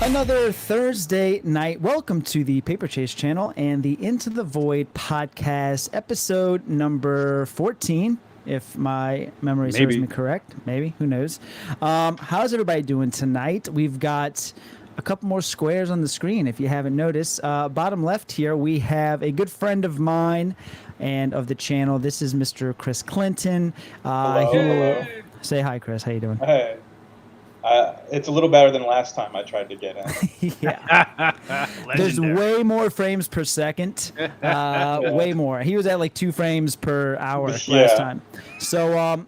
Another Thursday night. Welcome to the Paper Chase channel and the Into the Void podcast, episode number 14, if my memory serves me correct. Maybe, who knows? How's everybody doing tonight? We've got a couple more squares on the screen, if you haven't noticed. Bottom left here, we have a good friend of mine and of the channel. This is Mr. Chris Clinton. Hello. Say hi, Chris. How you doing? Hey. It's a little better than last time I tried to get in. Yeah. There's way more frames per second. Way more. He was at like 2 frames per hour last time. So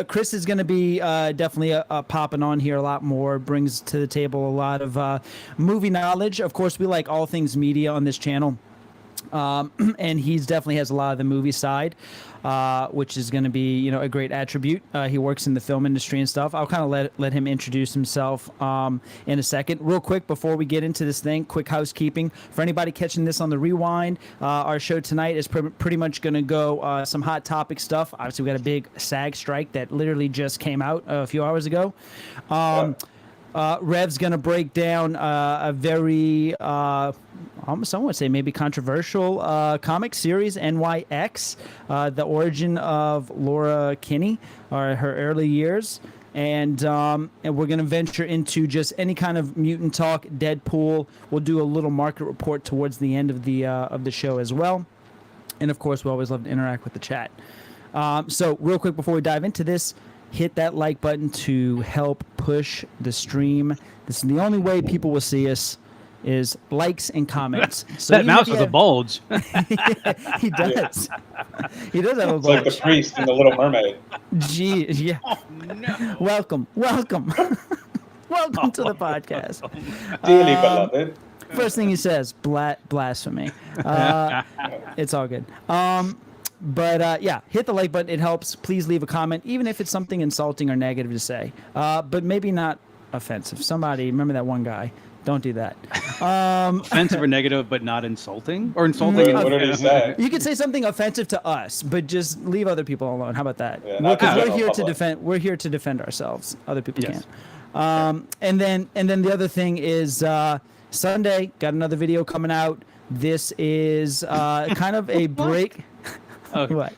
Chris is going to be definitely popping on here a lot more, brings to the table a lot of movie knowledge. Of course, we like all things media on this channel. And he's definitely has a lot of the movie side, which is going to be, a great attribute. He works in the film industry and stuff. I'll kind of let him introduce himself in a second. Real quick, before we get into this thing, quick housekeeping. For anybody catching this on the rewind, our show tonight is pretty much going to go some hot topic stuff. Obviously, we got a big SAG strike that literally just came out a few hours ago. Rev's going to break down a very, some would say maybe controversial comic series, NYX, the origin of Laura Kinney, or her early years. And we're going to venture into just any kind of mutant talk, Deadpool. We'll do a little market report towards the end of the show as well. And, of course, we always love to interact with the chat. So real quick before we dive into this, hit that like button to help push the stream. This is the only way people will see us is likes and comments. So that mouse has a bulge. Yeah, he does. He does have a bulge. It's like the priest in The Little Mermaid. Gee, yeah. Oh, no. Welcome. Welcome to the podcast. Dearly beloved. First thing he says, blasphemy. It's all good. But hit the like button. It helps. Please leave a comment, even if it's something insulting or negative to say. But maybe not offensive. Somebody, remember that one guy. Don't do that. Offensive or negative, but not insulting? Or insulting? What did he say? You could say something offensive to us, but just leave other people alone. How about that? Yeah, Because we're here to defend. We're here to defend ourselves. Other people can't. And then the other thing is Sunday. Got another video coming out. This is kind of a break. Okay. What?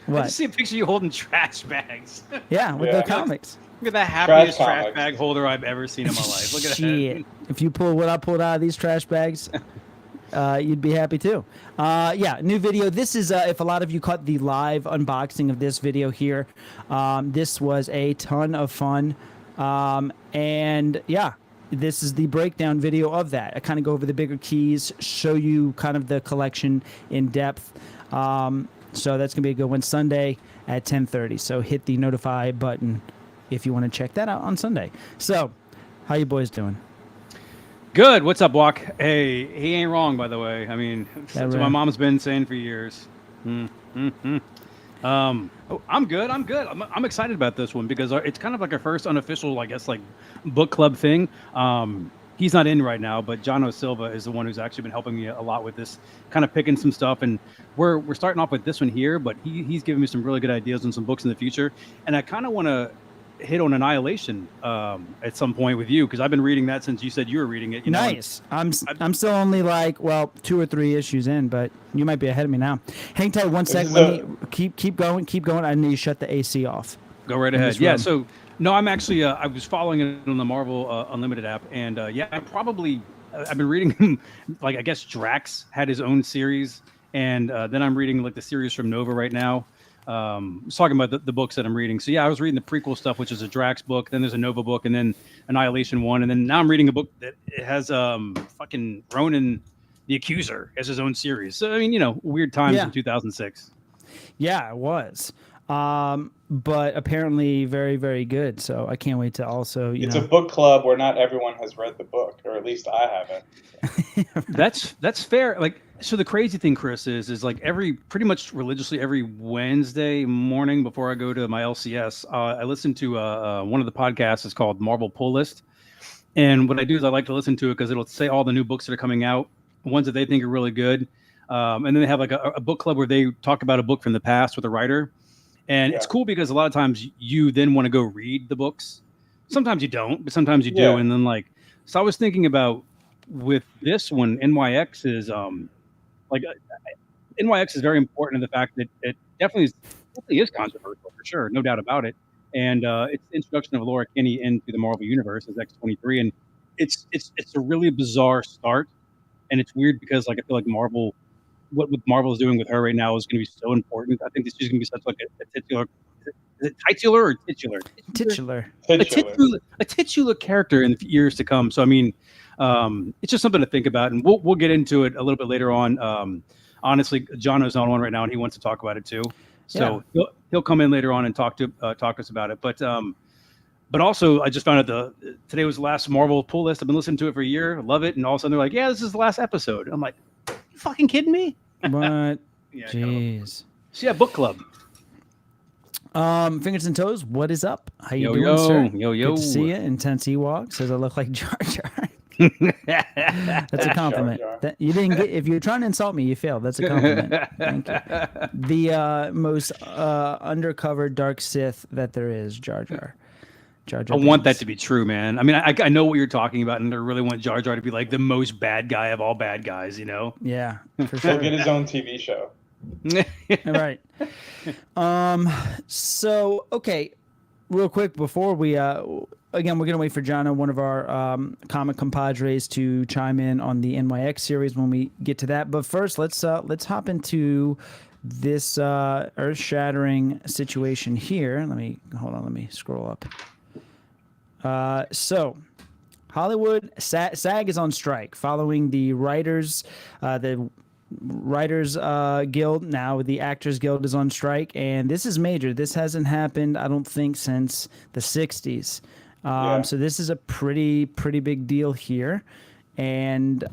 I just see a picture of you holding trash bags. Yeah, with the comics. Look at the happiest Trash trash bag holder I've ever seen in my life. Look at Shit. that. If you pull what I pulled out of these trash bags, you'd be happy too. New video. This is, if a lot of you caught the live unboxing of this video here, this was a ton of fun. This is the breakdown video of that. I kind of go over the bigger keys, show you kind of the collection in depth. So that's going to be a good one. Sunday at 10:30. So hit the notify button if you want to check that out on Sunday. So how you boys doing? Good. What's up, Walk? Hey, he ain't wrong, by the way. I mean, that's what my mom's been saying for years. I'm good. I'm good. I'm excited about this one because it's kind of like our first unofficial, I guess, like book club thing. He's not in right now, but John O. Silva is the one who's actually been helping me a lot with this, kind of picking some stuff. And we're starting off with this one here, but he's giving me some really good ideas on some books in the future. And I kind of want to hit on Annihilation at some point with you, because I've been reading that since you said you were reading it. Nice. I'm still only 2 or 3 issues in, but you might be ahead of me now. Hang tight 1 second. Let me keep going. I need to shut the AC off. Go right ahead. Yeah. So. No, I'm actually, I was following it on the Marvel Unlimited app, and I've been reading, I guess Drax had his own series, and then I'm reading, the series from Nova right now. I was talking about the books that I'm reading. So, I was reading the prequel stuff, which is a Drax book, then there's a Nova book, and then Annihilation 1, and then now I'm reading a book that has fucking Ronan the Accuser as his own series. So, I mean, weird times in 2006. Yeah, it was. But apparently very, very good. So I can't wait to also, It's a book club where not everyone has read the book, or at least I haven't. That's fair. So the crazy thing, Chris, is pretty much religiously every Wednesday morning before I go to my LCS, I listen to one of the podcasts. It's called Marvel Pull List. And what I do is I like to listen to it because it'll say all the new books that are coming out, ones that they think are really good. And then they have a book club where they talk about a book from the past with a writer. And it's cool because a lot of times you then want to go read the books. Sometimes you don't, but sometimes you do. And then So I was thinking about with this one, NYX is like NYX is very important in the fact that it definitely is controversial for sure, no doubt about it. And it's the introduction of Laura Kinney into the Marvel universe as X-23, and it's a really bizarre start, and it's weird because like I feel like Marvel, what Marvel is doing with her right now is going to be so important. I think that she's going to be such like a titular. Is it titular or titular? A titular character in the years to come. So I mean, it's just something to think about, and we'll get into it a little bit later on. Honestly, John is on one right now, and he wants to talk about it too. So he'll come in later on and talk to us about it. But also, I just found out today was the last Marvel pull list. I've been listening to it for a year, love it, and all of a sudden they're like, "Yeah, this is the last episode." I'm like, "You fucking kidding me?" What? Yeah, jeez. So yeah, book club. Fingers and toes. What is up? How you doing, yo, sir? Yo. Good to see you. Intense Ewok says I look like Jar Jar. That's a compliment. Jar Jar. That you didn't get. If you're trying to insult me, you failed. That's a compliment. Thank you. The most undercover dark Sith that there is, Jar Jar. Jar Jar. I want that to be true, man. I mean, I know what you're talking about, and I really want Jar Jar to be like the most bad guy of all bad guys. You know? Yeah, for sure. He'll get his own TV show. Right. So okay, real quick before we again, we're gonna wait for John, one of our comic compadres, to chime in on the NYX series when we get to that. But first, let's hop into this earth-shattering situation here. Let me scroll up. So Hollywood SAG is on strike following the Writers Guild. Now the Actors Guild is on strike, and this is major. This hasn't happened, I don't think, since the 60s. So this is a pretty big deal here, and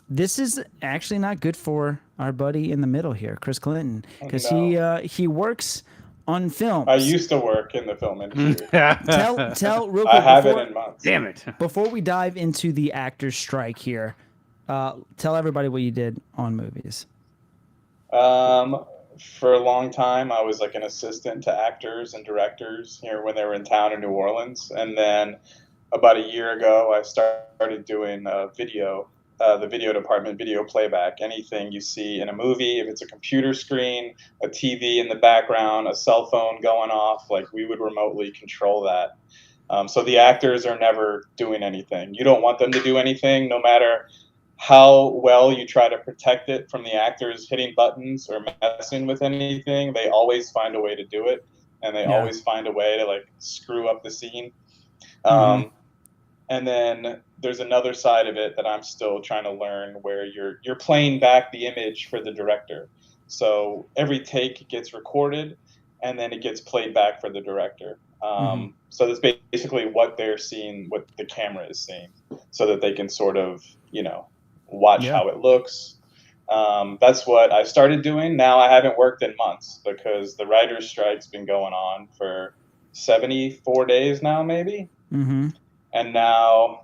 this is actually not good for our buddy in the middle here, Chris Clinton, because he works on films. I used to work in the film industry. Tell real quick. I haven't in months. Damn it! Before we dive into the actors' strike here, tell everybody what you did on movies. For a long time, I was like an assistant to actors and directors here when they were in town in New Orleans. And then about a year ago, I started doing the video department, video playback. Anything you see in a movie, if it's a computer screen, a TV in the background, a cell phone going off, like we would remotely control that. So the actors are never doing anything. You don't want them to do anything, no matter how well you try to protect it from the actors hitting buttons or messing with anything. They always find a way to do it, and they always find a way to like screw up the scene. And then there's another side of it that I'm still trying to learn, where you're playing back the image for the director. So every take gets recorded, and then it gets played back for the director. So that's basically what they're seeing, what the camera is seeing, so that they can sort of, watch how it looks. That's what I started doing. Now I haven't worked in months because the writer's strike's been going on for 74 days now, maybe. And now,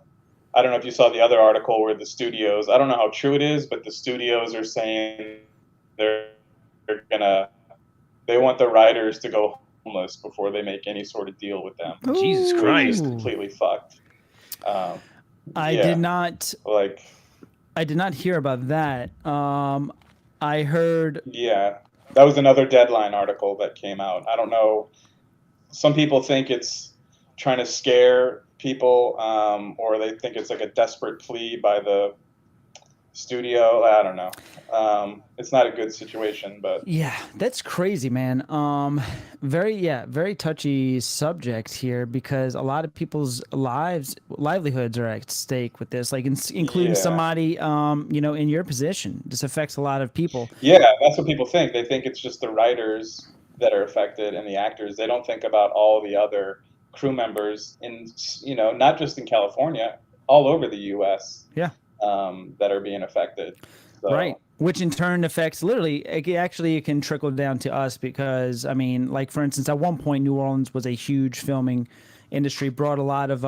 I don't know if you saw the other article where the studios, I don't know how true it is, but the studios are saying they want the writers to go homeless before they make any sort of deal with them. Jesus Christ. Which is completely fucked. I did not hear about that. I heard. Yeah, that was another Deadline article that came out. I don't know. Some people think it's trying to scare people, or they think it's like a desperate plea by the studio. I don't know. It's not a good situation, but yeah, that's crazy, man. Very touchy subject here, because a lot of people's livelihoods are at stake with this, like including somebody in your position. This affects a lot of people. Yeah, that's what people think. They think it's just the writers that are affected and the actors. They don't think about all the other crew members in, not just in California, all over the U.S. That are being affected. So. Right. Which in turn affects it can trickle down to us, because, I mean, like, for instance, at one point, New Orleans was a huge filming industry, brought a lot of,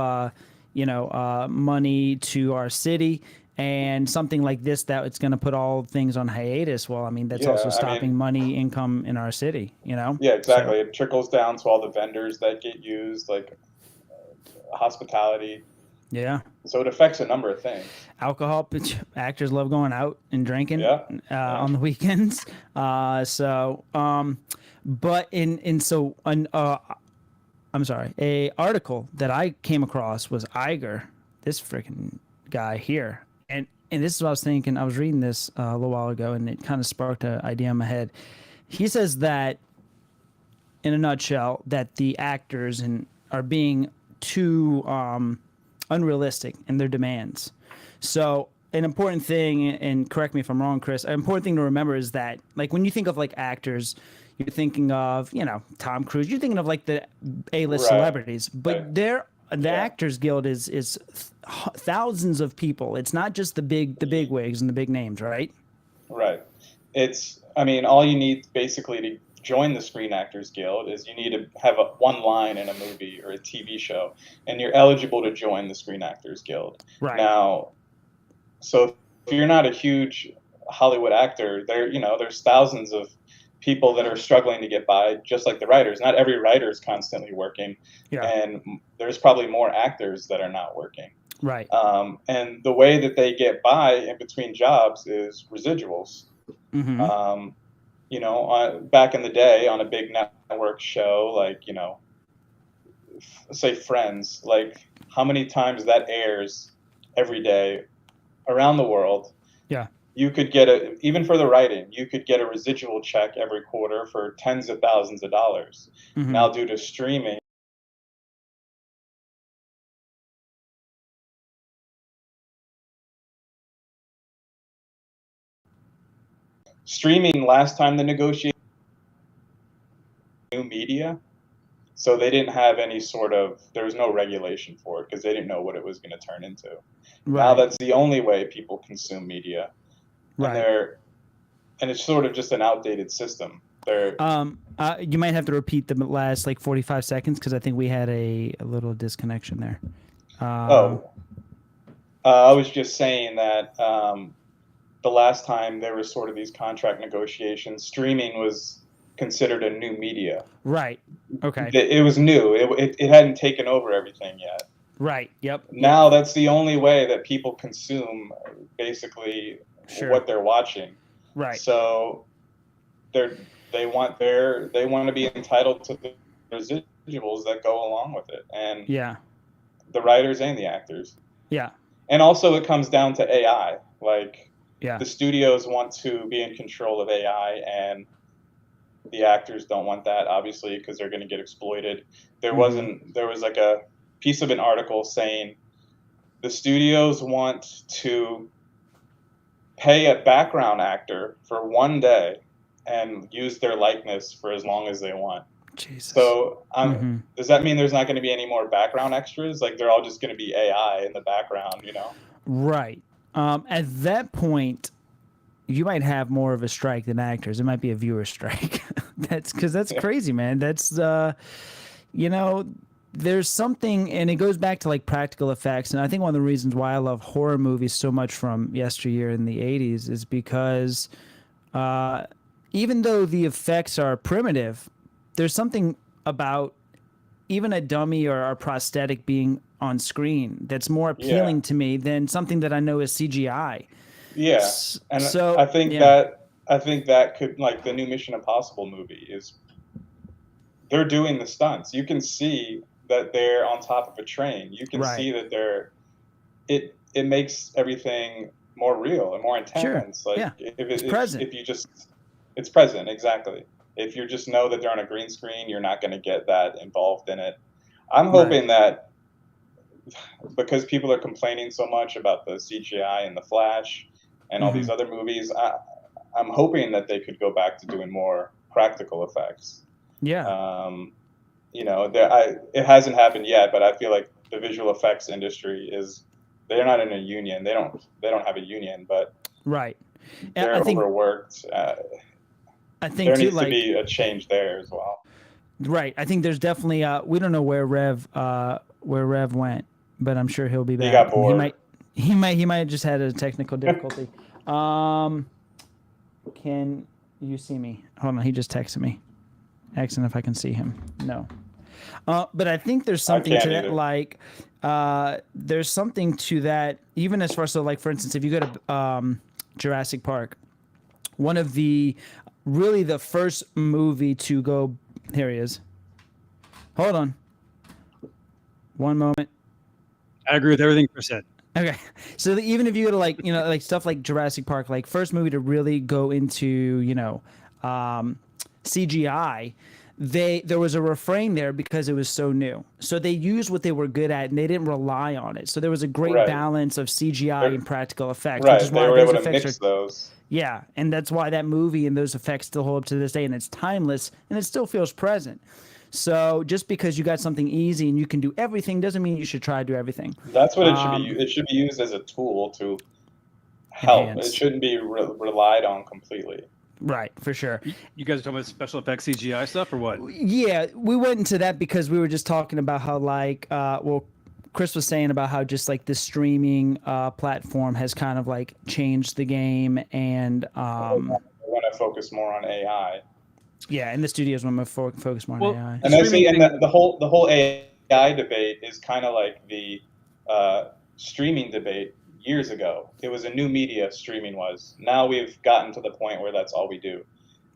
money to our city, and something like this, that it's going to put all things on hiatus. Well, I mean, that's also stopping money income in our city, Yeah, exactly. So, it trickles down to all the vendors that get used, like hospitality. Yeah. So it affects a number of things. Alcohol, actors love going out and drinking on the weekends. I'm sorry. A article that I came across was Iger, this freaking guy here, and this is what I was thinking. I was reading this a little while ago, and it kind of sparked an idea in my head. He says that, in a nutshell, that the actors are being too unrealistic in their demands. So an important thing, and correct me if I'm wrong, Chris, an important thing to remember is that, like, when you think of like actors, you're thinking of, Tom Cruise, you're thinking of like the A-list celebrities, but the Actors Guild is thousands of people. It's not just the big wigs and the big names, right? Right. All you need basically to join the Screen Actors Guild is you need to have one line in a movie or a TV show, and you're eligible to join the Screen Actors Guild. Right. Now, so if you're not a huge Hollywood actor, there's thousands of people that are struggling to get by, just like the writers. Not every writer is constantly working, and there's probably more actors that are not working. Right. And the way that they get by in between jobs is residuals. Mm-hmm. Back in the day on a big network show, like, say Friends, like how many times that airs every day around the world. Yeah. You could get even for the writing, you could get a residual check every quarter for tens of thousands of dollars. Mm-hmm. Now, due to streaming, last time the negotiation, new media, so they didn't have any there was no regulation for it because they didn't know what it was going to turn into. Right. Now that's the only way people consume media. Right. And it's sort of just an outdated system. You might have to repeat the last 45 seconds because I think we had a little disconnection there. I was just saying that the last time there was sort of these contract negotiations, streaming was considered a new media. Right. Okay. It was new. It hadn't taken over everything yet. Right. Yep. Now that's the only way that people consume basically what they're watching. Right. So they want to be entitled to the residuals that go along with it, and the writers and the actors. Yeah. And also it comes down to AI. The studios want to be in control of AI, and the actors don't want that, obviously, because they're going to get exploited. There was like a piece of an article saying the studios want to pay a background actor for one day and use their likeness for as long as they want. Jesus. So does that mean there's not going to be any more background extras? Like they're all just going to be AI in the background, Right. At that point, you might have more of a strike than actors. It might be a viewer strike. That's crazy, man. That's, there's something, and it goes back to practical effects. And I think one of the reasons why I love horror movies so much from yesteryear in the 80s is because even though the effects are primitive, there's something about even a dummy or a prosthetic being on screen that's more appealing to me than something that I know is CGI. Yeah, and so I think that could, the new Mission Impossible movie is, they're doing the stunts. You can see that they're on top of a train. You can see that it makes everything more real and more intense. Sure. It's present. It's present, exactly. If you just know that they're on a green screen, you're not going to get that involved in it. I'm hoping that, because people are complaining so much about the CGI and the Flash and all these other movies, I'm hoping that they could go back to doing more practical effects. Yeah. It hasn't happened yet, but I feel like the visual effects industry they're not in a union. They don't have a union, but they're overworked. I think there needs to be a change there as well. Right. I think there's definitely we don't know where Rev went, but I'm sure he'll be back. He got bored. He might have just had a technical difficulty. Can you see me? Hold on, he just texted me. Asking if I can see him. No. But I think there's something to that, like there's something to that, even as far so like for instance, if you go to Jurassic Park, one of the first movie to go. Here he is. Hold on. One moment. I agree with everything Chris said. Okay, so even if you go to like like stuff like Jurassic Park, like first movie to really go into CGI, there was a refrain there because it was so new. So they used what they were good at and they didn't rely on it. So there was a great balance of CGI and practical effects. Right, which is why they were those able to effects mix those. Yeah, and that's why that movie and those effects still hold up to this day, and it's timeless and it still feels present. So just because you got something easy and you can do everything doesn't mean you should try to do everything. That's what it should be. It should be used as a tool to help. Enhance. It shouldn't be relied on completely. Right, for sure. You guys are talking about special effects CGI stuff or what? Yeah, we went into that because we were just talking about how like, Chris was saying about how just like the streaming platform has kind of like changed the game, and I want to focus more on AI. Yeah, and the studios want to focus more on AI. And I see, and the whole AI debate is kind of like the streaming debate years ago. It was a new media, streaming was. Now we've gotten to the point where that's all we do.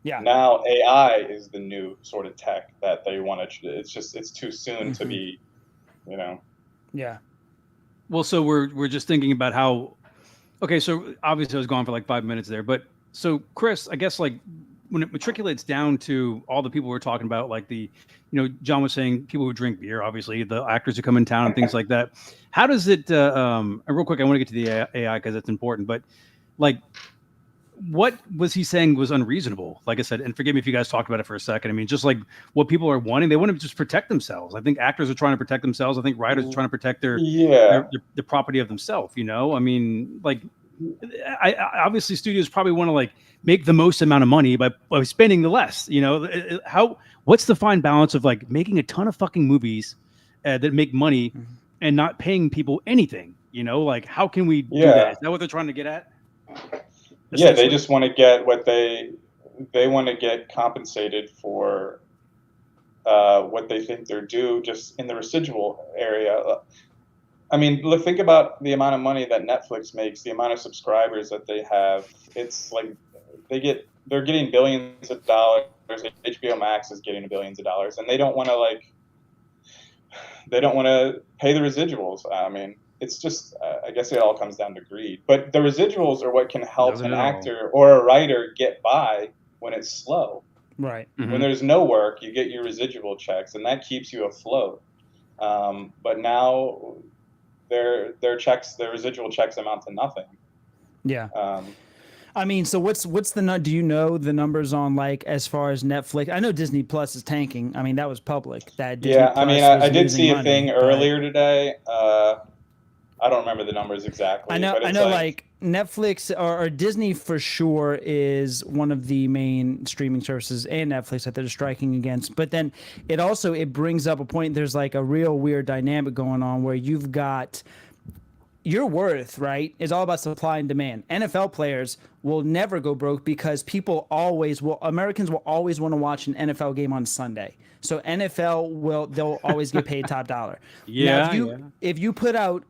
Yeah. Now AI is the new sort of tech that they want to. It's too soon to be, Yeah. Well, so we're just thinking about how. Okay, so obviously I was gone for like 5 minutes there, but so Chris, I guess like when it matriculates down to all the people we're talking about, like John was saying, people who drink beer, obviously the actors who come in town and things like that. How does it? Real quick, I want to get to the AI because it's important, but like, what was he saying was unreasonable? Like I said, and forgive me if you guys talked about it for a second. I mean, just like what people are wanting, they want to just protect themselves. I think actors are trying to protect themselves. I think writers are trying to protect the property of themselves. I mean, like, I obviously studios probably want to like make the most amount of money by spending the less. What's the fine balance of like making a ton of fucking movies that make money and not paying people anything? Like how can we do that? Is that what they're trying to get at? Yeah, they just want to get what they want to get compensated for what they think they're due, just in the residual area. I mean, think about the amount of money that Netflix makes, the amount of subscribers that they have. It's like they're getting billions of dollars. HBO Max is getting billions of dollars, and they don't want to pay the residuals. I mean, it's just, I guess it all comes down to greed. But the residuals are what can help an actor or a writer get by when it's slow. Right. Mm-hmm. When there's no work, you get your residual checks, and that keeps you afloat. But now their residual checks amount to nothing. Yeah. I mean, so what's the do you know the numbers on like as far as Netflix? I know Disney Plus is tanking. I mean, that was public. That Disney Plus I mean, I did see a thing but earlier today. I don't remember the numbers exactly. I know like Netflix or Disney for sure is one of the main streaming services, and Netflix that they're striking against. But then it brings up a point. There's like a real weird dynamic going on where you've got your worth, right, is all about supply and demand. NFL players will never go broke because Americans will always want to watch an NFL game on Sunday. So they'll always get paid top dollar. Yeah. Now, if you put out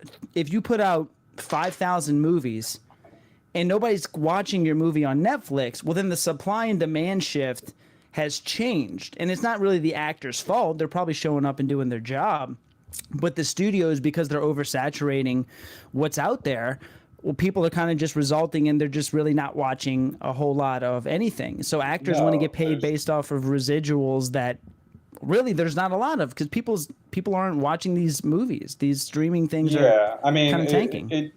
5,000 movies and nobody's watching your movie on Netflix, well then the supply and demand shift has changed. And it's not really the actor's fault. They're probably showing up and doing their job. But the studios, because they're oversaturating what's out there, well, people are kind of just resulting in they're just really not watching a whole lot of anything. So actors want to get paid based off of residuals that really there's not a lot of, because people aren't watching these movies. These streaming things are kind of tanking.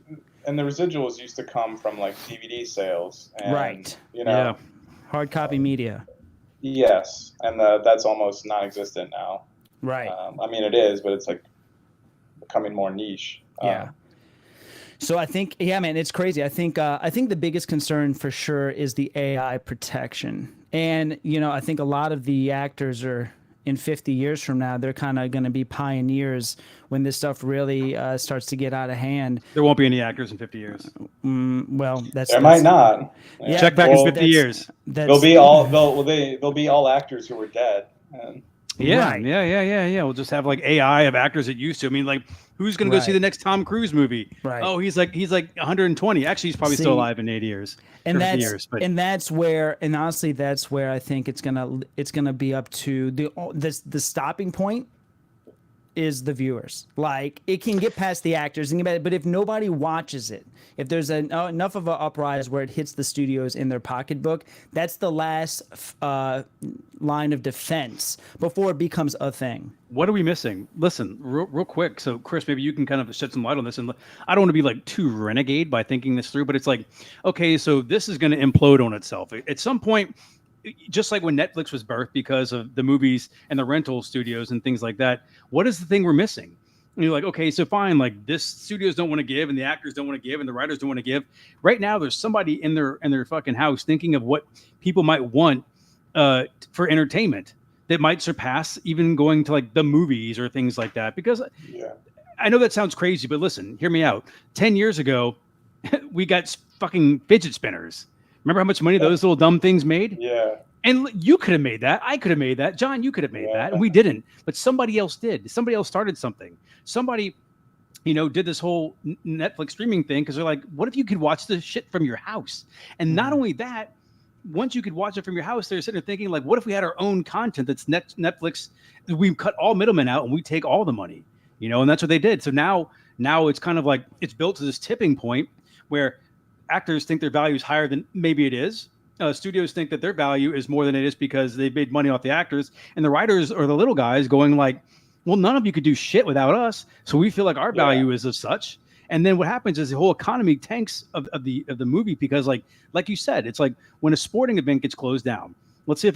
And the residuals used to come from like DVD sales. And, right. Hard copy media. Yes. And that's almost non-existent now. Right. I mean, it is, but it's like becoming more niche. Yeah. So I think, man, it's crazy. I think the biggest concern for sure is the AI protection. And, I think a lot of the actors are in 50 years from now, they're kind of going to be pioneers when this stuff really starts to get out of hand. There won't be any actors in 50 years. Well, might not. Yeah, check back in 50 years. They'll be all actors who were dead. And Yeah, Right. yeah. We'll just have like AI of actors that used to. I mean, like, who's gonna go see the next Tom Cruise movie? Right. Oh, he's like 120. Actually, he's probably still alive in 80 years. And 50 years. But that's where, and honestly, that's where I think it's gonna be up to the stopping point is the viewers. Like, it can get past the actors, but if nobody watches it, if there's enough of an uprise where it hits the studios in their pocketbook, that's the last line of defense before it becomes a thing. What are we missing? Listen, real quick. So, Chris, maybe you can kind of shed some light on this. And I don't want to be like too renegade by thinking this through, but it's like, okay, so this is going to implode on itself at some point. Just like when Netflix was birthed because of the movies and the rental studios and things like that, what is the thing we're missing? And you're like, okay, so fine, like this studios don't want to give and the actors don't want to give and the writers don't want to give. Right now, there's somebody in their fucking house thinking of what people might want for entertainment that might surpass even going to like the movies or things like that. Because I know that sounds crazy, but listen, hear me out. 10 years ago, we got fucking fidget spinners. Remember how much money those little dumb things made? Yeah. And you could have made that. I could have made that. John, you could have made that. And we didn't. But somebody else did. Somebody else started something. Somebody, did this whole Netflix streaming thing because they're like, what if you could watch this shit from your house? And not only that, once you could watch it from your house, they're sitting there thinking, like, what if we had our own content that's Netflix? We cut all middlemen out and we take all the money, and that's what they did. So now it's kind of like it's built to this tipping point where actors think their value is higher than maybe it is. Studios think that their value is more than it is because they've made money off the actors, and the writers or the little guys going like, well, none of you could do shit without us. So we feel like our value is of such. And then what happens is the whole economy tanks of the movie because like you said, it's like when a sporting event gets closed down. Let's say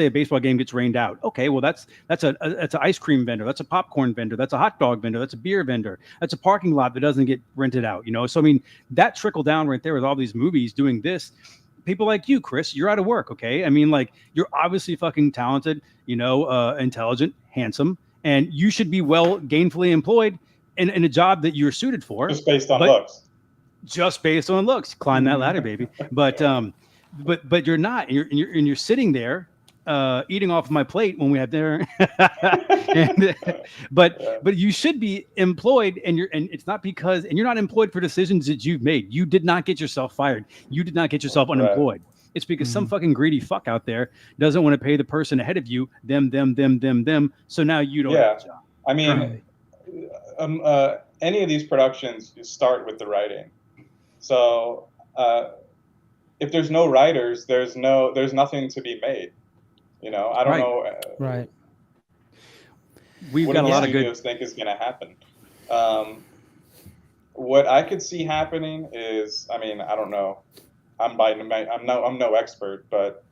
a baseball game gets rained out. Okay, well that's an ice cream vendor, that's a popcorn vendor, that's a hot dog vendor, that's a beer vendor, that's a parking lot that doesn't get rented out. So I mean that trickle down right there with all these movies doing this. People like you, Chris, you're out of work. Okay, I mean like you're obviously fucking talented, intelligent, handsome, and you should be well gainfully employed in a job that you're suited for. Just based on looks. Just based on looks, climb that ladder, baby. But you're not. You're sitting there eating off my plate when we have dinner. But you should be employed, and it's not because you're not employed for decisions that you've made. You did not get yourself fired. You did not get yourself unemployed. It's because some fucking greedy fuck out there doesn't want to pay the person ahead of you, them. So now you don't have a job. I mean, any of these productions start with the writing. So if there's no writers, there's nothing to be made. I don't know. Right. We've got a lot of good think is going to happen. What I could see happening is, I mean, I don't know. I'm no expert, but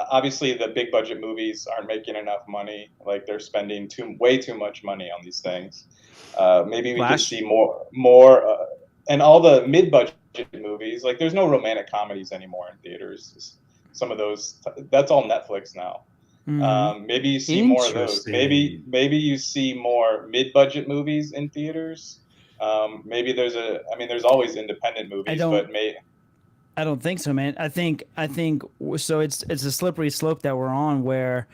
obviously the big budget movies aren't making enough money. Like they're spending way too much money on these things. Maybe we could see more, and all the mid-budget movies. Like there's no romantic comedies anymore in theaters. Some of those, that's all Netflix now. Maybe you see more of those. Maybe you see more mid-budget movies in theaters. Maybe there's always independent movies, I don't think so, man. I think so. It's a slippery slope that we're on where,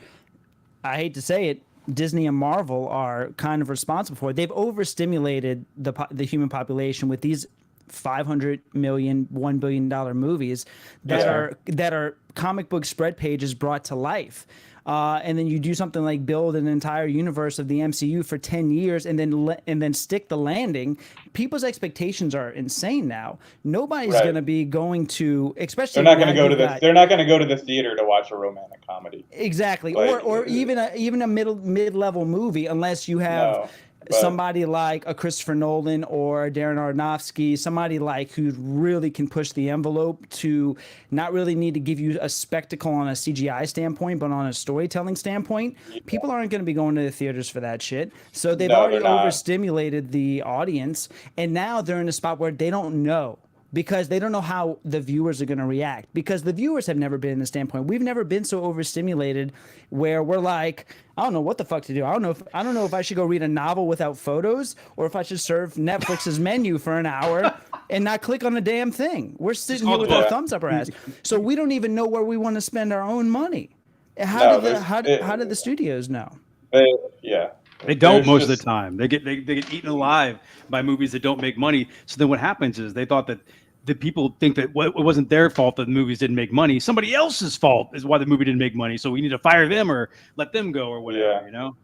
I hate to say it, Disney and Marvel are kind of responsible for it. They've overstimulated the human population with these 500 million, $1 billion movies that are comic book spread pages brought to life. And then you do something like build an entire universe of the MCU for 10 years and then stick the landing. People's expectations are insane now. Nobody's going to be going to, especially they're not going to go to the theater to watch a romantic comedy. Exactly. Or even a mid-level movie, unless you have somebody like a Christopher Nolan or Darren Aronofsky, somebody like who really can push the envelope to not really need to give you a spectacle on a CGI standpoint, but on a storytelling standpoint. People aren't going to be going to the theaters for that shit. So they've already overstimulated the audience, and now they're in a spot where they don't know. Because they don't know how the viewers are going to react. Because the viewers have never been in the standpoint. We've never been so overstimulated where we're like, I don't know what the fuck to do. I don't know if I should go read a novel without photos or if I should serve Netflix's menu for an hour and not click on a damn thing. We're sitting here with our thumbs up our ass. So we don't even know where we want to spend our own money. How did the studios know? They don't most of the time. They get eaten alive by movies that don't make money. So then what happens is they thought that the people think that it wasn't their fault that the movies didn't make money. Somebody else's fault is why the movie didn't make money. So we need to fire them or let them go or whatever, you know?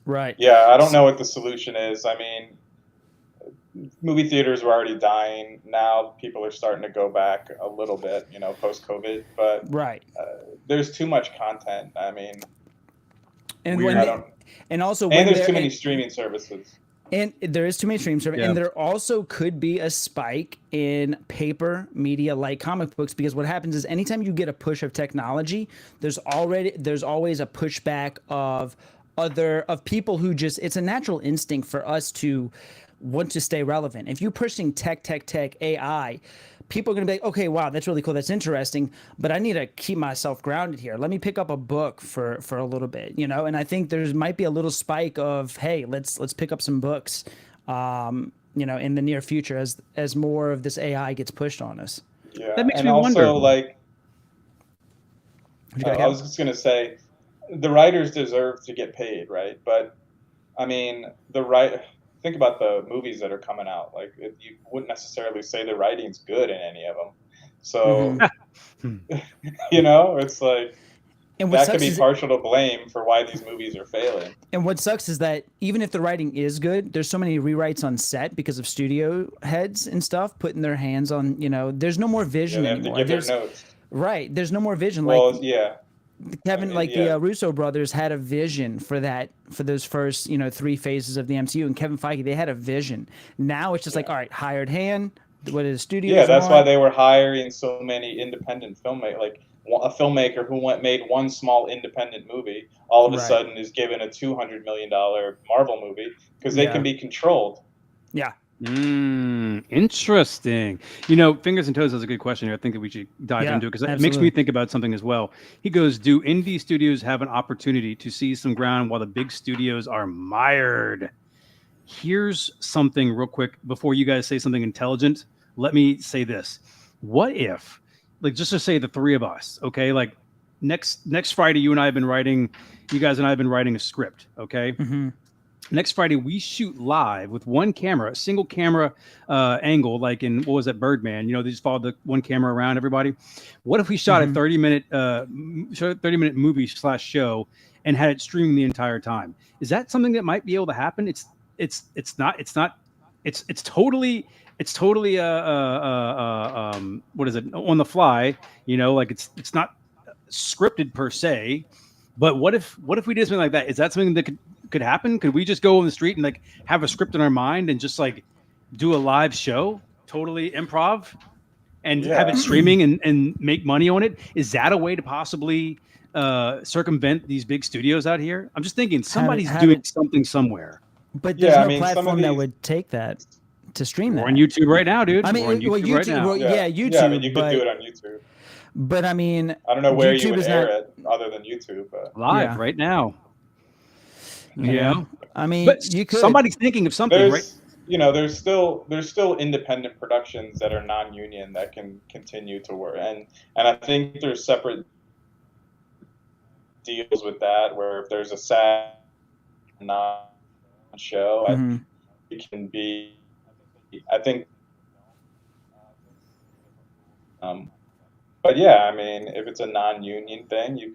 Right. Yeah, I don't know what the solution is. I mean, movie theaters were already dying. Now people are starting to go back a little bit, you know, post-COVID. But there's too much content. I mean, and there's too many streaming services. And there is too many stream services, and there also could be a spike in paper media like comic books, because what happens is anytime you get a push of technology, there's always a pushback of people who just, it's a natural instinct for us to want to stay relevant. If you're pushing tech AI, people are going to be like, okay, wow, that's really cool, that's interesting, but I need to keep myself grounded here. Let me pick up a book for a little bit, you know? And I think there might be a little spike of, hey, let's pick up some books, you know, in the near future as more of this AI gets pushed on us. Yeah, that makes me wonder. Like, I was just going to say, the writers deserve to get paid, right? But, I mean, think about the movies that are coming out. Like, you wouldn't necessarily say the writing's good in any of them. So, you know, it's like, and that could be partial to blame for why these movies are failing. And what sucks is that even if the writing is good, there's so many rewrites on set because of studio heads and stuff putting their hands on, you know, there's no more vision anymore. They have to give their notes. Right. There's no more vision. Well, Kevin, the Russo brothers had a vision for those first, you know, 3 phases of the MCU, and Kevin Feige, they had a vision. Now it's just like, all right, hired hand. What is studios? Yeah, that's why they were hiring so many independent filmmakers. Like a filmmaker who made one small independent movie, all of a sudden is given a $200 million Marvel movie because they can be controlled. Yeah. Interesting. You know, Fingers and Toes is a good question here. I think that we should dive into it because it makes me think about something as well. He goes, do indie studios have an opportunity to seize some ground while the big studios are mired? Here's something real quick before you guys say something intelligent. Let me say this. What if, like, just to say the 3 of us, okay, like next Friday, you guys and I have been writing a script, okay? Mm-hmm. Next Friday, we shoot live with one camera, a single camera angle, like in, what was that, Birdman? You know, they just followed the one camera around everybody. What if we shot a 30-minute movie / show and had it streaming the entire time? Is that something that might be able to happen? It's totally what is it, on the fly? You know, like it's not scripted per se. But what if we did something like that? Is that something that could happen? Could we just go on the street and like have a script in our mind and just like do a live show, totally improv, and have it streaming and make money on it? Is that a way to possibly circumvent these big studios out here? I'm just thinking somebody's doing something somewhere. But there's no platform that would take that to stream that. We're on YouTube right now, dude. I mean, YouTube right now. YouTube. Yeah, I mean, you could do it on YouTube. But I mean, I don't know where you would air it other than YouTube. But. Live right now. Yeah. I mean, but you could. Somebody's thinking of something, right? You know, there's still independent productions that are non-union that can continue to work, and I think there's separate deals with that. Where if there's a SAG non-show, it can be. I think. But yeah, I mean, if it's a non-union thing, you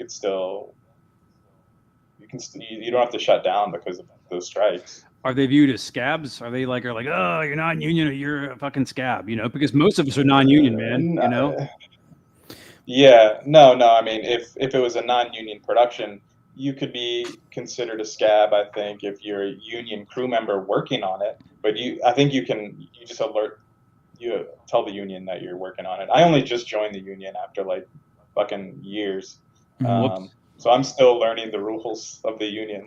don't have to shut down because of those strikes. Are they viewed as scabs? Are they like, oh, you're non-union or you're a fucking scab? You know, because most of us are non-union, man. You know. Yeah, no. I mean, if it was a non-union production, you could be considered a scab. I think if you're a union crew member working on it, but I think you just you tell the union that you're working on it. I only just joined the union after like fucking years. So I'm still learning the rules of the union.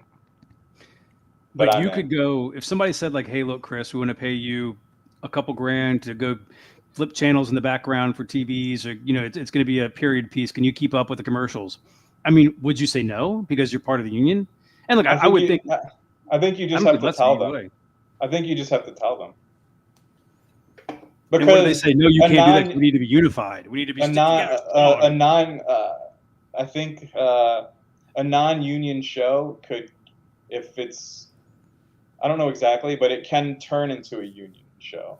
But you could go, if somebody said like, hey, look, Chris, we want to pay you a couple grand to go flip channels in the background for TVs, or, you know, it's going to be a period piece. Can you keep up with the commercials? I mean, would you say no because you're part of the union? And look, I would think. I think you just have to tell them. I think you just have to tell them. Because what do they say? No, you can't do that. We need to be unified. We need to be a I think a non-union show could, if it's, I don't know exactly, but it can turn into a union show.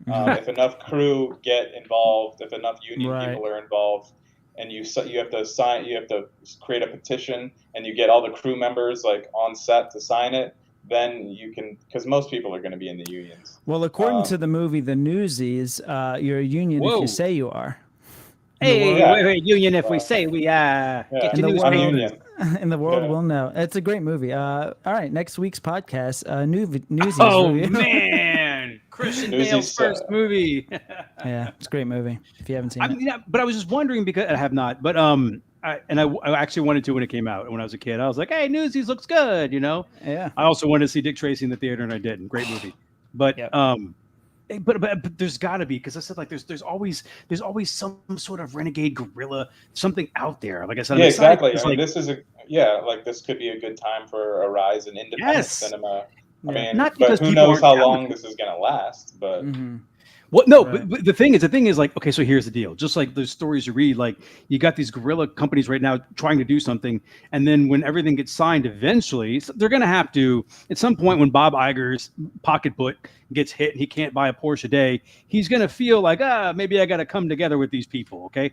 If enough crew get involved, if enough union people are involved, and you have to create a petition, and you get all the crew members like on set to sign it, then you can, because most people are going to be in the unions. Well, according to the movie The Newsies, you're a union if you say you are. Hey, wait, union if we say we get your news. I'm a union. In the world, we'll know. It's a great movie. All right, next week's podcast, Newsies. Oh review. Man, Christian Bale's first movie. Yeah, it's a great movie. If you haven't seen it, yeah, but I was just wondering because I have not. But I actually wanted to when it came out when I was a kid. I was like, hey, Newsies looks good, you know. Yeah. I also wanted to see Dick Tracy in the theater, and I didn't. Great movie, but But there's got to be, because I said like there's always some sort of renegade guerrilla, something out there. Like I said, exactly. I mean, this is this could be a good time for a rise in independent cinema. I mean, not because who knows how long this is going to last, but. Well, no, but the thing is like, okay, so here's the deal. Just like those stories you read, like you got these guerrilla companies right now trying to do something. And then when everything gets signed, eventually they're going to have to, at some point when Bob Iger's pocketbook gets hit and he can't buy a Porsche a day, he's going to feel like, maybe I got to come together with these people. Okay.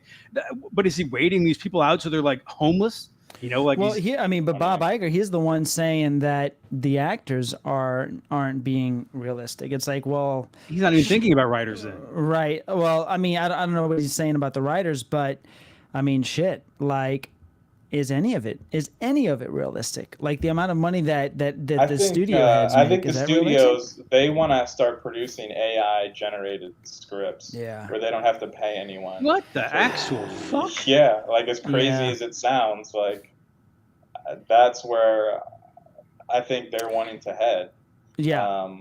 But is he waiting these people out so they're like homeless? You know, like but Bob Iger, he's the one saying that the actors aren't being realistic. It's like, well, he's not even thinking about writers then, right? Well, I mean, I don't know what he's saying about the writers, but I mean, shit, like, is any of it realistic? Like the amount of money that the studio heads make, I think the studios they want to start producing AI generated scripts, where they don't have to pay anyone. What the actual fuck? Yeah, like as crazy as it sounds, like that's where I think they're wanting to head. Yeah.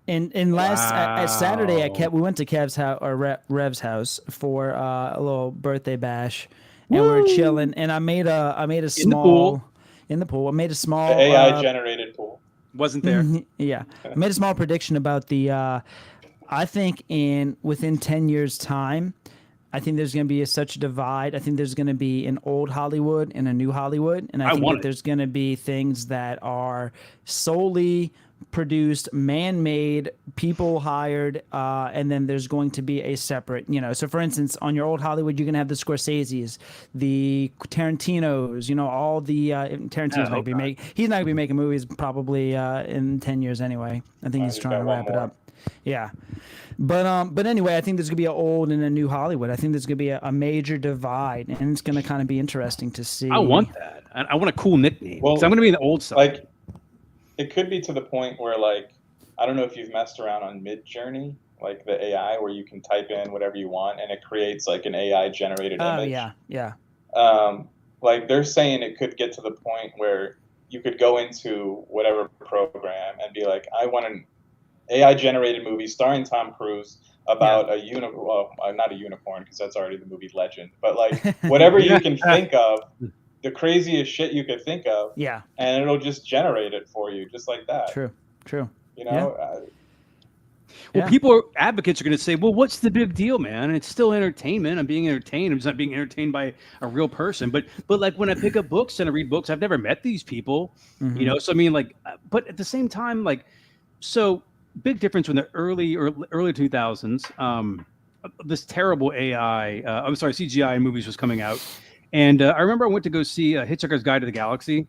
And last Saturday we went to Kev's house or Rev's house for a little birthday bash. And we were chilling, and I made a small in the pool. I made a small AI generated pool. Wasn't there? Yeah, I made a small prediction about the. I think within 10 years' time, I think there's going to be such a divide. I think there's going to be an old Hollywood and a new Hollywood, and I think that there's going to be things that are solely produced, man-made, people hired, and then there's going to be a separate, so for instance, on your old Hollywood, you're going to have the Scorseses, the Tarantinos, all the Tarantino's not going to he's not going to be making movies probably in 10 years anyway. I think he's trying to wrap it up. Yeah. But anyway, I think there's going to be an old and a new Hollywood. I think there's going to be a major divide, and it's going to kind of be interesting to see. I want that. I want a cool nickname. Well, I'm going to be in the old side. Like, it could be to the point where, like, I don't know if you've messed around on Midjourney, like the AI, where you can type in whatever you want and it creates like an AI generated image. Yeah. Like they're saying it could get to the point where you could go into whatever program and be like, I want an AI generated movie starring Tom Cruise about a not a unicorn, because that's already the movie Legend, but like whatever you can think of. The craziest shit you could think of, and it'll just generate it for you, just like that. True. Advocates are going to say, well, what's the big deal, man? It's still entertainment. I'm being entertained. I'm just not being entertained by a real person. But like when I pick up books and I read books, I've never met these people, So I mean, like, but at the same time, like, so big difference when the early 2000s, this terrible CGI in movies was coming out. And I remember I went to go see Hitchhiker's Guide to the Galaxy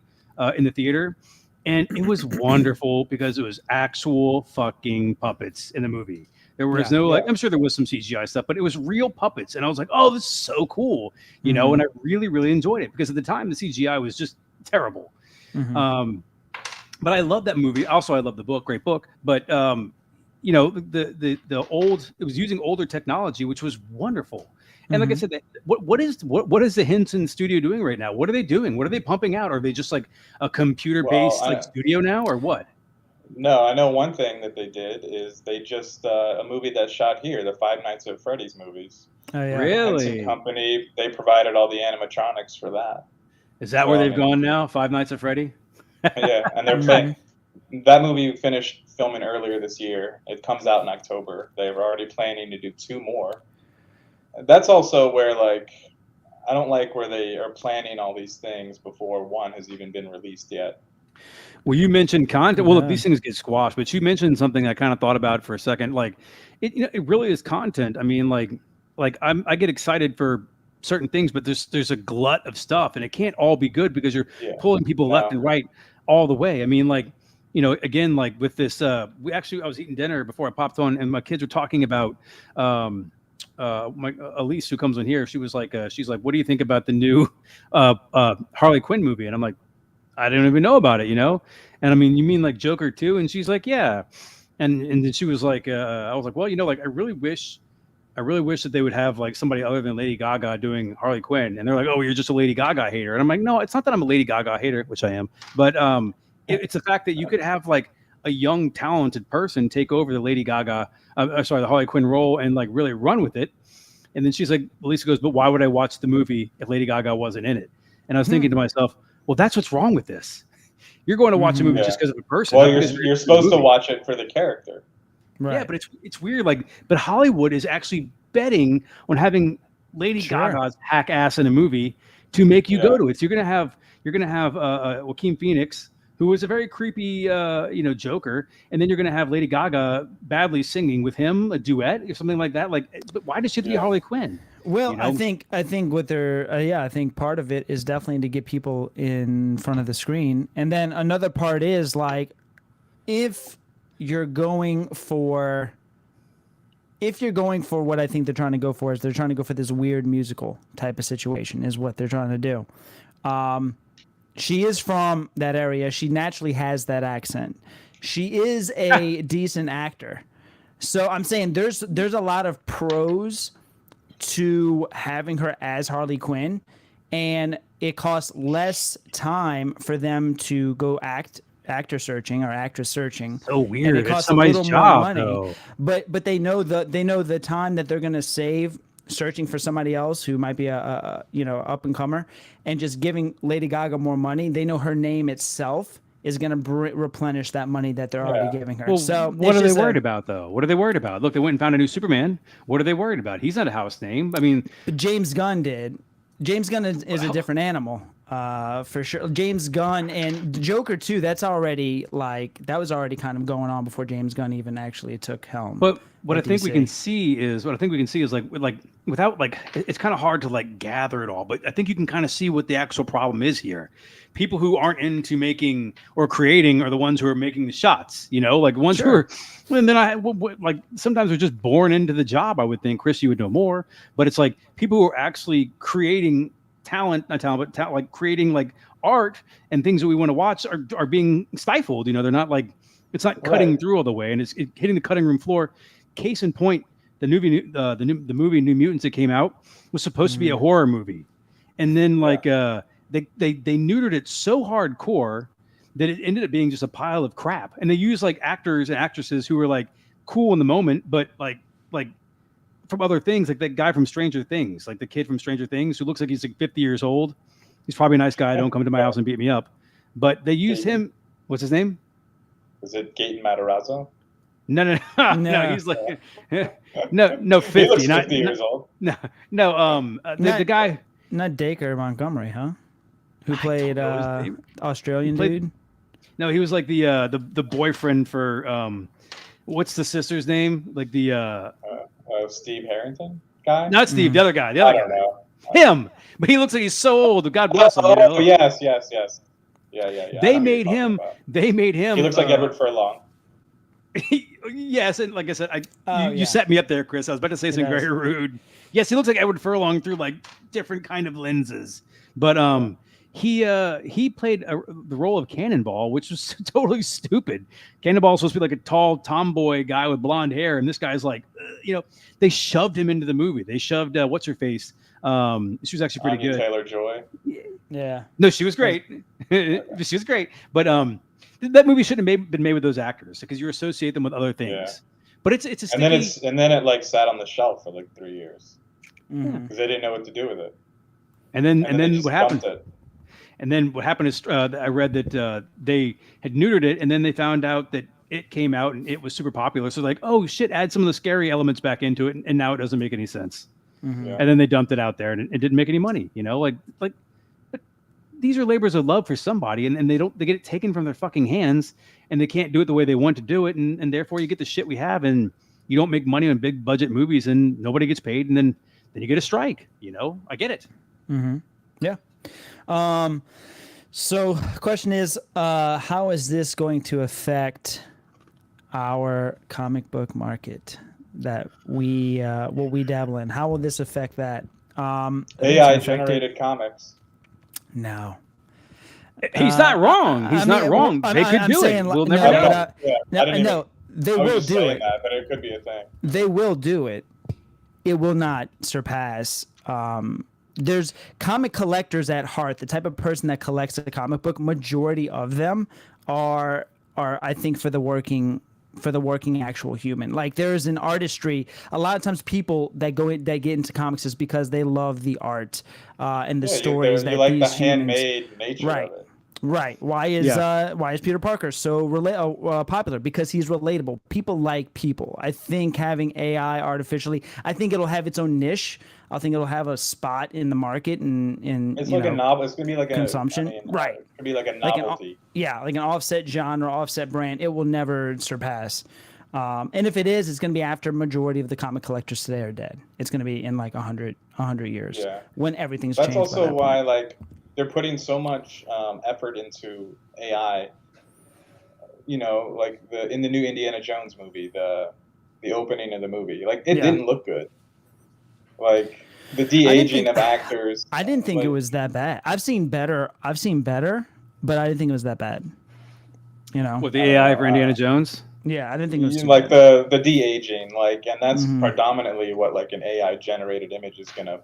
in the theater, and it was wonderful because it was actual fucking puppets in the movie. There was I'm sure there was some CGI stuff, but it was real puppets. And I was like, oh, this is so cool, and I really, really enjoyed it because at the time the CGI was just terrible. But I love that movie. Also, I love the book, great book. But the old, it was using older technology, which was wonderful. And like I said, what is the Henson studio doing right now? What are they doing? What are they pumping out? Are they just like a computer-based studio now, or what? No, I know one thing that they did is they just a movie that shot here, the Five Nights at Freddy's movies. Oh yeah, really? Henson Company, they provided all the animatronics for that. Is that where they've gone now? Five Nights at Freddy? Yeah, and they're playing. That movie finished filming earlier this year. It comes out in October. They're already planning to do 2 more. That's also where, like, I don't like where they are planning all these things before one has even been released yet. Well, you mentioned content. Well, these things get squashed, but you mentioned something I kind of thought about for a second. Like, it really is content. I mean, like I get excited for certain things, but there's a glut of stuff, and it can't all be good because you're pulling people left and right all the way. I mean, like, again, like with this, I was eating dinner before I popped on, and my kids were talking about my Elise, who comes in here. She was like, she's like, what do you think about the new Harley Quinn movie? And I'm like, I didn't even know about it, And I mean, you mean like Joker too? And she's like, yeah. And then she was like, I was like, well, like I really wish that they would have like somebody other than Lady Gaga doing Harley Quinn. And they're like, oh, you're just a Lady Gaga hater. And I'm like, no, it's not that I'm a Lady Gaga hater, which I am, but it's the fact that you could have like a young, talented person take over the Lady Gaga, the Harley Quinn role and like really run with it. And then she's like, Lisa goes, but why would I watch the movie if Lady Gaga wasn't in it? And I was thinking to myself, well, that's what's wrong with this. You're going to watch a movie just because of a person. Well, you're supposed to watch it for the character. Right. Yeah, but it's weird. Like, but Hollywood is actually betting on having Lady Gaga's hack ass in a movie to make you go to it. So you're gonna have Joaquin Phoenix, who is a very creepy Joker, and then you're gonna have Lady Gaga badly singing with him a duet or something like that. Like, but why does she have to be Harley Quinn? Well, I think what they're I think part of it is definitely to get people in front of the screen, and then another part is like if you're going for what I think they're trying to go for is they're trying to go for this weird musical type of situation is what they're trying to do. She is from that area. She naturally has that accent. She is a decent actor. So I'm saying there's a lot of pros to having her as Harley Quinn, and it costs less time for them to go actor searching or actress searching. So weird. And it costs somebody's a little job, more money. though. But they know the time that they're going to save searching for somebody else who might be a up and comer, and just giving Lady Gaga more money. They know her name itself is going to replenish that money that they're already giving her. Well, so what are they worried about, though? What are they worried about? Look, they went and found a new Superman. What are they worried about? He's not a house name. I mean, James Gunn did. James Gunn is a different animal, for sure. James Gunn and Joker too. That was already kind of going on before James Gunn even actually took helm. But what I think we can see is like without like it's kind of hard to like gather it all. But I think you can kind of see what the actual problem is here. People who aren't into making or creating are the ones who are making the shots. Like ones who are. And then like sometimes they're just born into the job. I would think, Chris, you would know more. But it's like people who are actually creating like creating like art and things that we want to watch are being stifled. They're not like it's not cutting through all the way, and it's hitting the cutting room floor. Case in point, the movie New Mutants that came out was supposed to be a horror movie, and then they neutered it so hardcore that it ended up being just a pile of crap. And they used like actors and actresses who were like cool in the moment, but like from other things, like that guy from Stranger Things, like the kid from Stranger Things who looks like he's like 50 years old. He's probably a nice guy. Don't come to my house and beat me up. But they used him. What's his name? Is it Gaten Matarazzo? No. He's like no 50. He looks 50 years old. No. The guy. Not Dacre Montgomery, huh? Who played Australian dude? No, he was like the boyfriend for what's the sister's name? Like the Steve Harrington guy? Not Steve, the other guy. I don't know. Him, but he looks like he's so old. God bless him. Yes. Yeah. They made him. He looks like Edward Furlong. Yes, and like I said, you set me up there, Chris. I was about to say something very rude. Yes, he looks like Edward Furlong through like different kind of lenses. But he played the role of Cannonball, which was totally stupid. Cannonball's supposed to be like a tall tomboy guy with blonde hair, and this guy's like, they shoved him into the movie. They shoved what's her face. She was actually pretty good. Taylor-Joy. Yeah. No, she was great. She was great, but that movie shouldn't have been made with those actors because you associate them with other things. Yeah. But it's a sticky... and then it like sat on the shelf for like 3 years because they didn't know what to do with it. And then what happened? And then what happened is I read that they had neutered it, and then they found out that it came out and it was super popular. So like, oh shit, add some of the scary elements back into it, and now it doesn't make any sense. and then they dumped it out there, and it didn't make any money. You know, like but these are labors of love for somebody, and they get it taken from their fucking hands, and they can't do it the way they want to do it, and therefore you get the shit we have, and you don't make money on big budget movies, and nobody gets paid, and then you get a strike. You know, I get it. Yeah. So the question is, how is this going to affect our comic book market that we dabble in? How will this affect that? AI generated comics. No. He's not wrong. He's not wrong. They could do it. We'll never know. No, they will do it. That, but it could be a thing. They will do it. It will not surpass. There's comic collectors at heart. The type of person that collects a comic book, majority of them are I think for the working actual human. Like there's an artistry. A lot of times people that get into comics is because they love the art and the stories that like these the handmade nature of it. Right. Why is Peter Parker so popular? Because he's relatable. People like people. I think having AI artificially, I think it'll have its own niche. I think it'll have a spot in the market and it's like a novel. It's gonna be like consumption. Right. It could be like a novelty. Like an offset genre, offset brand. It will never surpass. And if it is, it's going to be after majority of the comic collectors today are dead. It's going to be in like 100 years when everything's changed. That's also why like they're putting so much effort into AI. You know, like in the new Indiana Jones movie, the opening of the movie, like it didn't look good. Like the de-aging of actors. I didn't think it was that bad. I've seen better, but I didn't think it was that bad. You know, with the AI for Indiana Jones. Yeah, I didn't think it was like the de-aging, like, and that's predominantly what like an AI generated image is gonna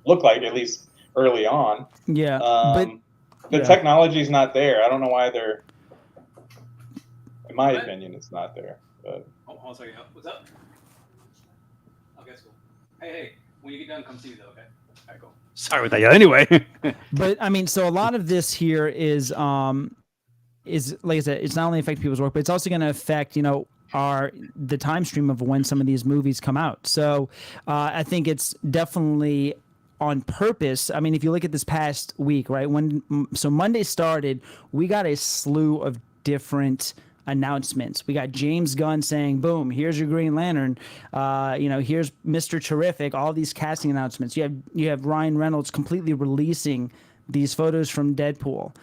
look like, at least early on. Yeah, but the technology's not there. I don't know why they're. In my opinion, it's not there. But. Hold on a second. What's up? Okay, that's cool. Hey, when you get done, come see me though. Okay. All right, cool. Sorry about that. Yeah. Anyway. But I mean, so a lot of this here is like I said, it's not only affecting people's work, but it's also going to affect, you know, the time stream of when some of these movies come out. So I think it's definitely on purpose. I mean, if you look at this past week, right, so Monday started, we got a slew of different announcements. We got James Gunn saying, boom, here's your Green Lantern, you know, here's Mr. Terrific, all these casting announcements. You have Ryan Reynolds completely releasing these photos from Deadpool.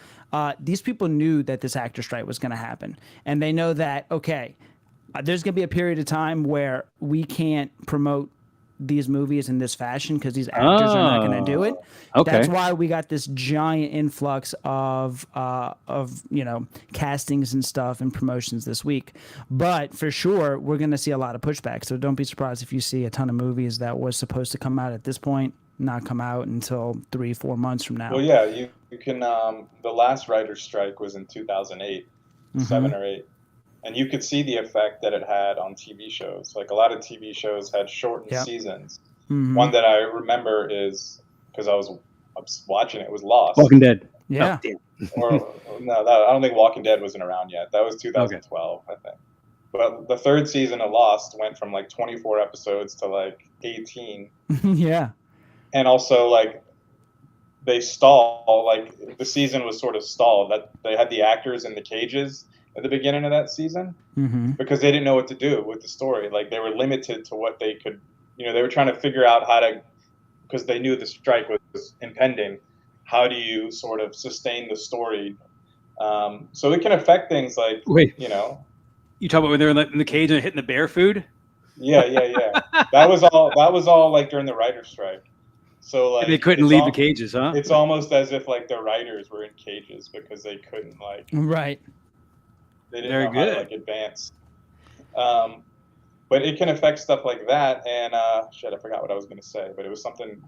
These people knew that this actor strike was going to happen, and they know that, okay, there's going to be a period of time where we can't promote these movies in this fashion because these actors are not going to do it. Okay. That's why we got this giant influx of you know, castings and stuff and promotions this week. But for sure, we're going to see a lot of pushback. So don't be surprised if you see a ton of movies that was supposed to come out at this point not come out until 3-4 months from now. Well, yeah, you can. The last writer's strike was in 2008, 7 or 8. And you could see the effect that it had on TV shows. Like a lot of TV shows had shortened seasons. One that I remember is, because I was watching it, was Lost. Walking Dead. Yeah. Or no, I don't think Walking Dead wasn't around yet. That was 2012, I think. But the third season of Lost went from like 24 episodes to like 18. Yeah. And also like they stall, like the season was sort of stalled. That they had the actors in the cages at the beginning of that season because they didn't know what to do with the story. Like they were limited to what they could, you know, they were trying to figure out how to, because they knew the strike was impending. How do you sort of sustain the story? So it can affect things like, you know. You talk about when they're in the cage and hitting the bear food? Yeah. That was all like during the writer's strike. So like they couldn't leave the cages, huh? It's almost as if like the writers were in cages because they couldn't like. Right. They didn't know how to like advance. But it can affect stuff like that. And shit, I forgot what I was going to say, but it was something.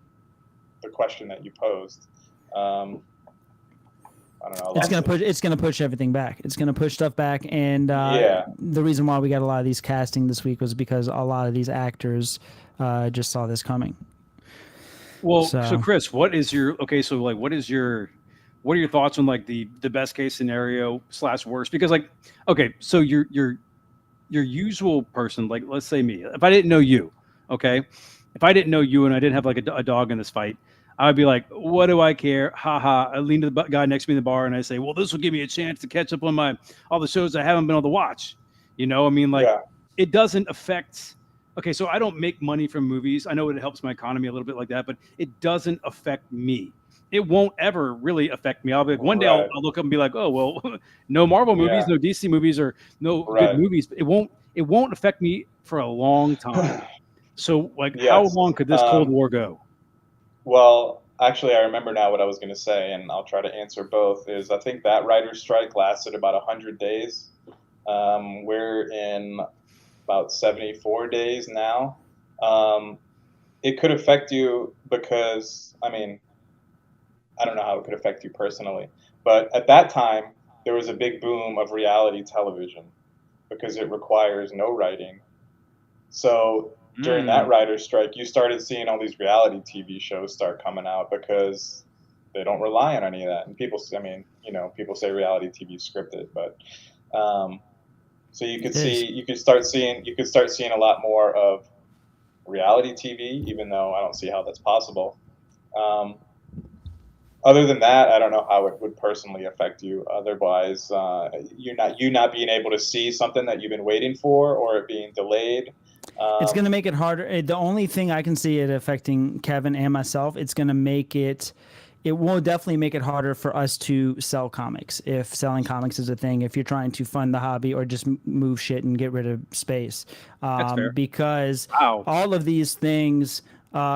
The question that you posed. I don't know. It's gonna push everything back. It's gonna push stuff back, and the reason why we got a lot of these casting this week was because a lot of these actors just saw this coming. Well, so Chris, what are your thoughts on like the best case scenario / worst? Because like, okay, so your usual person, like let's say me, if I didn't know you, okay, if I didn't know you and I didn't have like a dog in this fight, I would be like, what do I care? Ha ha. I lean to the guy next to me in the bar and I say, well, this will give me a chance to catch up on all the shows I haven't been able to watch. You know, I mean, like, it doesn't affect. Okay, so I don't make money from movies. I know it helps my economy a little bit like that, but it doesn't affect me. It won't ever really affect me. I'll be like, one day I'll look up and be like, oh, well, no Marvel movies, no DC movies, or no good movies. It won't affect me for a long time. So, like, how long could this Cold War go? Well, actually, I remember now what I was going to say, and I'll try to answer both. Is I think that writer's strike lasted about 100 days. We're in about 74 days now. It could affect you because, I mean, I don't know how it could affect you personally, but at that time, there was a big boom of reality television because it requires no writing. So during that writer's strike, you started seeing all these reality TV shows start coming out because they don't rely on any of that. And people, I mean, you know, people say reality TV is scripted, but so you could start seeing a lot more of reality TV, even though I don't see how that's possible. Other than that, I don't know how it would personally affect you. Otherwise, you not being able to see something that you've been waiting for, or it being delayed. It's going to make it harder. The only thing I can see it affecting Kevin and myself, it's going to make it will definitely make it harder for us to sell comics. If selling comics is a thing, if you're trying to fund the hobby or just move shit and get rid of space. That's fair. Because all of these things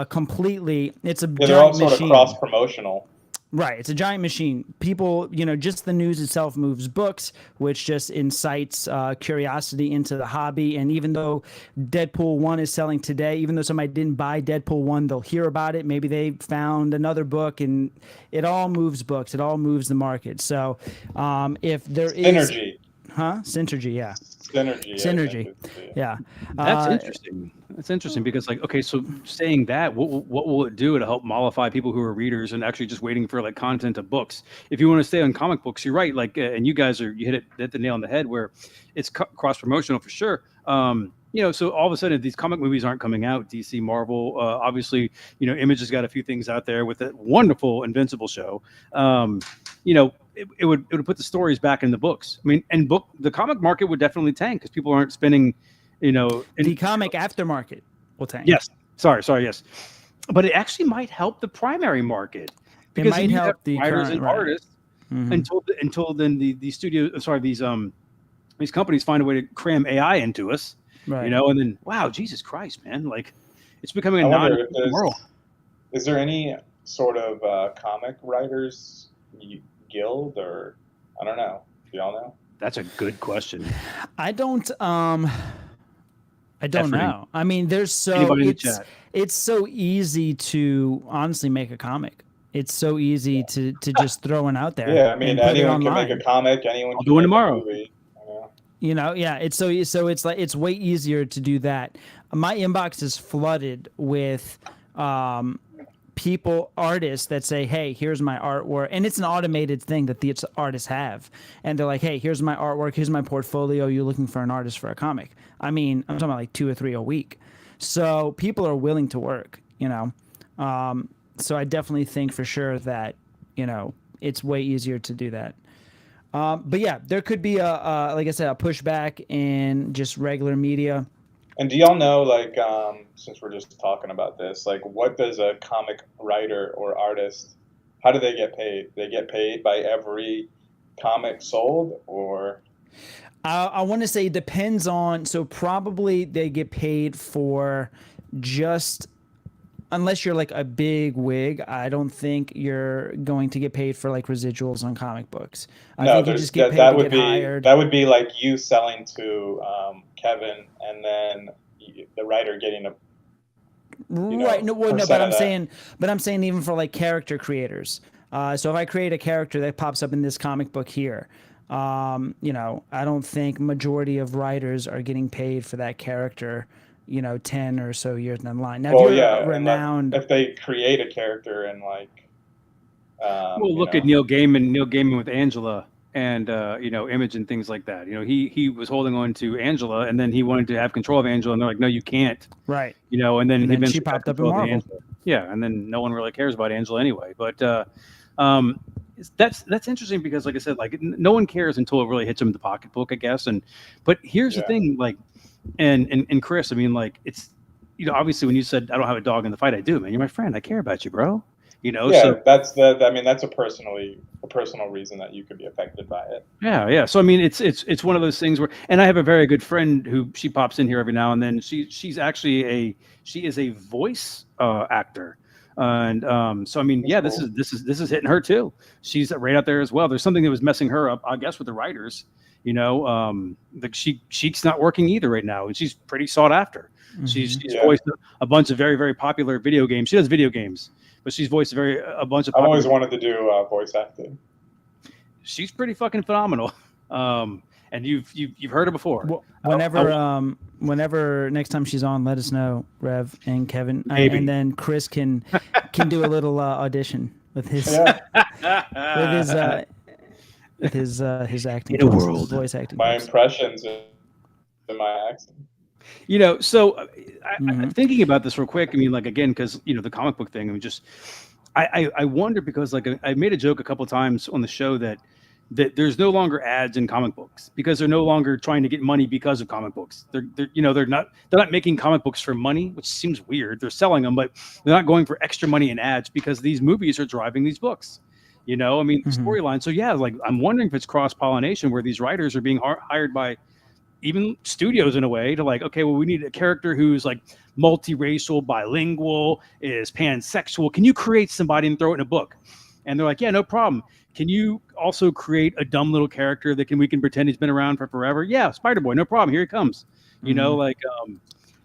completely, it's a giant machine. They're all sort of cross-promotional. Right. It's a giant machine. People, you know, just the news itself moves books, which just incites curiosity into the hobby. And even though Deadpool 1 is selling today, even though somebody didn't buy Deadpool 1, they'll hear about it. Maybe they found another book, and it all moves books. It all moves the market. So if there is... Synergy. Huh? Synergy, yeah. Synergy. Yeah. That's interesting. That's interesting because, like, okay, so saying that, what will it do to help mollify people who are readers and actually just waiting for like content of books? If you want to stay on comic books, you're right. Like, and you guys hit the nail on the head where it's cross promotional for sure. You know, so all of a sudden these comic movies aren't coming out. DC, Marvel, obviously, you know, Image has got a few things out there with that wonderful Invincible show. You know, it would put the stories back in the books. I mean, and the comic market would definitely tank because people aren't spending, you know, the comic aftermarket will tank. Yes, sorry, yes, but it actually might help the primary market because it might help the writers and artists until then the studio, these companies find a way to cram AI into us, you know, and then wow, Jesus Christ, man, like it's becoming a non-world. Is there any sort of comic writers guild, or I don't know? Do y'all know? That's a good question. I don't know. I mean, it's so easy to honestly make a comic. It's so easy to just throw one out there. Yeah, I mean, anyone can make a comic. Anyone can do it make tomorrow. A movie. You know, yeah. It's so it's like it's way easier to do that. My inbox is flooded with artists that say, hey, here's my artwork. And it's an automated thing that the artists have. And they're like, hey, here's my artwork. Here's my portfolio. You're looking for an artist for a comic. I mean, I'm talking about like 2 or 3 a week. So people are willing to work, you know. So I definitely think for sure that, you know, it's way easier to do that. But yeah, there could be like I said, a pushback in just regular media. And do y'all know, like, since we're just talking about this, like, what does a comic writer or artist, how do they get paid? They get paid by every comic sold, or? I want to say it depends on, so probably they get paid for just, unless you're like a big wig, I don't think you're going to get paid for like residuals on comic books. I think you just get paid to get hired. That would be like you selling to Kevin, and then the writer getting a right. But I'm saying even for like character creators. So if I create a character that pops up in this comic book here, you know, I don't think majority of writers are getting paid for that character, you know, 10 or so years down the line. Now, if you're renowned, if they create a character and like, look at Neil Gaiman with Angela and Image and things like that. He was holding on to Angela, and then he wanted to have control of Angela, and they're like, no, you can't. Right. And then she popped up in Marvel. Yeah, and then no one really cares about Angela anyway. But that's interesting because, like I said, like no one cares until it really hits them in the pocketbook, I guess. But here's the thing, like, and Chris, I mean, like, it's obviously when you said I don't have a dog in the fight, I do, man. You're my friend. I care about you, bro. Yeah, so, that's a personal reason that you could be affected by it. Yeah. So I mean, it's one of those things where, and I have a very good friend who she pops in here every now and then. She's actually she is a voice actor, and so I mean, that's cool. This is hitting her too. She's right out there as well. There's something that was messing her up, I guess, with the writers. Like she's not working either right now, and she's pretty sought after. Mm-hmm. She's voiced a bunch of very, very popular video games. She does video games. But she's voiced a bunch of. I've always wanted to do voice acting. She's pretty fucking phenomenal, and you've heard her before. Well, whenever next time she's on, let us know, Rev and Kevin, and then Chris can do a little audition with his his acting, in a world, voice acting. My impressions and my accent. So I'm thinking about this real quick. I mean, like, again, because the comic book thing. I mean, I wonder because, like, I made a joke a couple of times on the show that there's no longer ads in comic books because they're no longer trying to get money because of comic books. They're not making comic books for money, which seems weird. They're selling them, but they're not going for extra money in ads because these movies are driving these books. I mean, storyline. So like, I'm wondering if it's cross-pollination where these writers are being hired by even studios in a way to, like, okay, well, we need a character who's like multiracial, bilingual, is pansexual. Can you create somebody and throw it in a book? And they're like, yeah, no problem. Can you also create a dumb little character that we can pretend he's been around for forever? Yeah, Spider-Boy, no problem. Here he comes.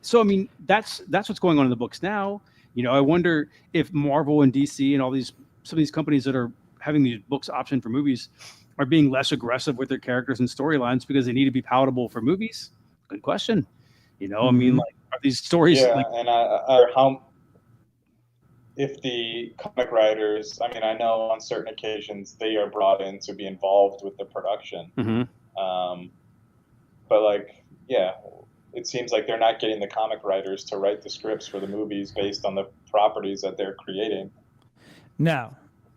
So I mean, that's what's going on in the books now. I wonder if Marvel and DC and some of these companies that are having these books optioned for movies are being less aggressive with their characters and storylines because they need to be palatable for movies. Good question. I mean, like, are these stories? Yeah, like, and how if the comic writers? I mean, I know on certain occasions they are brought in to be involved with the production. But like, it seems like they're not getting the comic writers to write the scripts for the movies based on the properties that they're creating. No,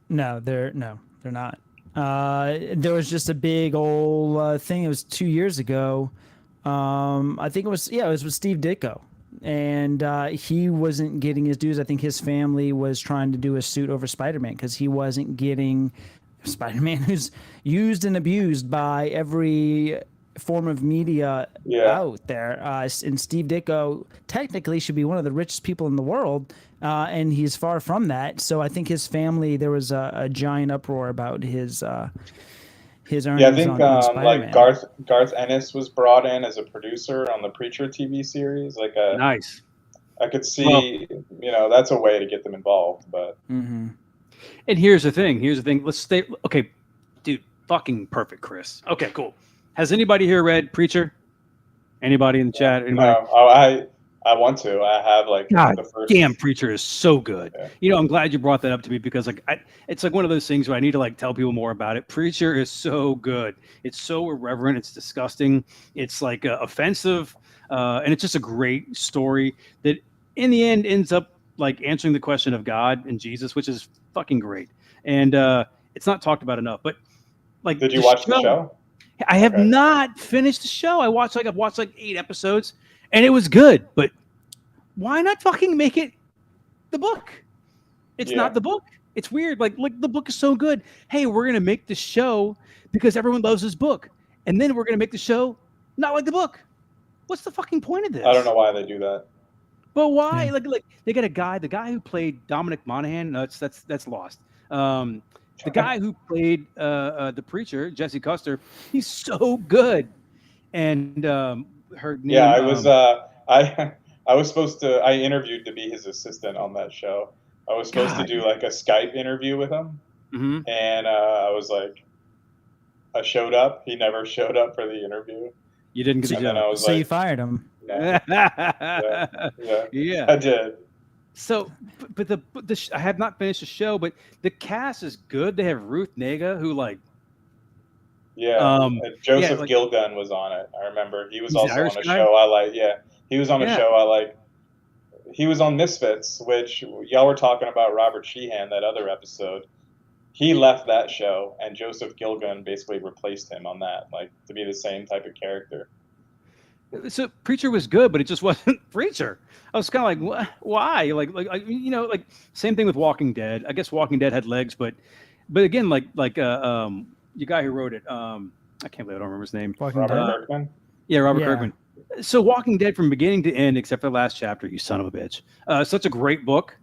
they're not. There was just a big old thing. It was 2 years ago. I think it was with Steve Ditko, and he wasn't getting his dues. I think his family was trying to do a suit over Spider-Man because he wasn't getting Spider-Man, who's used and abused by every form of media out there. And Steve Ditko technically should be one of the richest people in the world, and he's far from that. So I think his family, there was a giant uproar about his earnings. Yeah, I think on Spider-Man. like Garth Ennis was brought in as a producer on the Preacher TV series. Like nice. I could see, that's a way to get them involved. But and here's the thing. Let's stay. Okay, dude, fucking perfect, Chris. Okay, cool. Has anybody here read Preacher? Anybody in the chat? Anybody? No, I want to. I have like God the first. Damn, Preacher is so good. Yeah. I'm glad you brought that up to me because it's like one of those things where I need to like tell people more about it. Preacher is so good. It's so irreverent. It's disgusting. It's like offensive, and it's just a great story that in the end ends up like answering the question of God and Jesus, which is fucking great. And it's not talked about enough. But like, did you watch the show? I have not finished the show. I've watched like 8 episodes, and it was good. But why not fucking make it the book? It's not the book. It's weird. Like the book is so good. Hey, we're gonna make the show because everyone loves this book, and then we're gonna make the show not like the book. What's the fucking point of this? I don't know why they do that. But why? Like they got the guy who played Dominic Monaghan. No, that's lost. The guy who played the preacher, Jesse Custer, he's so good. And her name. Yeah, I was supposed to. I interviewed to be his assistant on that show. I was supposed to do like a Skype interview with him, and I was like, I showed up. He never showed up for the interview. You didn't get the job. So you fired him. Nah. Yeah, I did. So, but I have not finished the show, but the cast is good. They have Ruth Negga, who like Yeah, Joseph like, Gilgun was on it. I remember he was he's the also Irish on a guy? show I like. Yeah, he was on a Yeah. show I like. He was on Misfits, which y'all were talking about Robert Sheehan that other episode. He left that show, and Joseph Gilgun basically replaced him on that, like to be the same type of character. So Preacher was good, but it just wasn't Preacher. I was kind of like, why? Like same thing with Walking Dead. I guess Walking Dead had legs, but again, the guy who wrote it, I can't believe I don't remember his name. Walking Robert Dead. Kirkman. Yeah, Robert Kirkman. So Walking Dead from beginning to end, except for the last chapter, you son of a bitch. Such a great book.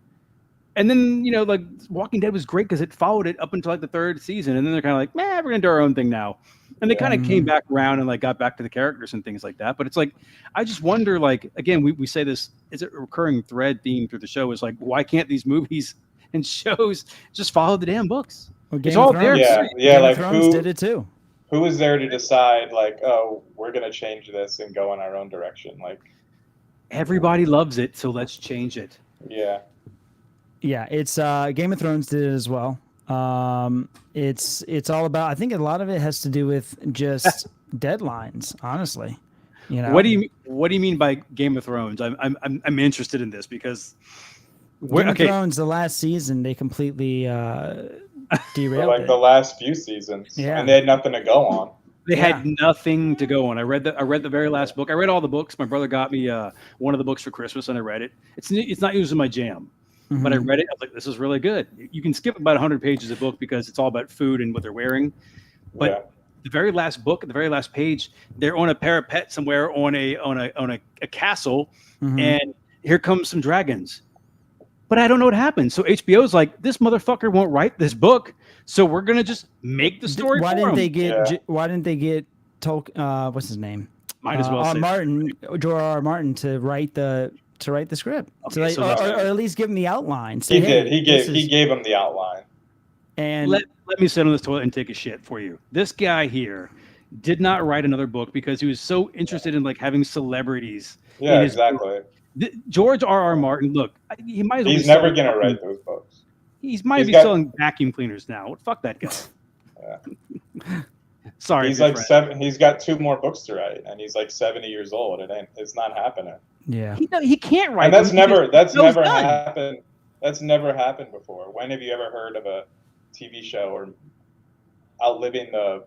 And then, like Walking Dead was great because it followed it up until like the third season. And then they're kind of like, we're going to do our own thing now. And they kind of came back around and like got back to the characters and things like that. But it's like, I just wonder, like, again, we say this, is it a recurring thread theme through the show is like, why can't these movies and shows just follow the damn books? Well, It's all there. Yeah, Game like of Thrones did it too. Who was there to decide, like, oh, we're going to change this and go in our own direction? Like, everybody loves it, so let's change it. Yeah. Yeah, it's Game of Thrones did it as well. It's all about. I think a lot of it has to do with just deadlines. Honestly, What do you mean by Game of Thrones? I'm interested in this because Game of Thrones, the last season, they completely derailed like it. the last few seasons, and they had nothing to go on. They had nothing to go on. I read the very last book. I read all the books. My brother got me one of the books for Christmas, and I read it. It's not usually my jam. But I read it. I was like, this is really good. You can skip about 100 pages of book because it's all about food and what they're wearing. But the very last book, the very last page, they're on a parapet somewhere on a castle, and here comes some dragons. But I don't know what happened. So HBO's like, this motherfucker won't write this book, so we're gonna just make the story. Why didn't they get Tolkien? What's his name? Might as well say George R. Martin to write the script, okay, or at least give him the outline. He did. He gave him the outline. And let me sit on this toilet and take a shit for you. This guy here did not write another book because he was so interested in like having celebrities. Yeah, exactly. George R. Martin, look, he might as well. He's never gonna write those books. He might be selling vacuum cleaners now. Fuck that guy. Yeah. Sorry, he's like seven. He's got 2 more books to write, and he's like 70 years old. It's not happening. Yeah, he can't write. And that's never happened. That's never happened before. When have you ever heard of a TV show or outliving the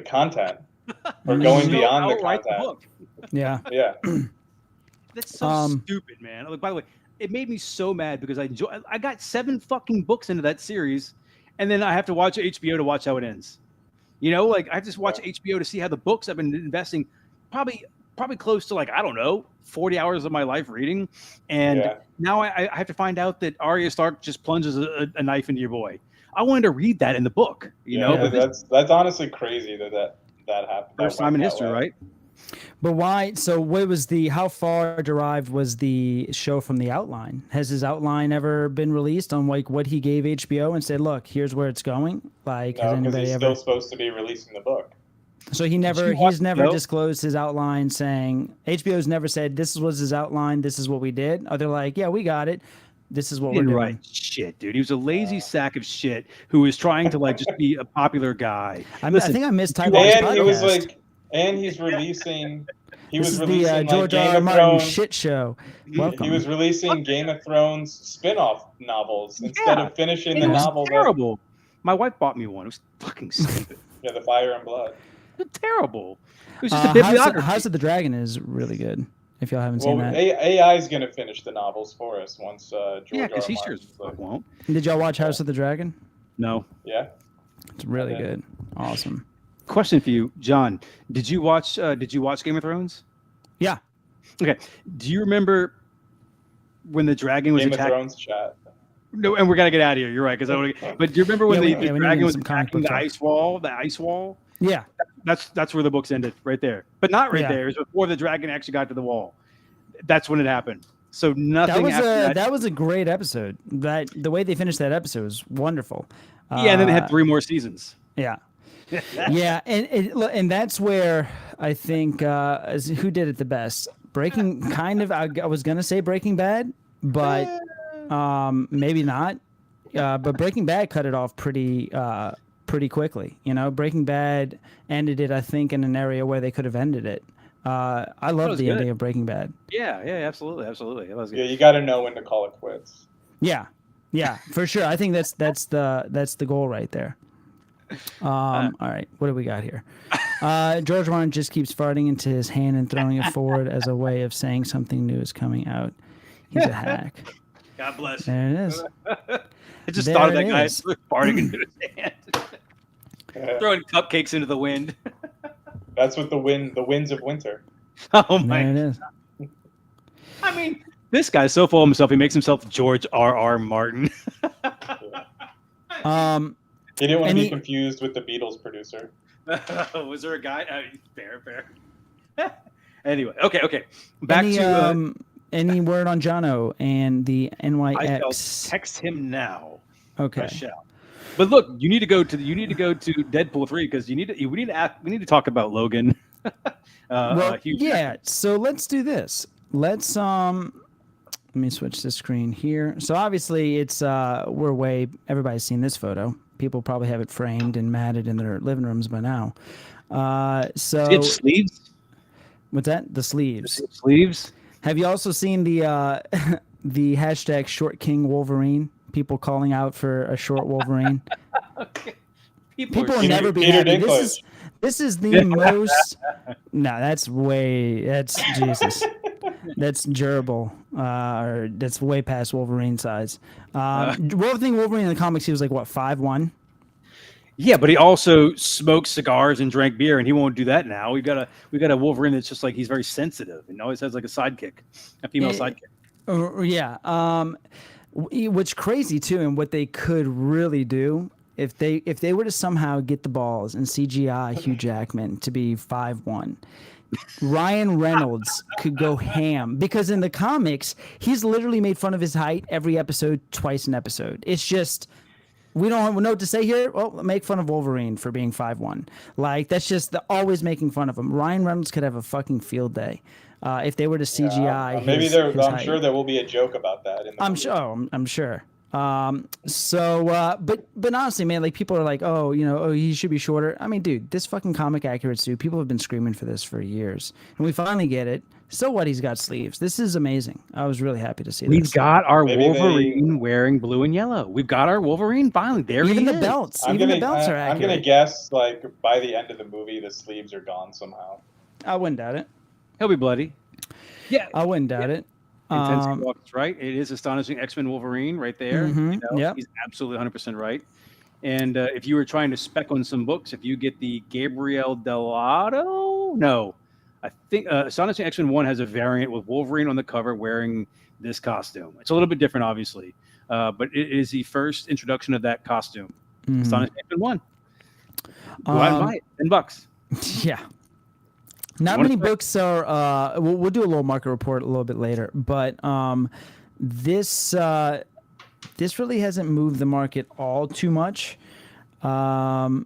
content or going beyond the content? Yeah. That's so stupid, man. Like, by the way, it made me so mad because I got 7 fucking books into that series, and then I have to watch HBO to watch how it ends. Like I just watch HBO to see how the books I've been investing probably close to like, I don't know, 40 hours of my life reading. And now I have to find out that Arya Stark just plunges a knife into your boy. I wanted to read that in the book, but that's honestly crazy that happened. First time in history, right? But why? So how far derived was the show from the outline? Has his outline ever been released on like what he gave HBO and said, look, here's where it's going? Like, no, because he's still supposed to be releasing the book. So he's never disclosed his outline, saying HBO's never said this was his outline. This is what we did. Or they're like, yeah, we got it. This is what we're doing. Right, shit, dude. He was a lazy sack of shit who was trying to like just be a popular guy. I think I missed time. And he was like, and he's releasing. He was releasing the George R. R. Martin shit show. Welcome. He was releasing Game of Thrones spin-off novels instead of finishing the novel. Terrible. My wife bought me one. It was fucking stupid. Yeah, The Fire and Blood. Terrible. It was just a bibliography. House of the Dragon is really good. If y'all haven't seen that, AI is going to finish the novels for us once George R. R. because he sure as fuck won't. Did y'all watch House of the Dragon? No. Yeah. It's really good. Awesome. Question for you, John. Did you watch Game of Thrones? Yeah. Okay. Do you remember when the dragon was Game attacking? Game of Thrones chat. No, and we're gonna get out of here. You're right, because I want to. But do you remember when the dragon was attacking the ice wall? The ice wall. Yeah. That's where the books ended, right there. But not right there. It was before the dragon actually got to the wall. That's when it happened. So nothing. That was a great episode. The way they finished that episode was wonderful. Yeah, and then they had 3 more seasons. Yeah. Yeah, and that's where I think who did it the best? I was gonna say Breaking Bad, but maybe not. But Breaking Bad cut it off pretty pretty quickly. You know, Breaking Bad ended it, I think, in an area where they could have ended it. I love the ending of Breaking Bad. Yeah, absolutely. That was good. Yeah, you got to know when to call it quits. Yeah, for sure. I think that's the goal right there. All right, what do we got here? George Martin just keeps farting into his hand and throwing it forward as a way of saying something new is coming out. He's a hack. God bless. There it is. I just thought of that guy farting into his hand, throwing cupcakes into the wind. That's what the winds of winter. Oh my! There it is. I mean, this guy's so full of himself. He makes himself George R.R. Martin. He didn't want to be confused with the Beatles producer. Was there a guy? Fair. Anyway, okay. Back to any word on Jono and the NYX? I shall text him now. Okay. I shall. But look, you need to go to Deadpool 3 because we need to talk about Logan. Yeah. So let's do this. Let's let me switch the screen here. So obviously it's everybody's seen this photo. People probably have it framed and matted in their living rooms by now. So it's sleeves. What's that? The sleeves. Sleeves. Have you also seen the hashtag Short King Wolverine? People calling out for a short Wolverine. Okay. People will never be happy. This is the most. No, that's Jesus. That's gerbil. Or that's way past Wolverine size. Wolverine in the comics, he was like what, 5'1"? Yeah, but he also smoked cigars and drank beer, and he won't do that now. We got a Wolverine that's just like he's very sensitive and always has like a sidekick, a female sidekick. Yeah. What's crazy too, and what they could really do if they were to somehow get the balls and CGI Hugh Jackman to be 5'1", Ryan Reynolds could go ham, because in the comics he's literally made fun of his height every episode, twice an episode. It's just we don't know what to say here. Well, make fun of Wolverine for being 5'1". Like that's just always making fun of him. Ryan Reynolds could have a fucking field day. If they were to CGI, I'm sure there will be a joke about that. I'm sure. But honestly, man, like people are like, he should be shorter. I mean, dude, this fucking comic accurate suit, people have been screaming for this for years, and we finally get it. So what? He's got sleeves. This is amazing. I was really happy to see this. We've got our Wolverine wearing blue and yellow. We've got our Wolverine finally. Even the belts. The belts are accurate. I'm gonna guess like by the end of the movie, the sleeves are gone somehow. I wouldn't doubt it. He'll be bloody. Yeah, I wouldn't doubt it. Intensity Walks right. It is Astonishing X-Men Wolverine right there. Mm-hmm. He's absolutely 100% right. And if you were trying to spec on some books, if you get the Gabriel Delato, no, I think Astonishing X-Men 1 has a variant with Wolverine on the cover wearing this costume. It's a little bit different, obviously, but it is the first introduction of that costume. Mm-hmm. Astonishing X-Men 1. Go out and buy it. $10. Yeah. Not many books are. We'll do a little market report a little bit later, but this really hasn't moved the market all too much. But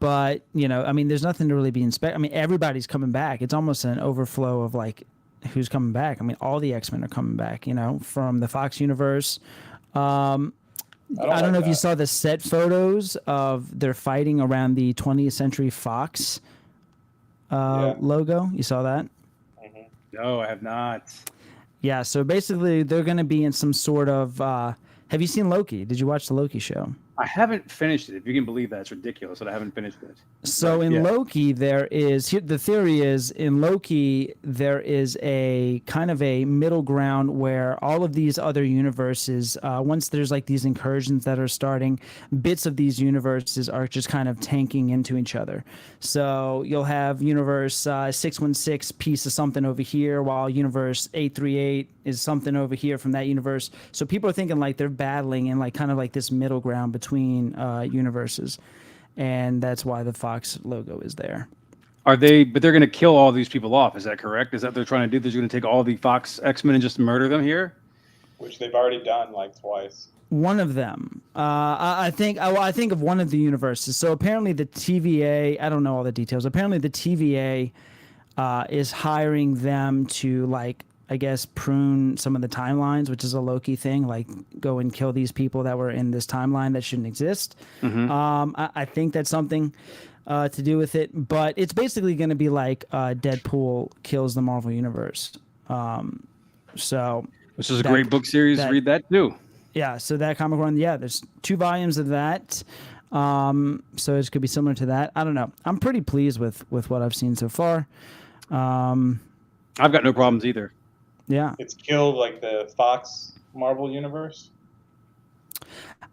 I mean, there's nothing to really be inspected. I mean, everybody's coming back. It's almost an overflow of like who's coming back. I mean, all the X-Men are coming back. From the Fox universe. I don't know if you saw the set photos of they're fighting around the 20th Century Fox. Logo. You saw that? Mm-hmm. No, I have not. Yeah, so basically they're going to be in some sort of have you seen Loki? Did you watch the Loki show? I haven't finished it. If you can believe that, it's ridiculous that I haven't finished it. So Loki, the theory is in Loki there is a kind of a middle ground where all of these other universes, once there's like these incursions that are starting, bits of these universes are just kind of tanking into each other. So you'll have universe 616 piece of something over here, while universe 838 is something over here from that universe. So people are thinking like they're battling in like kind of like this middle ground between universes, and that's why the Fox logo is there. But they're going to kill all these people off. Is that correct? Is that they're trying to do? They're going to take all the Fox X-Men and just murder them here? Which they've already done like twice. One of them. I think of one of the universes. So apparently the TVA, I don't know all the details. Apparently the TVA is hiring them to like I guess, prune some of the timelines, which is a Loki thing, like go and kill these people that were in this timeline that shouldn't exist. I think that's something to do with it, but it's basically going to be like Deadpool kills the Marvel Universe. So, which is a great book series. Read that too. Yeah, so that comic run, there's 2 volumes of that. So it could be similar to that. I don't know. I'm pretty pleased with what I've seen so far. I've got no problems either. Yeah. It's killed like the Fox Marvel universe.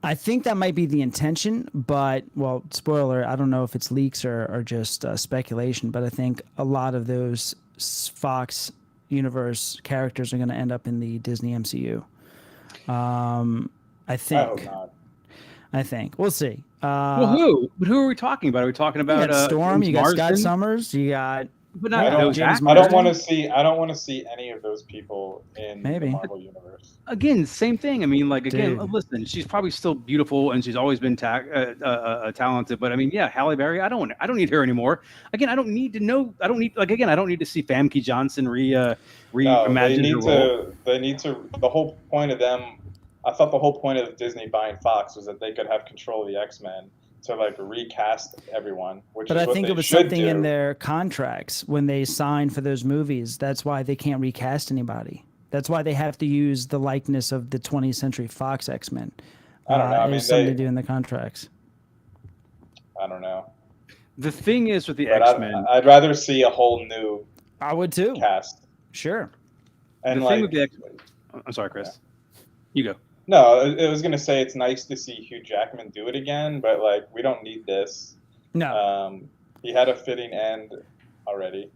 I think that might be the intention, but, well, spoiler, I don't know if it's leaks or just speculation, but I think a lot of those Fox universe characters are going to end up in the Disney MCU. I think. I hope not. I think. We'll see. Well, who are we talking about? Are we talking about you got Storm? James You got Marsden? Scott Summers? You got. But not I don't want to see. I don't want to see any of those people in the Marvel universe. Again, same thing. I mean, like again, listen, she's probably still beautiful and she's always been talented. But I mean, yeah, Halle Berry. I don't need her anymore. Again, I don't need to know. I don't need to see Famke Johnson reimagine her role. They need to. The whole point of them. I thought the whole point of Disney buying Fox was that they could have control of the X-Men to like recast everyone. But I think it was something in their contracts when they signed for those movies. That's why they can't recast anybody. That's why they have to use the likeness of the 20th Century Fox X-Men. I don't know. I mean, something to do in the contracts. I don't know. The thing is with the X-Men, I'd rather see a whole new. I would too. Cast. Sure. And the thing with the X-Men. I'm sorry, Chris. Yeah. You go. No, I was gonna say it's nice to see Hugh Jackman do it again, but like we don't need this. No. He had a fitting end already.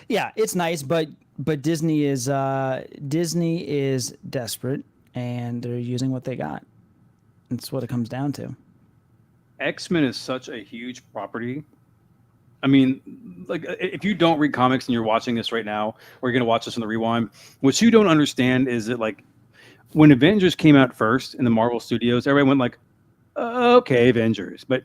Yeah, it's nice, but Disney is desperate and they're using what they got. That's what it comes down to. X-Men is such a huge property. I mean, like if you don't read comics and you're watching this right now, or you're gonna watch this on the rewind, what you don't understand is that like. When Avengers came out first in the Marvel Studios, everybody went like, okay, Avengers. But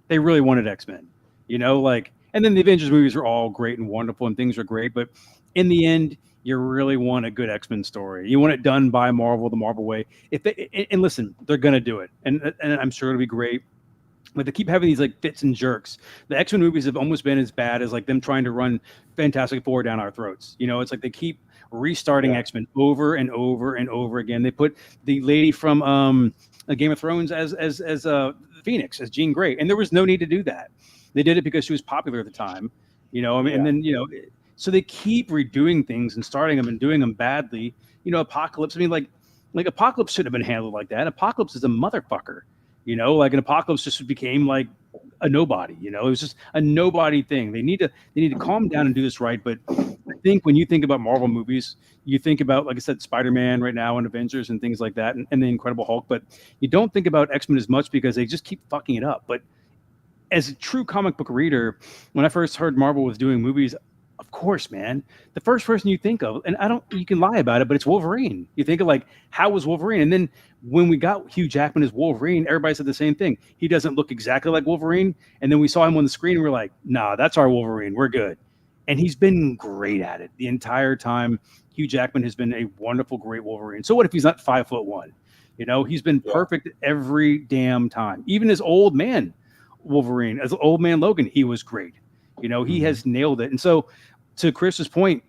they really wanted X-Men, like, and then the Avengers movies were all great and wonderful and things were great. But in the end, you really want a good X-Men story. You want it done by Marvel, the Marvel way. And listen, they're going to do it. And I'm sure it'll be great. But they keep having these like fits and jerks. The X-Men movies have almost been as bad as like them trying to run Fantastic Four down our throats. It's like they keep restarting X-Men over and over and over again. They put the lady from Game of Thrones as Phoenix, as Jean Grey, and there was no need to do that. They did it because she was popular at the time, and then so they keep redoing things and starting them and doing them badly. Apocalypse. I mean, like Apocalypse shouldn't have been handled like that. Apocalypse is a motherfucker. Like an Apocalypse just became like a nobody. It was just a nobody thing. They need to calm down and do this right. But I think when you think about Marvel movies, you think about, like I said, Spider-Man right now and Avengers and things like that, and the Incredible Hulk. But you don't think about X-Men as much because they just keep fucking it up. But as a true comic book reader, when I first heard Marvel was doing movies, of course, man, the first person you think of, and you can lie about it, but it's Wolverine. You think of like, how was Wolverine? And then when we got Hugh Jackman as Wolverine, everybody said the same thing. He doesn't look exactly like Wolverine. And then we saw him on the screen and we're like, nah, that's our Wolverine. We're good. And he's been great at it the entire time. Hugh Jackman has been a wonderful, great Wolverine. So what if he's not 5'1"? He's been perfect every damn time. Even as old man Wolverine, as old man Logan, he was great. He has nailed it. And so to Chris's point,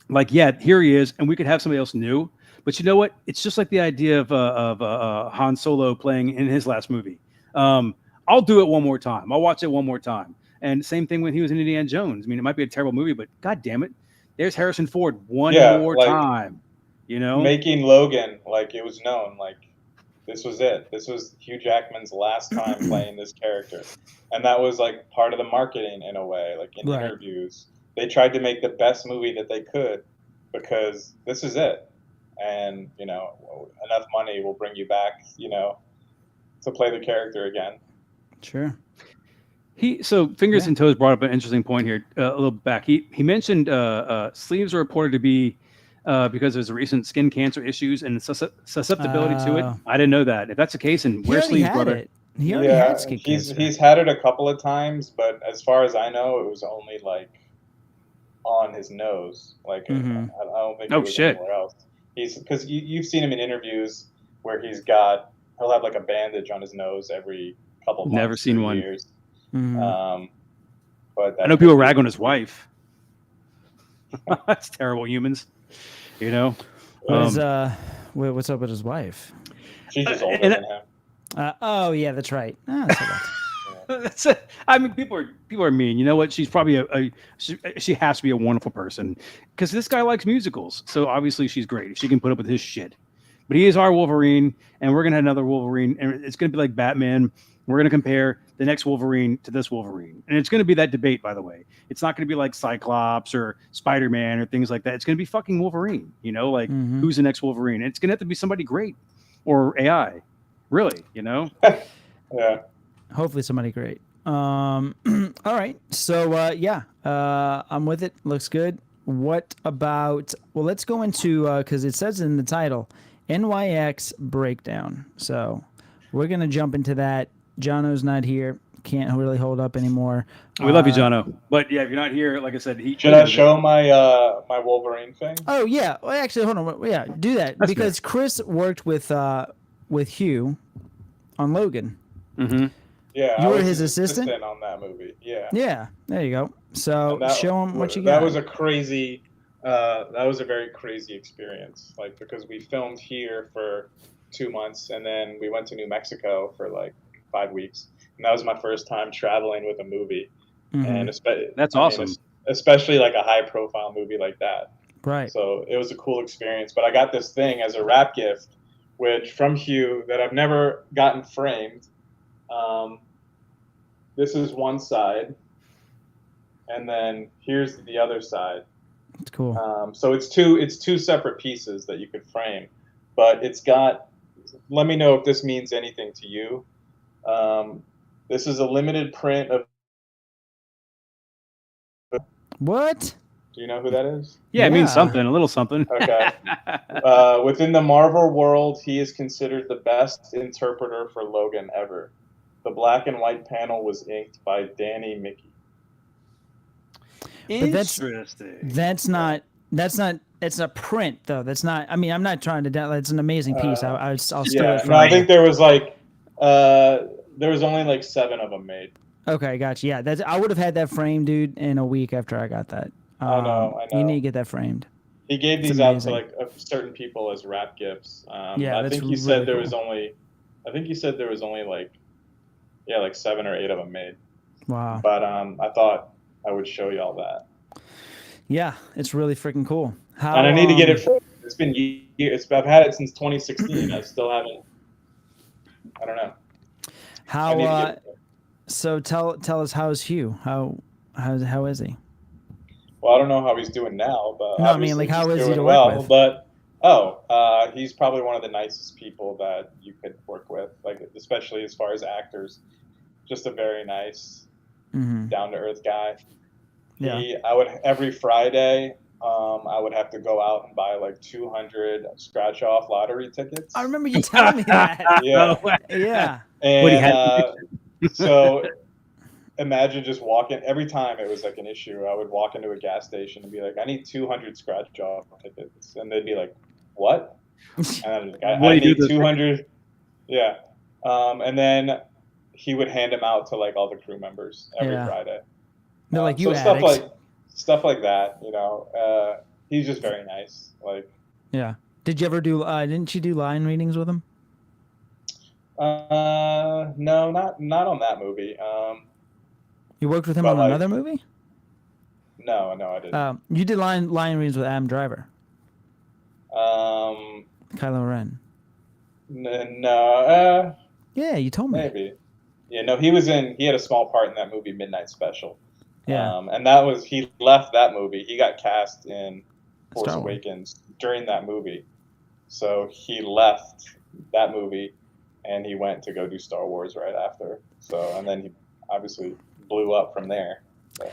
like, yeah, here he is, and we could have somebody else new. But you know what? It's just like the idea of Han Solo playing in his last movie. I'll do it one more time. I'll watch it one more time. And same thing when he was in Indiana Jones. I mean, it might be a terrible movie, but God damn it, there's Harrison Ford one more time. Making Logan, like, it was known, like, this was it. This was Hugh Jackman's last time playing this character. And that was like part of the marketing in a way, like in interviews. They tried to make the best movie that they could because this is it. And, enough money will bring you back, to play the character again. Sure. So Fingers and Toes brought up an interesting point here a little back. He mentioned sleeves are reported to be because there's recent skin cancer issues and susceptibility to it. I didn't know that. If that's the case, and wear sleeves, brother. He already had skin cancer. He's had it a couple of times, but as far as I know, it was only like on his nose. Like I don't think it was anywhere else. He's because you've seen him in interviews where he'll have like a bandage on his nose every couple months. Never seen one. Years. But I know people rag on his wife. That's terrible, humans. You know. What's up with his wife? She's just older than him. Oh yeah, that's right. I mean, people are mean. You know what? She's probably she has to be a wonderful person because this guy likes musicals. So obviously she's great. She can put up with his shit. But he is our Wolverine, and we're gonna have another Wolverine, and it's gonna be like Batman. We're gonna compare the next Wolverine to this Wolverine, and it's gonna be that debate. By the way, it's not gonna be like Cyclops or Spider-Man or things like that. It's gonna be fucking Wolverine. You know, like who's the next Wolverine? And it's gonna have to be somebody great or AI. Really, you know. Yeah. Hopefully somebody great. All right. So I'm with it. Looks good. What about? Well, let's go into because it says in the title, NYX breakdown. So we're gonna jump into that. Jono's not here. Can't really hold up anymore. We love you, Jono. But yeah, if you're not here, like I said, should I show my my Wolverine thing? Oh yeah. Well, actually, hold on. Yeah, do that. That's because good. Chris worked with Hugh on Logan. Mm-hmm. Yeah, you were his assistant on that movie. Yeah. Yeah, there you go. So show him what you got. That was a very crazy experience. Like because we filmed here for 2 months, and then we went to New Mexico for like 5 weeks, and that was my first time traveling with a movie. And that's awesome. Especially like a high-profile movie like that. Right. So it was a cool experience. But I got this thing as a wrap gift, which from Hugh that I've never gotten framed. This is one side, and then here's the other side. It's cool. So it's two separate pieces that you could frame, but it's got. Let me know if this means anything to you. This is a limited print of. What? Do you know who that is? Yeah, it means something, a little something. Okay. Within the Marvel world, he is considered the best interpreter for Logan ever. The black and white panel was inked by Danny Mickey. Interesting. That's not. It's a print though. That's not. I mean, I'm not trying to. It's an amazing piece. I'll steal it from you. I think there was like. There was only like 7 of them made. Okay, gotcha. Yeah, I would have had that framed, dude, in a week after I got that. I know. You need to get that framed. He gave these out to like certain people as wrap gifts. I think he said there was only. I think he said there was only like 7 or 8 of them made. Wow. But I thought I would show you all that. Yeah, it's really freaking cool. And I need to get it. It's been years. I've had it since 2016. I still haven't. I don't know. How? So tell us, how's Hugh? How is he? Well, I don't know how he's doing now, but no, I mean, like, how is he to work with? But he's probably one of the nicest people that you could work with, like especially as far as actors. Just a very nice, down to earth guy. Yeah. I would every Friday. I would have to go out and buy like 200 scratch off lottery tickets. I remember you telling me that. Yeah. Yeah. And so imagine just walking. Every time it was like an issue, I would walk into a gas station and be like, I need 200 scratch off tickets. And they'd be like, what? And I need 200. Yeah. And then he would hand them out to like all the crew members every Friday. They're like, you so stuff like that, you know. He's just very nice. Like, yeah. Did you ever do? Didn't you do line readings with him? No, not on that movie. You worked with him on another movie? No, I didn't. You did line readings with Adam Driver. Kylo Ren. No. Yeah, you told me. Maybe. Yeah, no, he had a small part in that movie, Midnight Special. Yeah. And he left that movie. He got cast in Force Awakens during that movie. So he left that movie and he went to go do Star Wars right after. So, and then he obviously blew up from there. So.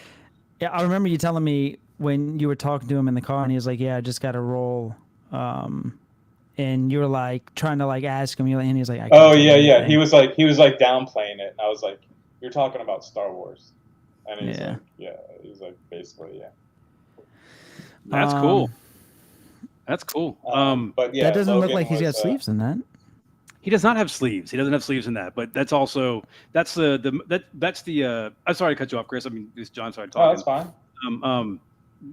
Yeah, I remember you telling me when you were talking to him in the car and he was like, yeah, I just got a role. And you were like trying to like ask him, and he was like, I can't yeah. He was like downplaying it. And I was like, you're talking about Star Wars. And he's like, he's like, basically, yeah. That's cool. That's cool. But yeah, that doesn't Logan look like he's got was, sleeves in that. He does not have sleeves. He doesn't have sleeves in that. But that's also that's the. I'm sorry to cut you off, Chris. I mean, John started talking. Oh, that's fine.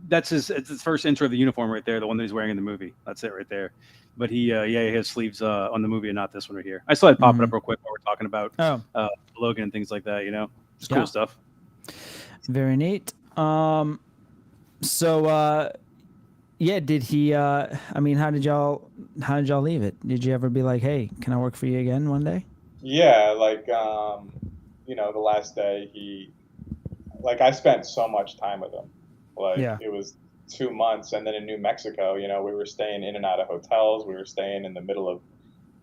That's his first intro of the uniform right there, the one that he's wearing in the movie. That's it right there. But he has sleeves on the movie and not this one right here. I still had to pop it up real quick while we're talking about Logan and things like that. You know, it's cool stuff. Very neat. So did he? I mean, how did y'all leave it? Did you ever be like, hey, can I work for you again one day? Yeah, like the last day I spent so much time with him. Like it was 2 months, and then in New Mexico, we were staying in and out of hotels. We were staying in the middle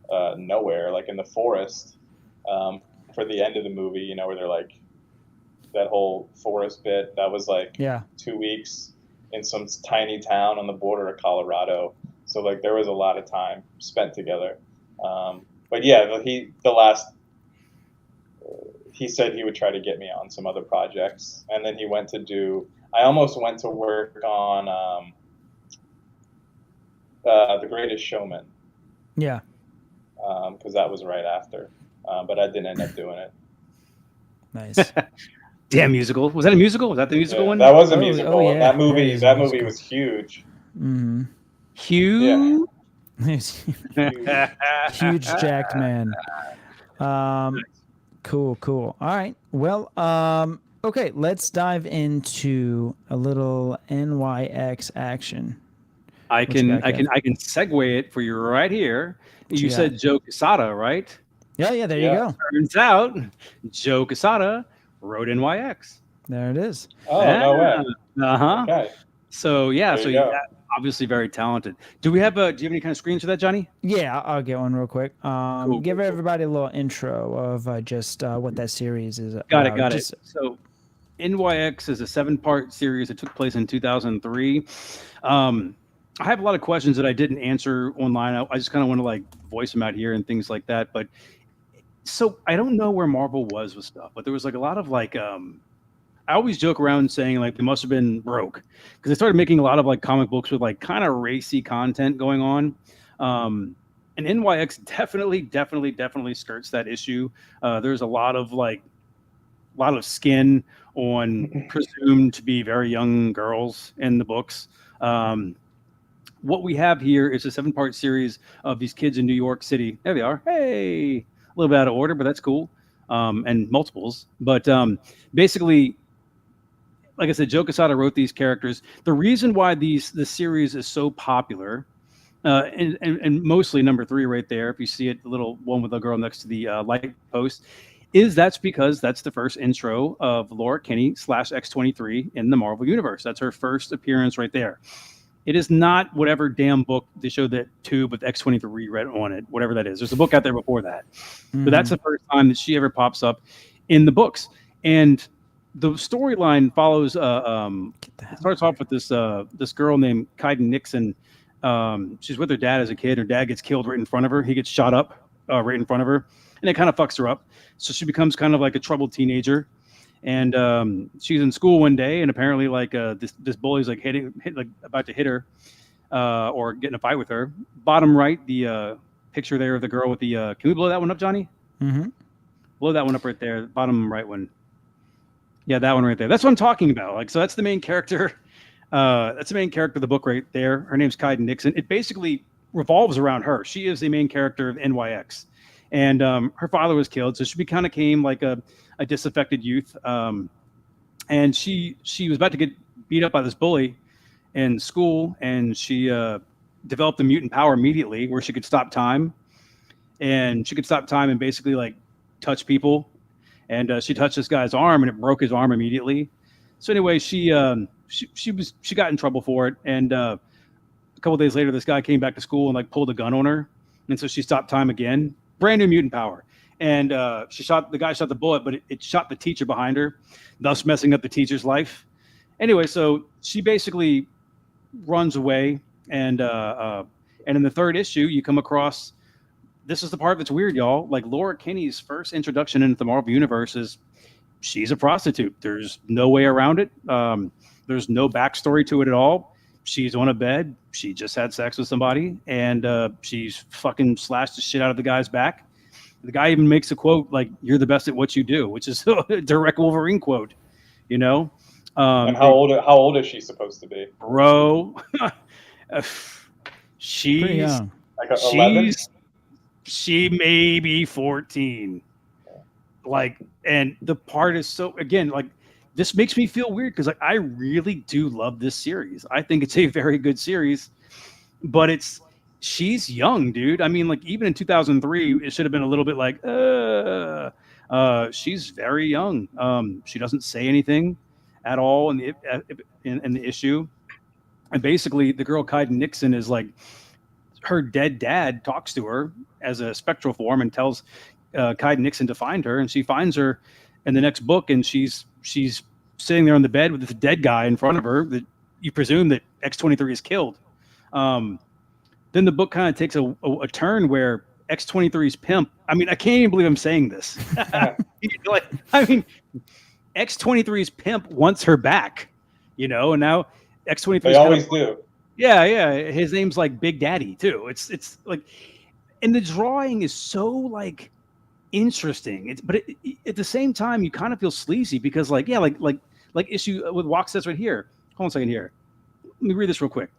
of nowhere, like in the forest, for the end of the movie. Where they're like that whole forest bit. That was like 2 weeks in some tiny town on the border of Colorado. So like there was a lot of time spent together. But yeah, he said he would try to get me on some other projects, and then he went to I almost went to work on The Greatest Showman. Yeah. Because that was right after, but I didn't end up doing it. Nice. Damn musical. Was that a musical? Was that the musical one? That was a musical. Oh, yeah. That movie was huge. Mm-hmm. Huge. Yeah. Huge jacked man. Cool. All right. Well, okay, let's dive into a little NYX action. I can segue it for you right here. You said Joe Quesada, right? Yeah, there you go. Turns out Joe Quesada wrote NYX. There it is. Oh, no way. Uh-huh. Okay. So obviously very talented. Do you have any kind of screens for that, Johnny? Yeah, I'll get one real quick. Cool. Give everybody a little intro of just what that series is. Got it. So NYX is a 7-part series that took place in 2003. I have a lot of questions that I didn't answer online. I just kind of want to like voice them out here and things like that. But so I don't know where Marvel was with stuff, but there was like a lot of like I always joke around saying like they must have been broke because they started making a lot of like comic books with like kind of racy content going on. And NYX definitely skirts that issue. There's a lot of skin on presumed to be very young girls in the books. What we have here is a 7-part series of these kids in New York City. There they are. Hey, a little bit out of order, but that's cool. And multiples. But basically, like I said, Joe Quesada wrote these characters. The reason why this series is so popular, and mostly number 3 right there, if you see it, the little one with the girl next to the light post, that's because that's the first intro of Laura Kinney / X-23 in the Marvel Universe. That's her first appearance right there. It is not whatever damn book they showed that tube with X-23 read on it, whatever that is. There's a book out there before that. But that's the first time that she ever pops up in the books. And the storyline follows, it starts off with this girl named Kaiden Nixon. She's with her dad as a kid. Her dad gets killed right in front of her. He gets shot up right in front of her. And it kind of fucks her up. So she becomes kind of like a troubled teenager. And she's in school one day, and apparently, like this bully's like about to hit her, or get in a fight with her. Bottom right, the picture there of the girl with the. Can we blow that one up, Johnny? Mm-hmm. Blow that one up right there, bottom right one. Yeah, that one right there. That's what I'm talking about. Like, so that's the main character. That's the main character of the book right there. Her name's Kaiden Nixon. It basically revolves around her. She is the main character of NYX, and her father was killed, so she kind of became like a disaffected youth, and she was about to get beat up by this bully in school, and she developed the mutant power immediately where she could stop time, and basically like touch people, and she touched this guy's arm and it broke his arm immediately. So anyway, she got in trouble for it, and a couple of days later this guy came back to school and like pulled a gun on her, and so she stopped time again. Brand new mutant power. And the guy shot the bullet, but it shot the teacher behind her, thus messing up the teacher's life. Anyway, so she basically runs away, and in the 3rd issue, you come across, this is the part that's weird, y'all. Like Laura Kinney's first introduction into the Marvel Universe is she's a prostitute. There's no way around it. There's no backstory to it at all. she's on a bed. She just had sex with somebody, and she's fucking slashed the shit out of the guy's back. The guy even makes a quote like, "You're the best at what you do," which is a direct Wolverine quote. You know. And how old is she supposed to be? Bro, she's like 11? She may be 14. Like, and the part is so, again, like, this makes me feel weird because like I really do love this series. I think it's a very good series, but she's young, dude. I mean, like, even in 2003, it should have been a little bit like, she's very young. She doesn't say anything at all in the issue. And basically the girl Kaiden Nixon is like, her dead dad talks to her as a spectral form and tells Kaiden Nixon to find her, and she finds her in the next book, and she's sitting there on the bed with this dead guy in front of her that you presume that X-23 is killed. Then the book kind of takes a turn where X-23's pimp, I mean, I can't even believe I'm saying this. Like, I mean, X-23's pimp wants her back, you know, and now X-23. They always do. Yeah. His name's like Big Daddy too. It's like, and the drawing is so like interesting. But at the same time, you kind of feel sleazy because like issue with Walk says right here. Hold on a second here. Let me read this real quick.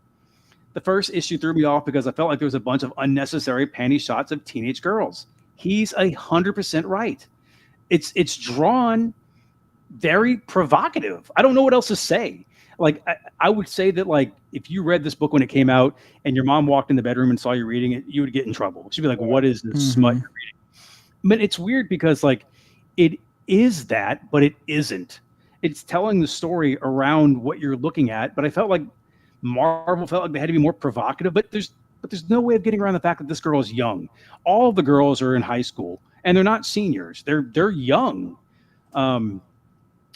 The first issue threw me off because I felt like there was a bunch of unnecessary panty shots of teenage girls. He's 100% right. It's drawn very provocative. I don't know what else to say. Like, I would say that, like, if you read this book when it came out and your mom walked in the bedroom and saw you reading it, you would get in trouble. She'd be like, what is this smut you're reading? But it's weird because, like, it is that, but it isn't. It's telling the story around what you're looking at. But I felt like Marvel felt like they had to be more provocative. But there's no way of getting around the fact that this girl is young. All of the girls are in high school, and they're not seniors. They're young.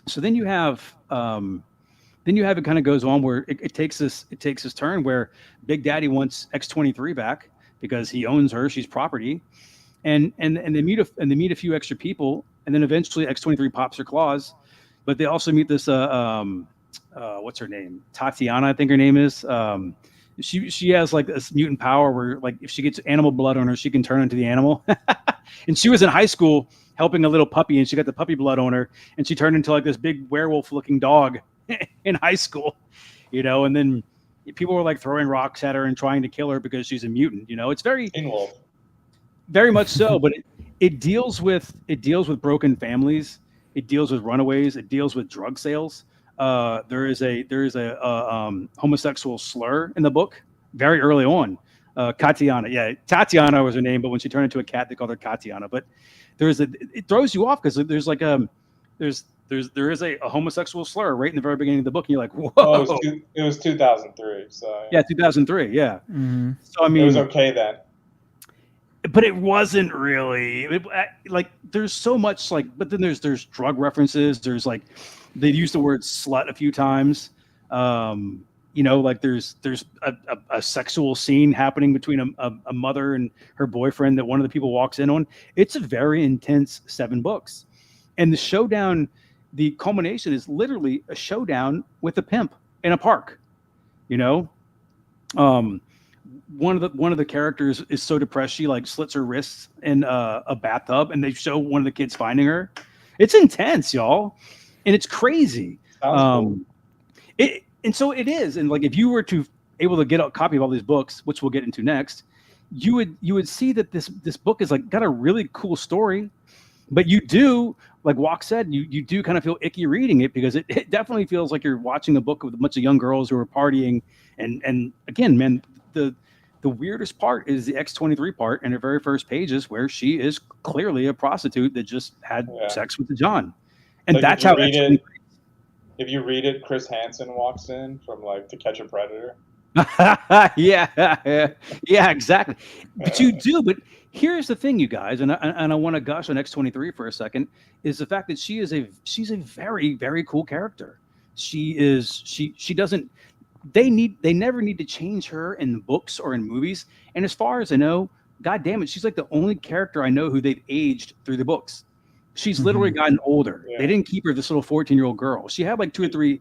So then you have it kind of goes on where it takes this turn where Big Daddy wants X-23 back because he owns her, she's property, and they meet a few extra people, and then eventually X-23 pops her claws, but they also meet this what's her name, Tatiana, I think her name is. She has like this mutant power where like if she gets animal blood on her, she can turn into the animal. And she was in high school helping a little puppy, and she got the puppy blood on her, and she turned into like this big werewolf-looking dog in high school, you know. And then people were like throwing rocks at her and trying to kill her because she's a mutant. You know, it's very much so. But it deals with broken families. It deals with runaways. It deals with drug sales. There is a homosexual slur in the book very early on. Katiana, yeah, Tatiana was her name, but when she turned into a cat, they called her Katiana. But it throws you off because there's like there is a homosexual slur right in the very beginning of the book, and you're like, whoa. Oh, it was 2003. So yeah, 2003. Yeah. Mm-hmm. So I mean, it was okay then. But it wasn't really like there's so much like, but then there's drug references. There's like they use the word slut a few times. You know, like there's a sexual scene happening between a mother and her boyfriend that one of the people walks in on. It's a very intense 7 books, and the showdown, the culmination is literally a showdown with a pimp in a park. You know, one of the characters is so depressed she like slits her wrists in a bathtub, and they show one of the kids finding her. It's intense, y'all, and it's crazy. Cool. And so it is. And like if you were to able to get a copy of all these books, which we'll get into next, you would see that this book is like got a really cool story. But you do, like Walk said, you do kind of feel icky reading it because it definitely feels like you're watching a book with a bunch of young girls who are partying. And again, man, the weirdest part is the X-23 part in her very first pages where she is clearly a prostitute that just had sex with the John. And like that's how if you read it, Chris Hansen walks in from like To Catch a Predator. yeah, exactly. But you do. But here's the thing, you guys, and I want to gush on X-23 for a second, is the fact that she's a very, very cool character. She doesn't. They never need to change her in the books or in movies. And as far as I know, God damn it, she's like the only character I know who they've aged through the books. She's literally gotten older. Yeah. They didn't keep her this little 14-year-old girl. She had like 2 or 3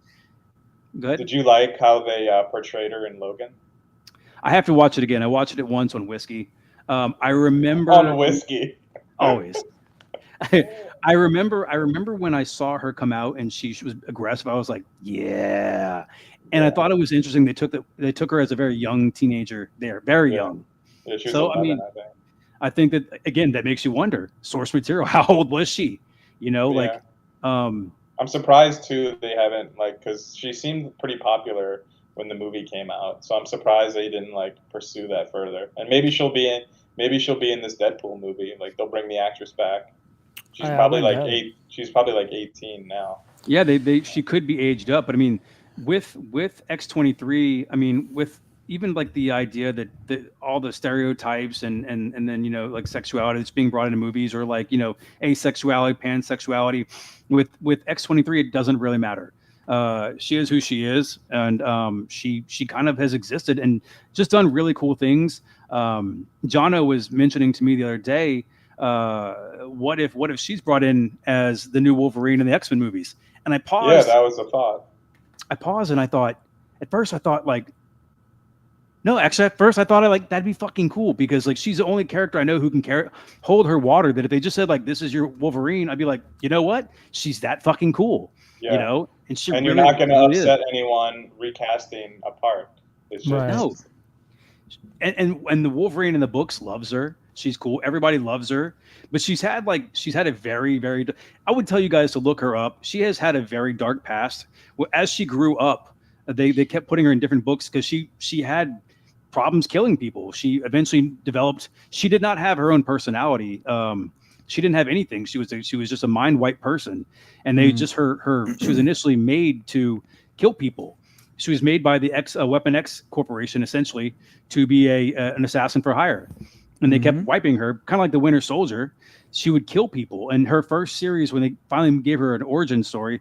Good. Did you like how they portrayed her in Logan? I have to watch it again. I watched it once on whiskey. I remember On whiskey. always. I remember when I saw her come out and she was aggressive. I was like, yeah. And I thought it was interesting. They took her as a very young teenager there, very young. Yeah, she was 11, I think that again, that makes you wonder. Source material. How old was she? You know, like. I'm surprised too they haven't because she seemed pretty popular when the movie came out. So I'm surprised they didn't pursue that further. And maybe she'll be in this Deadpool movie. Like they'll bring the actress back. She's probably She's probably 18 now. Yeah, she could be aged up, but I mean, with X-23, I mean, with even the idea that all the stereotypes and then sexuality that's being brought into movies, or asexuality, pansexuality, with X-23 it doesn't really matter. She is who she is, and she kind of has existed and just done really cool things. Jono was mentioning to me the other day, what if she's brought in as the new Wolverine in the X-Men movies? And I paused. Yeah, that was a thought. I paused and I thought, at first I thought no, actually at first I thought that'd be fucking cool, because she's the only character I know who can hold her water, that if they just said this is your Wolverine, I'd be like, you know what? She's that fucking cool. Yeah. You know? And you're not going to upset anyone recasting a part. It's just, no. And the Wolverine in the books loves her. She's cool. Everybody loves her. But she's had a very, very, I would tell you guys to look her up. She has had a very dark past. As she grew up, they kept putting her in different books because she had problems killing people. She eventually developed, she did not have her own personality. She didn't have anything. She was just a mind wipe person. And they just she was initially made to kill people. She was made by the Weapon X Corporation, essentially, to be an assassin for hire. And they kept wiping her, kind of like the Winter Soldier. She would kill people. And her first series, when they finally gave her an origin story,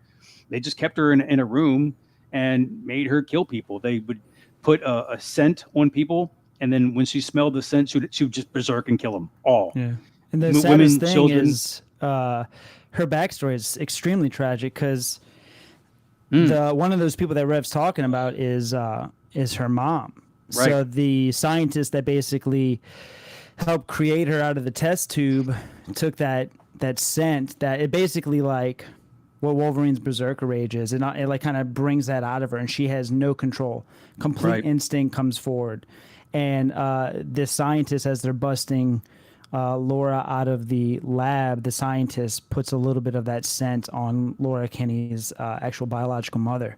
they just kept her in a room and made her kill people. They would put a scent on people, and then when she smelled the scent, she would just berserk and kill them all. Yeah. And the saddest thing is her backstory is extremely tragic, because one of those people that Rev's talking about is her mom. Right. So the scientist that basically helped create her out of the test tube took that scent that it basically what Wolverine's berserker rage is, and it kind of brings that out of her, and she has no control. Complete instinct comes forward, and this scientist, as they're busting Laura out of the lab, the scientist puts a little bit of that scent on Laura Kinney's actual biological mother,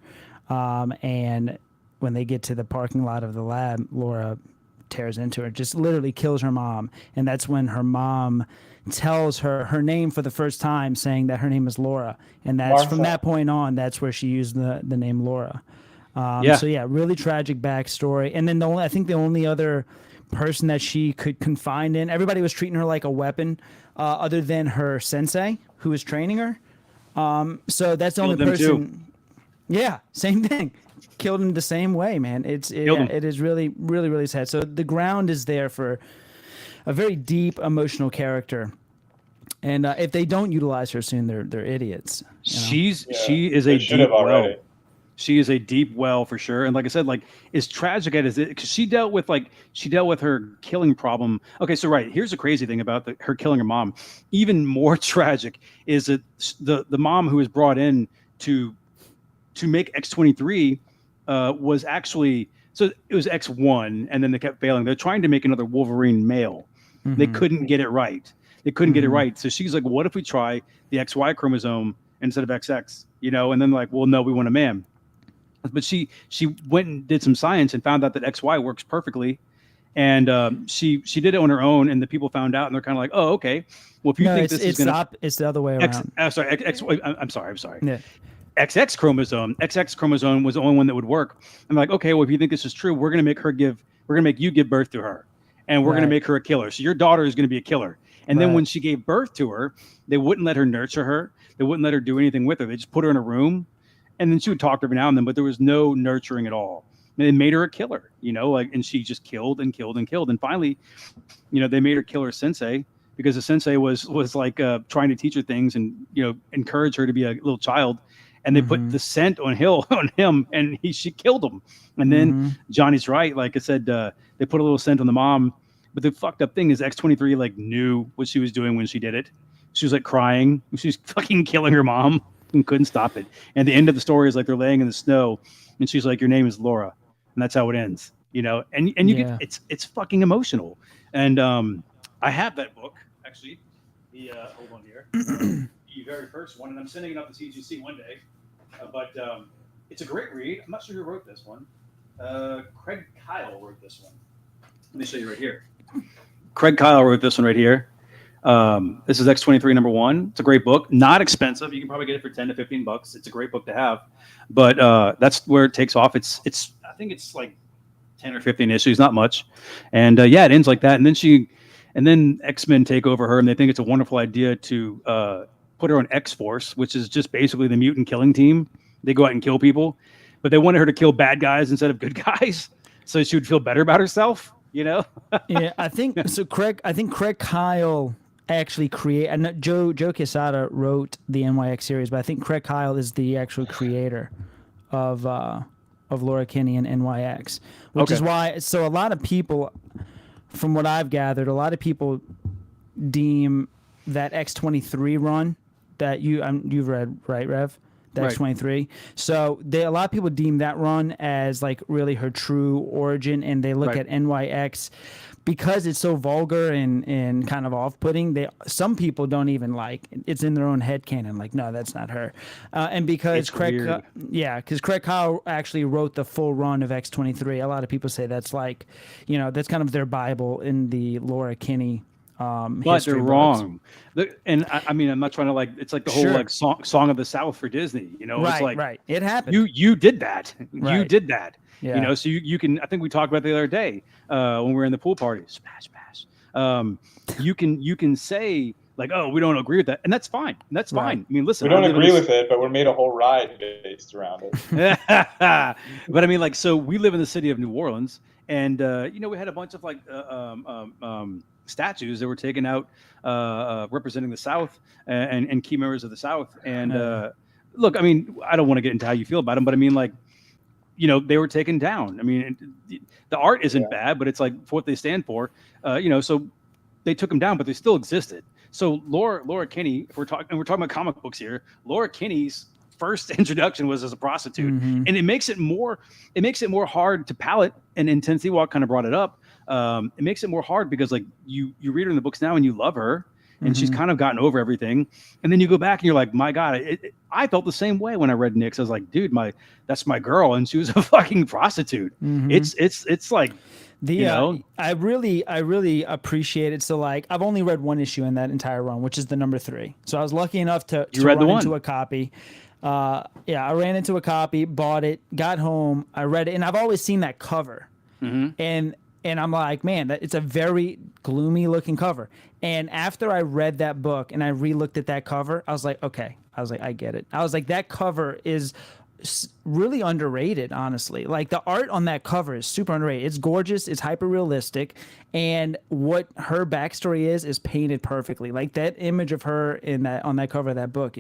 and when they get to the parking lot of the lab, Laura tears into her, just literally kills her mom, and that's when her mom tells her name for the first time, saying that her name is Laura, and that's Martha. From that point on, that's where she used the name Laura. So yeah, really tragic backstory. And then I think the only other person that she could confine in, everybody was treating her like a weapon, other than her sensei who was training her. So that's the only person. Yeah, same thing. Killed him the same way, man. It is really, really, really sad. So the ground is there for a very deep emotional character, and if they don't utilize her soon, they're idiots. She is a deep well. She is a deep well for sure. And like I said, as tragic as it, because she dealt with her killing problem. Okay, so here's the crazy thing about her killing her mom. Even more tragic is that the mom who was brought in to make X-23 was actually, so it was X1, and then they kept failing. They're trying to make another Wolverine male. They couldn't get it right. Get it right. So she's like, what if we try the XY chromosome instead of XX? And then well, no, we want a man. But she went and did some science and found out that XY works perfectly. And she did it on her own, and the people found out, and they're kind of like, oh, okay. Well, if you think this is going to... It's the other way around. I'm sorry. I'm sorry. Yeah. XX chromosome was the only one that would work. I'm like, okay, well, if you think this is true, we're going to make you give birth to her, and we're going to make her a killer. So your daughter is going to be a killer. And then when she gave birth to her, they wouldn't let her nurture her. They wouldn't let her do anything with her. They just put her in a room, and then she would talk to her every now and then, but there was no nurturing at all. And they made her a killer, and she just killed and killed and killed. And finally, they made her kill her sensei, because the sensei was trying to teach her things and, encourage her to be a little child. and they put the scent on him, and she killed him. And then Johnny's right, like I said, they put a little scent on the mom. But the fucked up thing is X-23 like knew what she was doing when she did it. She was like crying. She was fucking killing her mom and couldn't stop it. And the end of the story is like they're laying in the snow, and she's like, "Your name is Laura," and that's how it ends. You know, and you get it's fucking emotional. And I have that book actually. The hold on here, the very first one, and I'm sending it up to CGC one day. But it's a great read. I'm not sure who wrote this one. Craig Kyle wrote this one. Let me show you right here. Craig Kyle wrote this one right here. This is X-23 number 1. It's a great book, not expensive. You can probably get it for $10 to $15. It's a great book to have, but that's where it takes off. It's I think it's like 10 or 15 issues, not much, and it ends like that. And then X-Men take over her, and they think it's a wonderful idea to put her on X-Force, which is just basically the mutant killing team. They go out and kill people, but they wanted her to kill bad guys instead of good guys, so she would feel better about herself. You know? Yeah, I think so. I think Craig Kyle actually and Joe Quesada wrote the NYX series, but I think Craig Kyle is the actual creator of Laura Kinney and NYX, which is why. So a lot of people, from what I've gathered, a lot of people deem that X-23 run that you've read, right, Rev? That's 23. So a lot of people deem that run as like really her true origin, and they look at NYX because it's so vulgar and kind of off-putting. Some people don't even like it's in their own head canon. Like, no, that's not her. And because Craig Kyle actually wrote the full run of X-23. A lot of people say that's like, that's kind of their Bible in the Laura Kinney. But they're wrong. And I mean, I'm not trying to it's like the whole like song of the South for Disney, it's like, it happened. You did that. Right. You did that. Yeah. So you can, I think we talked about the other day, when we were in the pool party, smash. You can say like, oh, we don't agree with that. And that's fine. That's fine. I mean, listen, we don't agree with it, but we're made a whole ride based around it. But I mean, like, so we live in the city of New Orleans, and we had a bunch of like statues that were taken out representing the South and key members of the South. And look, I mean, I don't want to get into how you feel about them, but I mean, like, they were taken down. I mean, the art isn't bad, but it's like for what they stand for, so they took them down, but they still existed. So Laura Kinney, we're talking about comic books here. Laura Kinney's first introduction was as a prostitute, and it makes it more hard to palate. And Intensity Walk kind of brought it up. It makes it more hard because like you read her in the books now and you love her, and she's kind of gotten over everything. And then you go back and you're like, my God, I felt the same way when I read Nyx. I was like, dude, that's my girl, and she was a fucking prostitute. It's like, I really appreciate it. So like, I've only read one issue in that entire run, which is the number 3. So I was lucky enough to run into a copy. I ran into a copy, bought it, got home, I read it, and I've always seen that cover, and I'm like, man, it's a very gloomy looking cover. And after I read that book and I re-looked at that cover, I was like, okay. I was like, I get it. I was like, that cover is really underrated, honestly. Like, the art on that cover is super underrated. It's gorgeous. It's hyper realistic. And what her backstory is painted perfectly. Like, that image of her on that cover of that book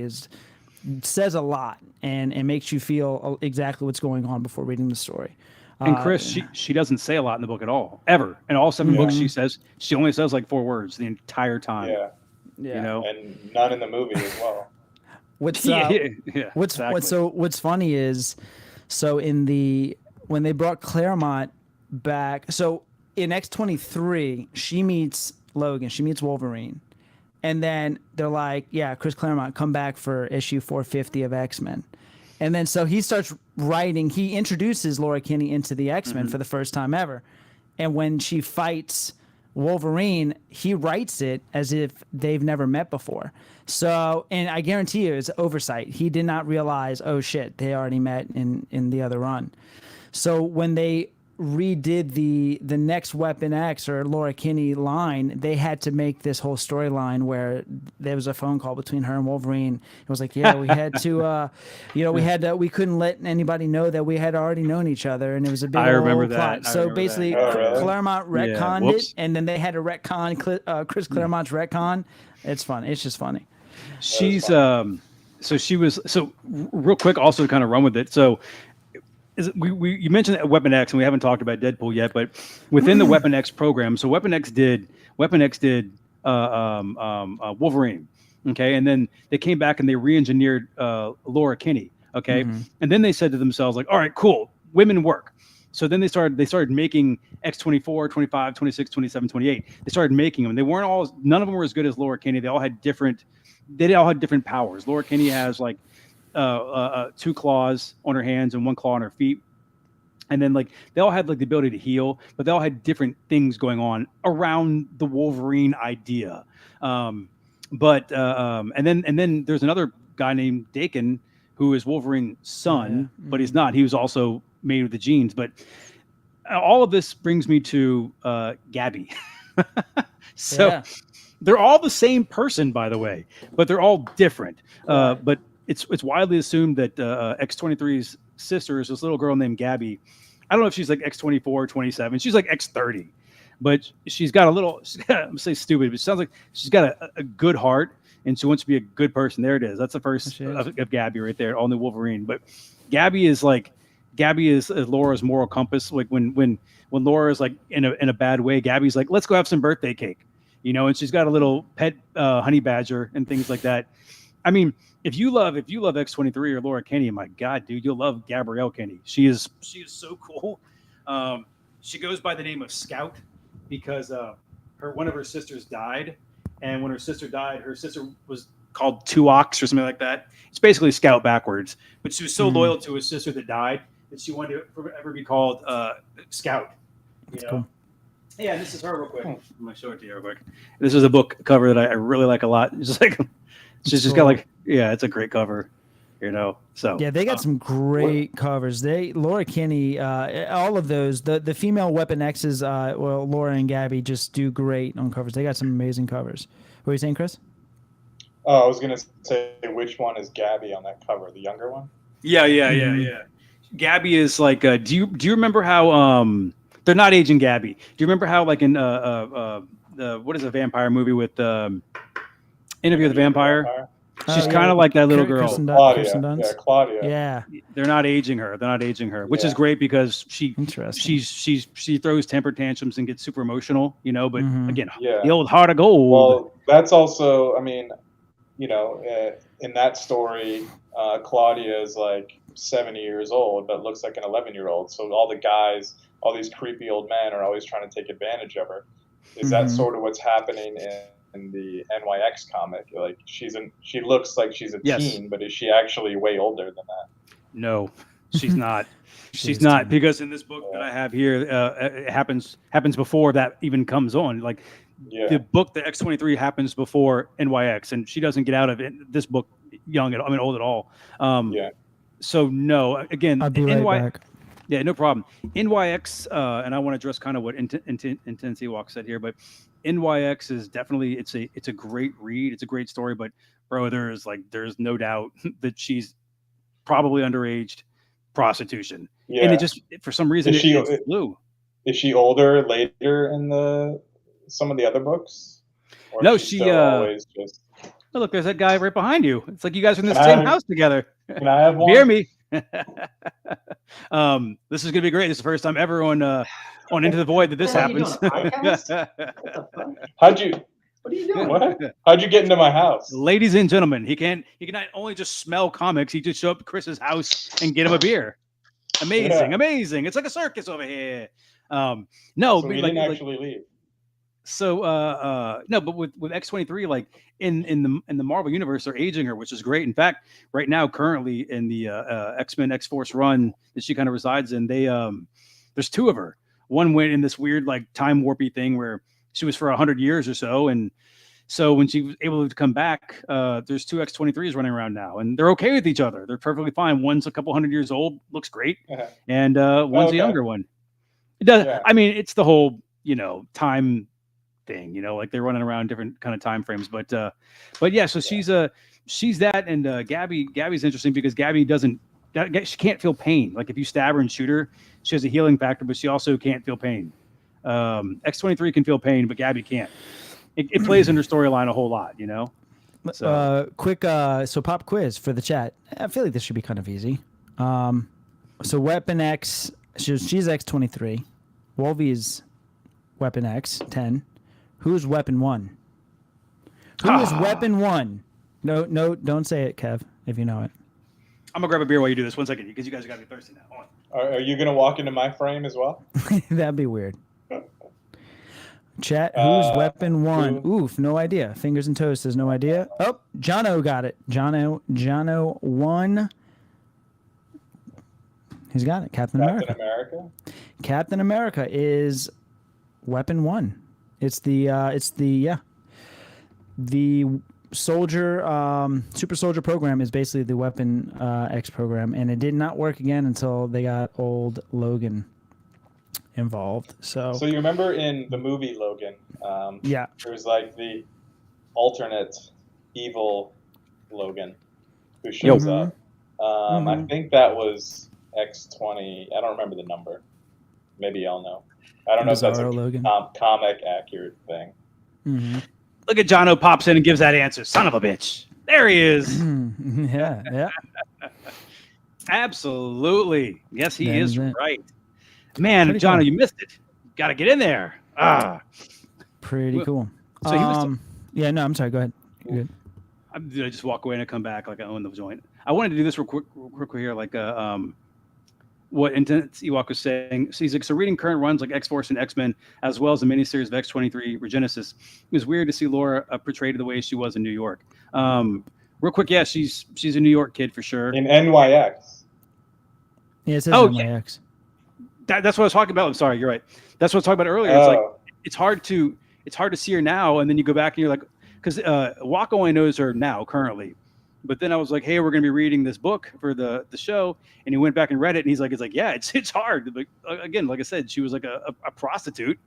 says a lot, and it makes you feel exactly what's going on before reading the story. And Chris, she doesn't say a lot in the book at all, ever. In all 7 books, she only says like 4 words the entire time. Yeah. And none in the movie as well. What's funny is, when they brought Claremont back, so in X-23, she meets Logan, she meets Wolverine, and then they're like, yeah, Chris Claremont, come back for issue 450 of X-Men. And then so he starts writing, he introduces Laura Kinney into the X-Men for the first time ever. And when she fights Wolverine, he writes it as if they've never met before. So, and I guarantee you it's oversight. He did not realize, oh shit, they already met in the other run. So when they redid the next Weapon X or Laura Kinney line, they had to make this whole storyline where there was a phone call between her and Wolverine. It was like, yeah, we had to, we couldn't let anybody know that we had already known each other, and it was a big plot. So basically, Claremont retconned it, and then they had to retcon Chris Claremont's retcon. It's fun. It's just funny. She's So she was real quick. Also, to kind of run with it. So, you mentioned Weapon X, and we haven't talked about Deadpool yet. But within the Weapon X program, so Weapon X did Wolverine. Okay, and then they came back and they re-engineered Laura Kinney. Okay, and then they said to themselves, like, all right, cool, women work. So then they started making X-24, 25, 26, 27, 28. They started making them. None of them were as good as Laura Kinney. They all had different powers. Laura Kinney has like 2 claws on her hands and 1 claw on her feet. And then like they all had like the ability to heal, but they all had different things going on around the Wolverine idea. And then there's another guy named Dakin who is Wolverine's son, but he's not. He was also made with the genes. But all of this brings me to Gabby. They're all the same person, by the way, but they're all different. But it's widely assumed that X-23's sister is this little girl named Gabby. I don't know if she's like X-24, 27. She's like X-30. But she's got I'm going to say stupid, but it sounds like she's got a good heart, and she wants to be a good person. There it is. That's the first of Gabby right there, all new Wolverine. But Gabby is Laura's moral compass. Like when Laura is like in a bad way, Gabby's like, let's go have some birthday cake, and she's got a little pet honey badger and things like that. I mean, if you love X-23 or Laura Kinney, my God, dude, you'll love Gabrielle Kinney. She is so cool. She goes by the name of Scout because one of her sisters died, and when her sister died, her sister was called Tuox or something like that. It's basically Scout backwards, but she was so loyal to his sister that died that she wanted to forever be called Scout. Cool. Yeah, this is her real quick. I'm gonna show it to you real quick. This is a book cover that I really like a lot. It's just like she's just got like, it's a great cover. So yeah, they got some great covers. Laura Kinney, all of those, the female Weapon X's, Laura and Gabby just do great on covers. They got some amazing covers. What were you saying, Chris? Oh, I was gonna say, which one is Gabby on that cover? The younger one? Yeah. Gabby is like, do you remember how they're not aging Gabby? Do you remember how like in what is a vampire movie with Interview with the Vampire? She's kind of like that little girl. Claudia. Yeah. They're not aging her, which is great because she throws temper tantrums and gets super emotional, but again, the old heart of gold. Well, that's also, I mean, in that story, Claudia is like 70 years old, but looks like an 11-year-old. So all the guys, all these creepy old men are always trying to take advantage of her. Is that sort of what's happening in the NYX comic? Like she looks like she's a teen, but is she actually way older than that? No, she's not. She's not, because in this book that I have here, it happens before that even comes on. Like the book, the X-23 happens before NYX, and she doesn't get out of this book old at all. So no, again, I'll be right back. Yeah, no problem. NYX, and I want to address kind of what Intensity Walk said here, but NYX is definitely it's a great read. It's a great story, but bro, there's no doubt that she's probably underaged prostitution. Yeah. And it just, for some reason, it's blue. Is she older later in some of the other books? Or no, she always just. Oh, look, there's that guy right behind you. It's like you guys are in the same house together. Can I have one? Hear me? This is gonna be great. This is the first time ever on Into the Void that this happens. What are you doing? What? How'd you get into my house? Ladies and gentlemen, he can not only just smell comics, he just show up at Chris's house and get him a beer. Amazing. It's like a circus over here. No, so we didn't actually leave. So no, but with X-23, like in the Marvel universe, they're aging her, which is great. In fact, right now, currently in the X-Men X-Force run that she kind of resides in, there's 2 of her. One went in this weird like time warpy thing where she was for 100 years or so, and so when she was able to come back, there's 2 X-23s running around now, and they're okay with each other. They're perfectly fine. One's a couple 100 years old, looks great, and one's a younger one. It does. Yeah. I mean, it's the whole time thing, like they're running around different kind of time frames, but yeah, so she's that, and Gabby's interesting because Gabby she can't feel pain. Like if you stab her and shoot her, she has a healing factor, but she also can't feel pain. X-23 can feel pain, but Gabby can't. It plays in her storyline a whole lot, Quick, so pop quiz for the chat. I feel like this should be kind of easy. So Weapon X, she's X23. Wolvie's Weapon X 10. Who's Weapon 1? Who is Weapon 1? No, don't say it, Kev, if you know it. I'm gonna grab a beer while you do this. 1 second, because you guys gotta be thirsty now. Hold on. Are you gonna walk into my frame as well? That'd be weird. Chat, who's Weapon 1? Oof, no idea. Fingers and toes says no idea. Oh, Jono got it. Jono 1. He's got it. Captain America. Captain America is Weapon 1. It's the soldier, super soldier program is basically the Weapon X program, and it did not work again until they got old Logan involved. So you remember in the movie Logan, yeah, there was like the alternate evil Logan who shows up. I think that was X20. I don't remember the number. Maybe y'all know. I don't know if that's a comic accurate thing. Look at Jono pops in and gives that answer. Son of a bitch. There he is. Yeah. Absolutely. Yes, he is right. Man, pretty Jono, cool. You missed it. Got to get in there. Pretty cool. So he was. Yeah, no, I'm sorry. Go ahead. You're good. Did I just walk away and I come back like I own the joint? I wanted to do this real quick here, like what Intense Ewok was saying. So he's like, so reading current runs like X-Force and X-Men, as well as the miniseries of X-23 Regenesis, it was weird to see Laura portrayed the way she was in New York. Real quick, yeah, she's a New York kid for sure. In NYX. Yeah, it says NYX. That's what I was talking about. I'm sorry, you're right. That's what I was talking about earlier. It's like it's hard to see her now, and then you go back and you're like, because Waka only knows her now currently. But then I was like, hey, we're going to be reading this book for the show. And he went back and read it. And he's like, yeah, it's hard. But again, like I said, she was like a prostitute,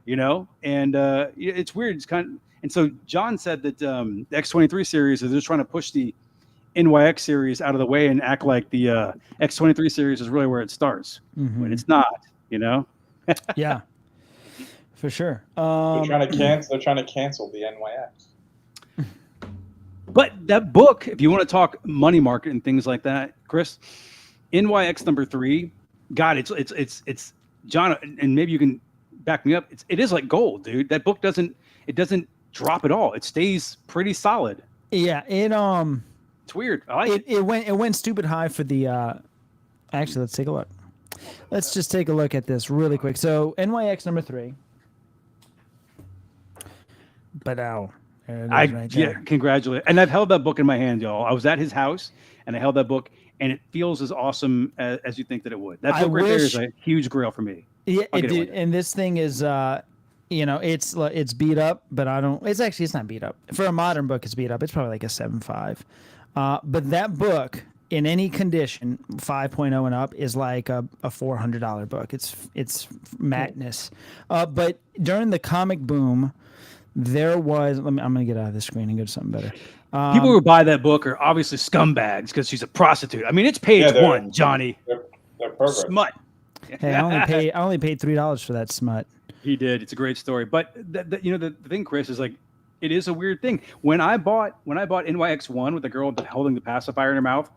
you know, and it's weird. It's kind of, and so John said that the X-23 series is just trying to push the NYX series out of the way and act like the X-23 series is really where it starts. When it's not, you know? Yeah, for sure. They're trying to cancel the NYX. But that book, if you want to talk money market and things like that, Chris, NYX number 3, God, it's John, and maybe you can back me up. It is like gold, dude. That book doesn't drop at all. It stays pretty solid. Yeah, it's weird. I like it went stupid high for the. Actually, let's take a look. Let's just take a look at this really quick. So NYX number 3. But congratulate. And I've held that book in my hand, y'all. I was at his house and I held that book, and it feels as awesome as you think that it would. That book right there is a huge grail for me. Yeah, and this thing is it's beat up, but it's not beat up. For a modern book, it's beat up. It's probably like a 7.5. But that book in any condition, 5.0 and up, is like a $400 book. It's madness. But during the comic boom, there was. I'm gonna get out of the screen and go to something better. People who buy that book are obviously scumbags because she's a prostitute. I mean, it's page 1, Johnny. They're perverts. Smut. Hey, I only paid $3 for that smut. He did. It's a great story. But the thing, Chris, is like, it is a weird thing. When I bought NYX1 with the girl holding the pacifier in her mouth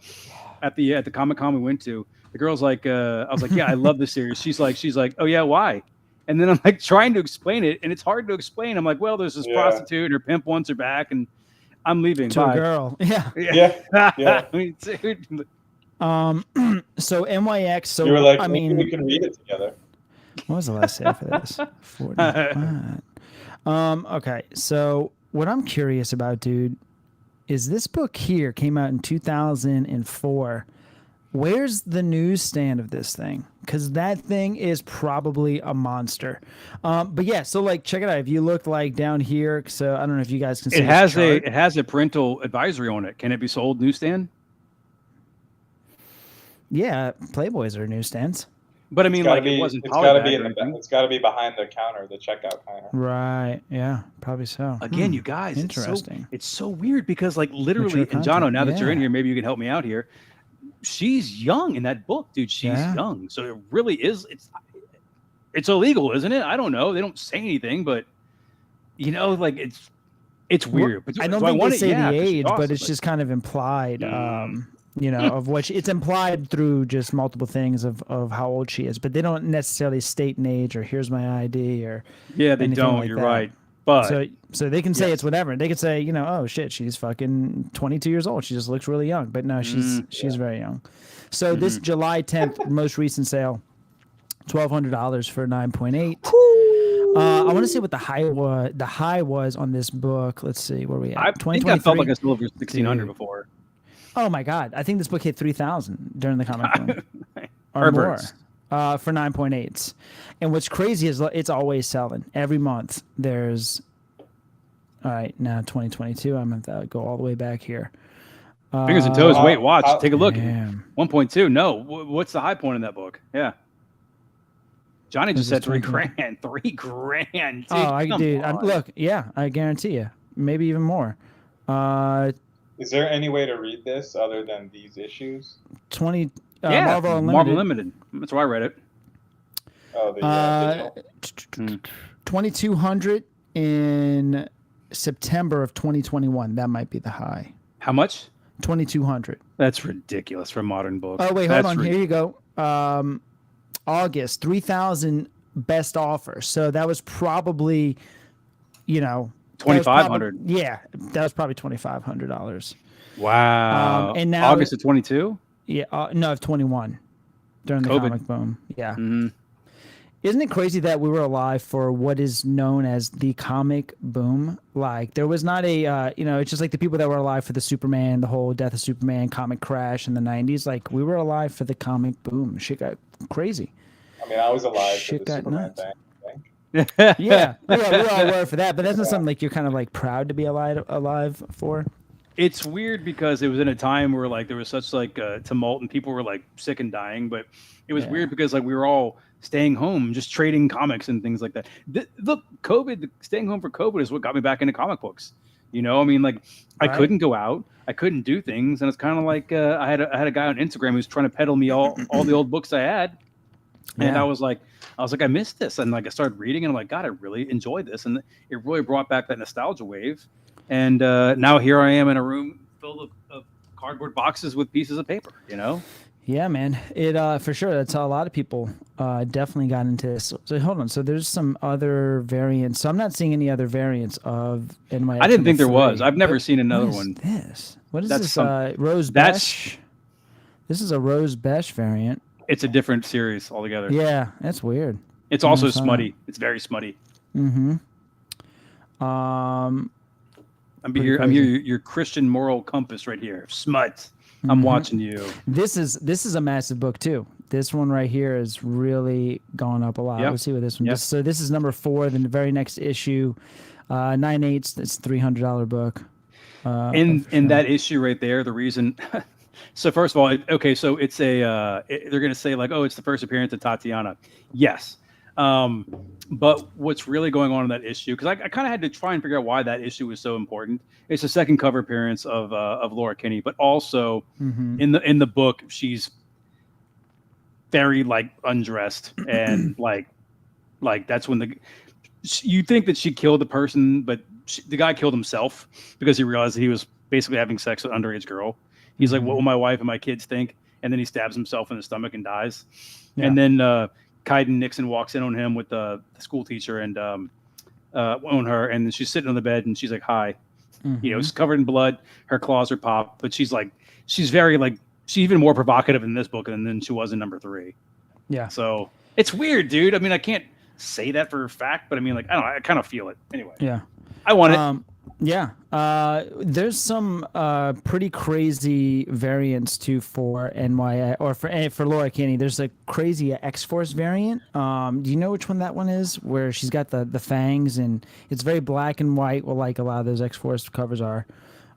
at the Comic-Con we went to, the girl's like, I was like, yeah, I love this series. She's like, oh yeah, why? And then I'm like trying to explain it, and it's hard to explain. I'm like, well, there's this prostitute, and her pimp wants her back, and I'm leaving. To a girl. Yeah. I mean, dude. So NYX. So you were like, we can read it together. What was the last save for this? 40. Okay. So what I'm curious about, dude, is this book here came out in 2004. Where's the newsstand of this thing? Because that thing is probably a monster. But yeah, so like check it out. If you look like down here, so I don't know if you guys can see. It has a parental advisory on it. Can it be sold newsstand? Yeah, Playboys are newsstands. But I mean, it wasn't. It's got to be it's got to be behind the counter, the checkout counter. Right. Yeah. Probably so. Again, you guys, interesting. It's so weird because like literally, and Jono, now that you're in here, maybe you can help me out here. She's young in that book, dude. She's young, so it really is. It's illegal, isn't it? I don't know. They don't say anything, but like it's It's weird. Well, I don't think they say the age, but it's just kind of implied. Of what it's implied through just multiple things of how old she is, but they don't necessarily state an age or here's my ID or they don't. Like you're right. But so they can say it's whatever. They could say, oh shit, she's fucking 22 years old. She just looks really young, but no, she's very young. So this July 10th, most recent sale, $1,200 for 9.8. I want to see what the high was on this book. Let's see where we at. I think I felt like I sold over 1,600 before. Oh my god! I think this book hit 3,000 during the comic boom, or Perverts. more, for 9.8s. And what's crazy is it's always selling every month. There's, all right, now 2022. I'm gonna go all the way back here. Fingers and toes. Wait, watch. Take a look. Damn. 1.2. No, what's the high point in that book? Yeah. Johnny just said $3,000. $3,000. Dude, look, yeah, I guarantee you, maybe even more. Is there any way to read this other than these issues? Marvel Unlimited. Marvel Unlimited. That's why I read it. Oh, the digital. 2,200 in September of 2021. That might be the high. How much? 2,200. That's ridiculous for modern books. Oh wait, hold on. Here you go. August 3,000 best offer. So that was probably, 2,500. Yeah, that was probably $2,500. Wow. And now August of 22. Yeah, no, of 21 during the comic boom. Yeah. Mm-hmm. Isn't it crazy that we were alive for what is known as the comic boom? Like there was not a, it's just like the people that were alive for the Superman, the whole Death of Superman comic crash in the 90s. Like we were alive for the comic boom. Shit got crazy. I mean, I was alive for the Superman thing. Yeah, we all were for that, but that's not something like you're kind of like proud to be alive for. It's weird because it was in a time where like there was such like tumult and people were like sick and dying, but it was weird because like we were all staying home, just trading comics and things like that. Look, staying home for COVID is what got me back into comic books. I mean, like I couldn't go out, I couldn't do things, and it's kind of like I had a guy on Instagram who was trying to peddle me all the old books I had, and I was like, I missed this, and like I started reading, and I'm like, God, I really enjoyed this, and it really brought back that nostalgia wave. And now here I am in a room filled of cardboard boxes with pieces of paper. Yeah, man. It for sure. That's how a lot of people definitely got into this. So hold on. So there's some other variants. So I'm not seeing any other variants of NYX. I didn't think there was. I've never seen another one. What is this? Rose Besh. This is a Rose Besh variant. It's a different series altogether. Yeah, that's weird. It's also smutty. It's very smutty. Mm-hmm. I'm here. Your Christian moral compass right here. Smut. I'm watching you. This is a massive book too. This one right here is really gone up a lot. Let's see what this one is. So this is number 4. Then the very next issue, 9/8. It's a $300 book. In that issue right there, the reason. So first of all, okay, so it's they're going to say like, oh, it's the first appearance of Tatiana. Yes. But what's really going on in that issue, because I kind of had to try and figure out why that issue was so important. It's the second cover appearance of Laura Kinney, but also in the book, she's very like undressed and like that's when you think that she killed the person, but the guy killed himself because he realized that he was basically having sex with an underage girl. He's like, what will my wife and my kids think? And then he stabs himself in the stomach and dies. Yeah. And then Kaiden Nixon walks in on him with the school teacher and on her, and then she's sitting on the bed and she's like, hi. She's covered in blood, her claws are popped, but she's very like, she's even more provocative in this book than she was in number 3. Yeah. So it's weird, dude. I mean, I can't say that for a fact, but I mean, like, I don't know, I kind of feel it anyway. Yeah. I want it. Yeah. There's some pretty crazy variants too for NYX or for Laura Kinney. There's a crazy X-Force variant. Do you know which one that one is? Where she's got the fangs and it's very black and white. Well, like a lot of those X-Force covers are.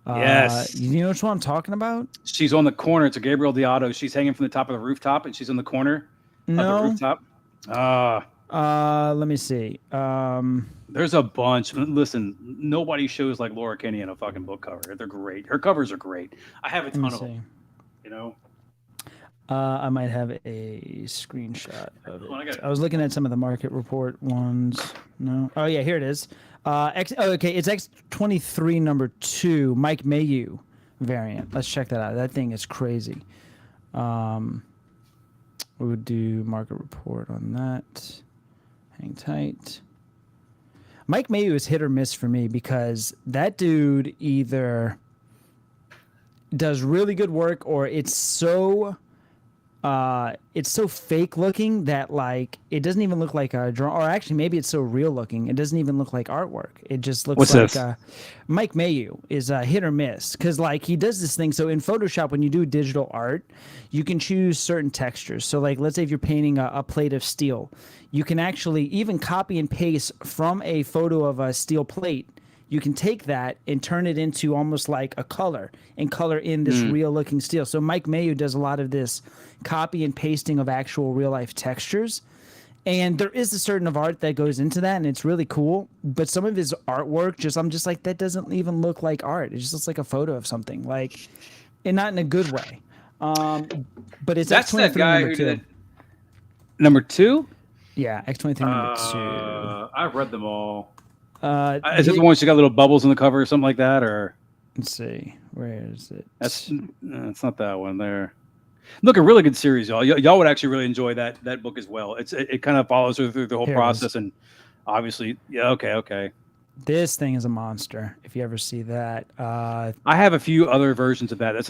Yes. You know which one I'm talking about? She's on the corner. It's a Gabriel Deodato. She's hanging from the top of the rooftop and she's on the corner of the rooftop. Let me see. There's a bunch. Listen, nobody shows like Laura Kinney in a fucking book cover. They're great. Her covers are great. I have a ton of them. I might have a screenshot of it. I was looking at some of the market report ones. No. Oh yeah, here it is. Okay, it's X23 number 2, Mike Mayu variant. Let's check that out. That thing is crazy. We would do market report on that. Hang tight. Mike Mayu is hit or miss for me because that dude either does really good work or it's so fake looking that like it doesn't even look like a draw, or actually maybe it's so real looking it doesn't even look like artwork. It just looks What's like this? Mike Mayu is a hit or miss because like he does this thing. So in Photoshop, when you do digital art, you can choose certain textures. So like let's say if you're painting a plate of steel, you can actually even copy and paste from a photo of a steel plate. You can take that and turn it into almost like a color and color in this real looking steel. So Mike Mayu does a lot of this copy and pasting of actual real life textures. And there is a certain of art that goes into that, and it's really cool. But some of his artwork, I'm just like, that doesn't even look like art. It just looks like a photo of something, like, and not in a good way. But it's That's that guy number who 2. did number 2. Yeah, X23 number 2. I've read them all. Is it the ones that got little bubbles in the cover or something like that, or? Let's see, where is it? It's not that one there. Look, a really good series, y'all. Y'all would actually really enjoy that book as well. It kind of follows through the whole process, and obviously, yeah, okay. This thing is a monster. If you ever see that, I have a few other versions of that. If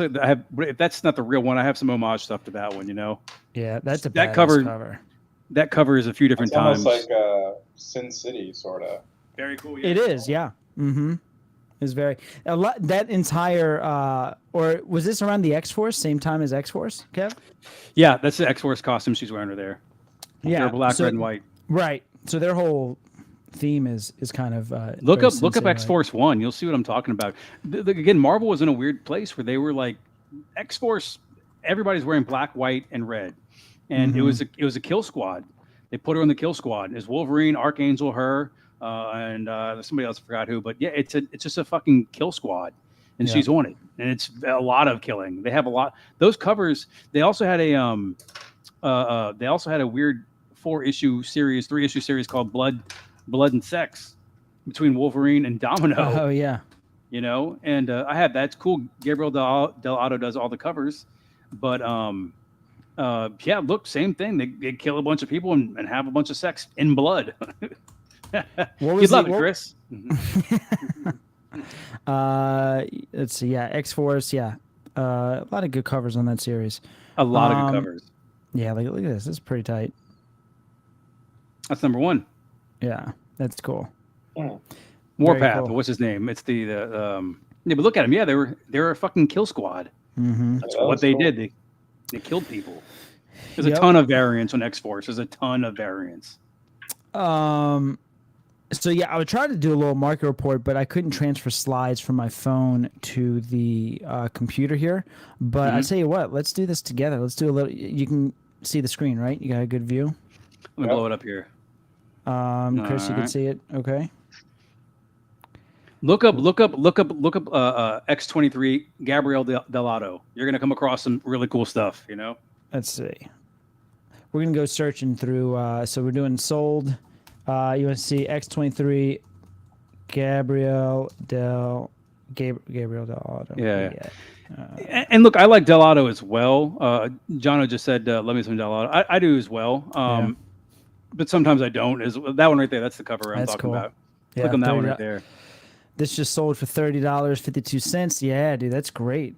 that's not the real one, I have some homage stuff to that one. You know. Yeah, that's a that badass cover. That cover is a few different times. Almost like Sin City, sort of. Very cool. Yeah. It is, yeah. Mm-hmm. It's very a lot. That entire, or was this around the X-Force? Same time as X-Force, Kev? Yeah, that's the X-Force costume she's wearing there. Yeah, they're black, red, and white. Right. So their whole theme is kind of look up X-Force 1. You'll see what I'm talking about. Again, Marvel was in a weird place where they were like X-Force. Everybody's wearing black, white, and red, and it was a kill squad. They put her on the kill squad. It's Wolverine, Archangel, her. And somebody else, I forgot who, but yeah, it's just a fucking kill squad, and she's on it, and it's a lot of killing. They have a lot. Those covers. They also had a weird 3-issue series called Blood and Sex between Wolverine and Domino. Oh yeah, you know, and I have that's cool. Gabriel Del Otto does all the covers, but yeah, look, same thing. They kill a bunch of people and have a bunch of sex in blood. You'd love it, Chris. Let's see. Yeah, X-Force. Yeah, a lot of good covers on that series. A lot of good covers. Yeah, look at this. This is pretty tight. That's number 1. Yeah, that's cool. Warpath. Cool. What's his name? It's yeah, but look at him. Yeah, they were a fucking kill squad. Mm-hmm. That's what they did. They killed people. There's a ton of variants on X-Force. There's a ton of variants. So yeah, I would try to do a little market report, but I couldn't transfer slides from my phone to the computer here. But I tell you what, let's do this together. Let's do a little. You can see the screen, right? You got a good view. Let me blow it up here. Chris, you can see it. Okay. Look up X23 Gabriel Del Otto. You're gonna come across some really cool stuff. You know. Let's see. We're gonna go searching through. So we're doing sold. You want to see X23 Gabriel Del Otto. Yeah. And look, I like Del Otto as well. Jono just said, "Let me some Del Otto." I do as well. But sometimes I don't. Is that one right there? That's the cover I'm talking about. Yeah, click on that one right there. This just sold for $30.52. Yeah, dude, that's great.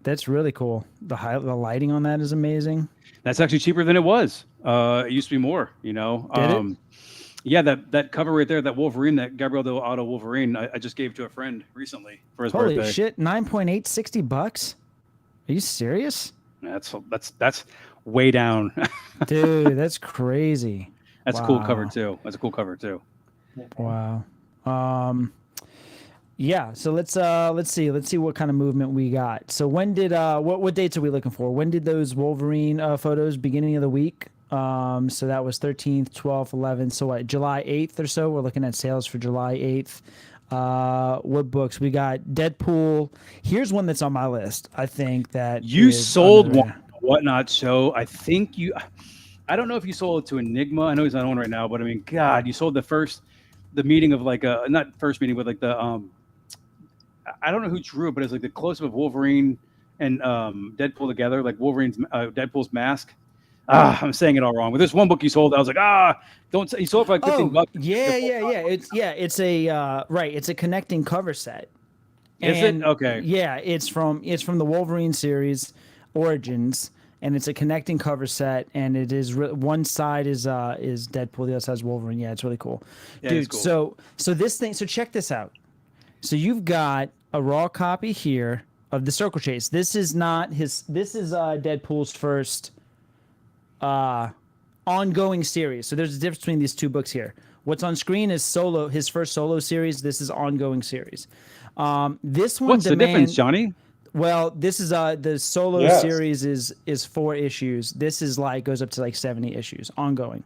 That's really cool. The lighting on that is amazing. That's actually cheaper than it was. It used to be more. You know. Did it? Yeah, that cover right there, that Wolverine, that Gabriel Del Otto Wolverine, I just gave to a friend recently for his birthday. Holy shit! 9.8, $60. Are you serious? That's way down. Dude, that's crazy. That's a cool cover too. Wow. Yeah. So let's see what kind of movement we got. So when did what dates are we looking for? When did those Wolverine photos? Beginning of the week. So that was 13th, 12th, 11th. So what? July 8th or so. We're looking at sales for July 8th. What books we got? Deadpool. Here's one that's on my list. I think that you sold one Whatnot show. I think I don't know if you sold it to Enigma. I know he's not on right now, but I mean, God, you sold the first the meeting of like not first meeting, but like the I don't know who drew it, but it's like the close up of Wolverine and Deadpool together, like Wolverine's Deadpool's mask. I'm saying it all wrong. But there's one book he sold. I was like, don't say. He sold it for like $15. Yeah. It's a right. It's a connecting cover set. Is it? Okay. Yeah, it's from the Wolverine series Origins, and it's a connecting cover set. And it is one side is Deadpool, the other side is Wolverine. Yeah, it's really cool, yeah, dude. Cool. So this thing. So check this out. So you've got a raw copy here of the Circle Chase. This is not his. This is Deadpool's first ongoing series. So there's a difference between these two books here. What's on screen is his first solo series. This is ongoing series. This one. What's the difference, Johnny? Well, this is the solo series is 4 issues. This is like goes up to like 70 issues ongoing.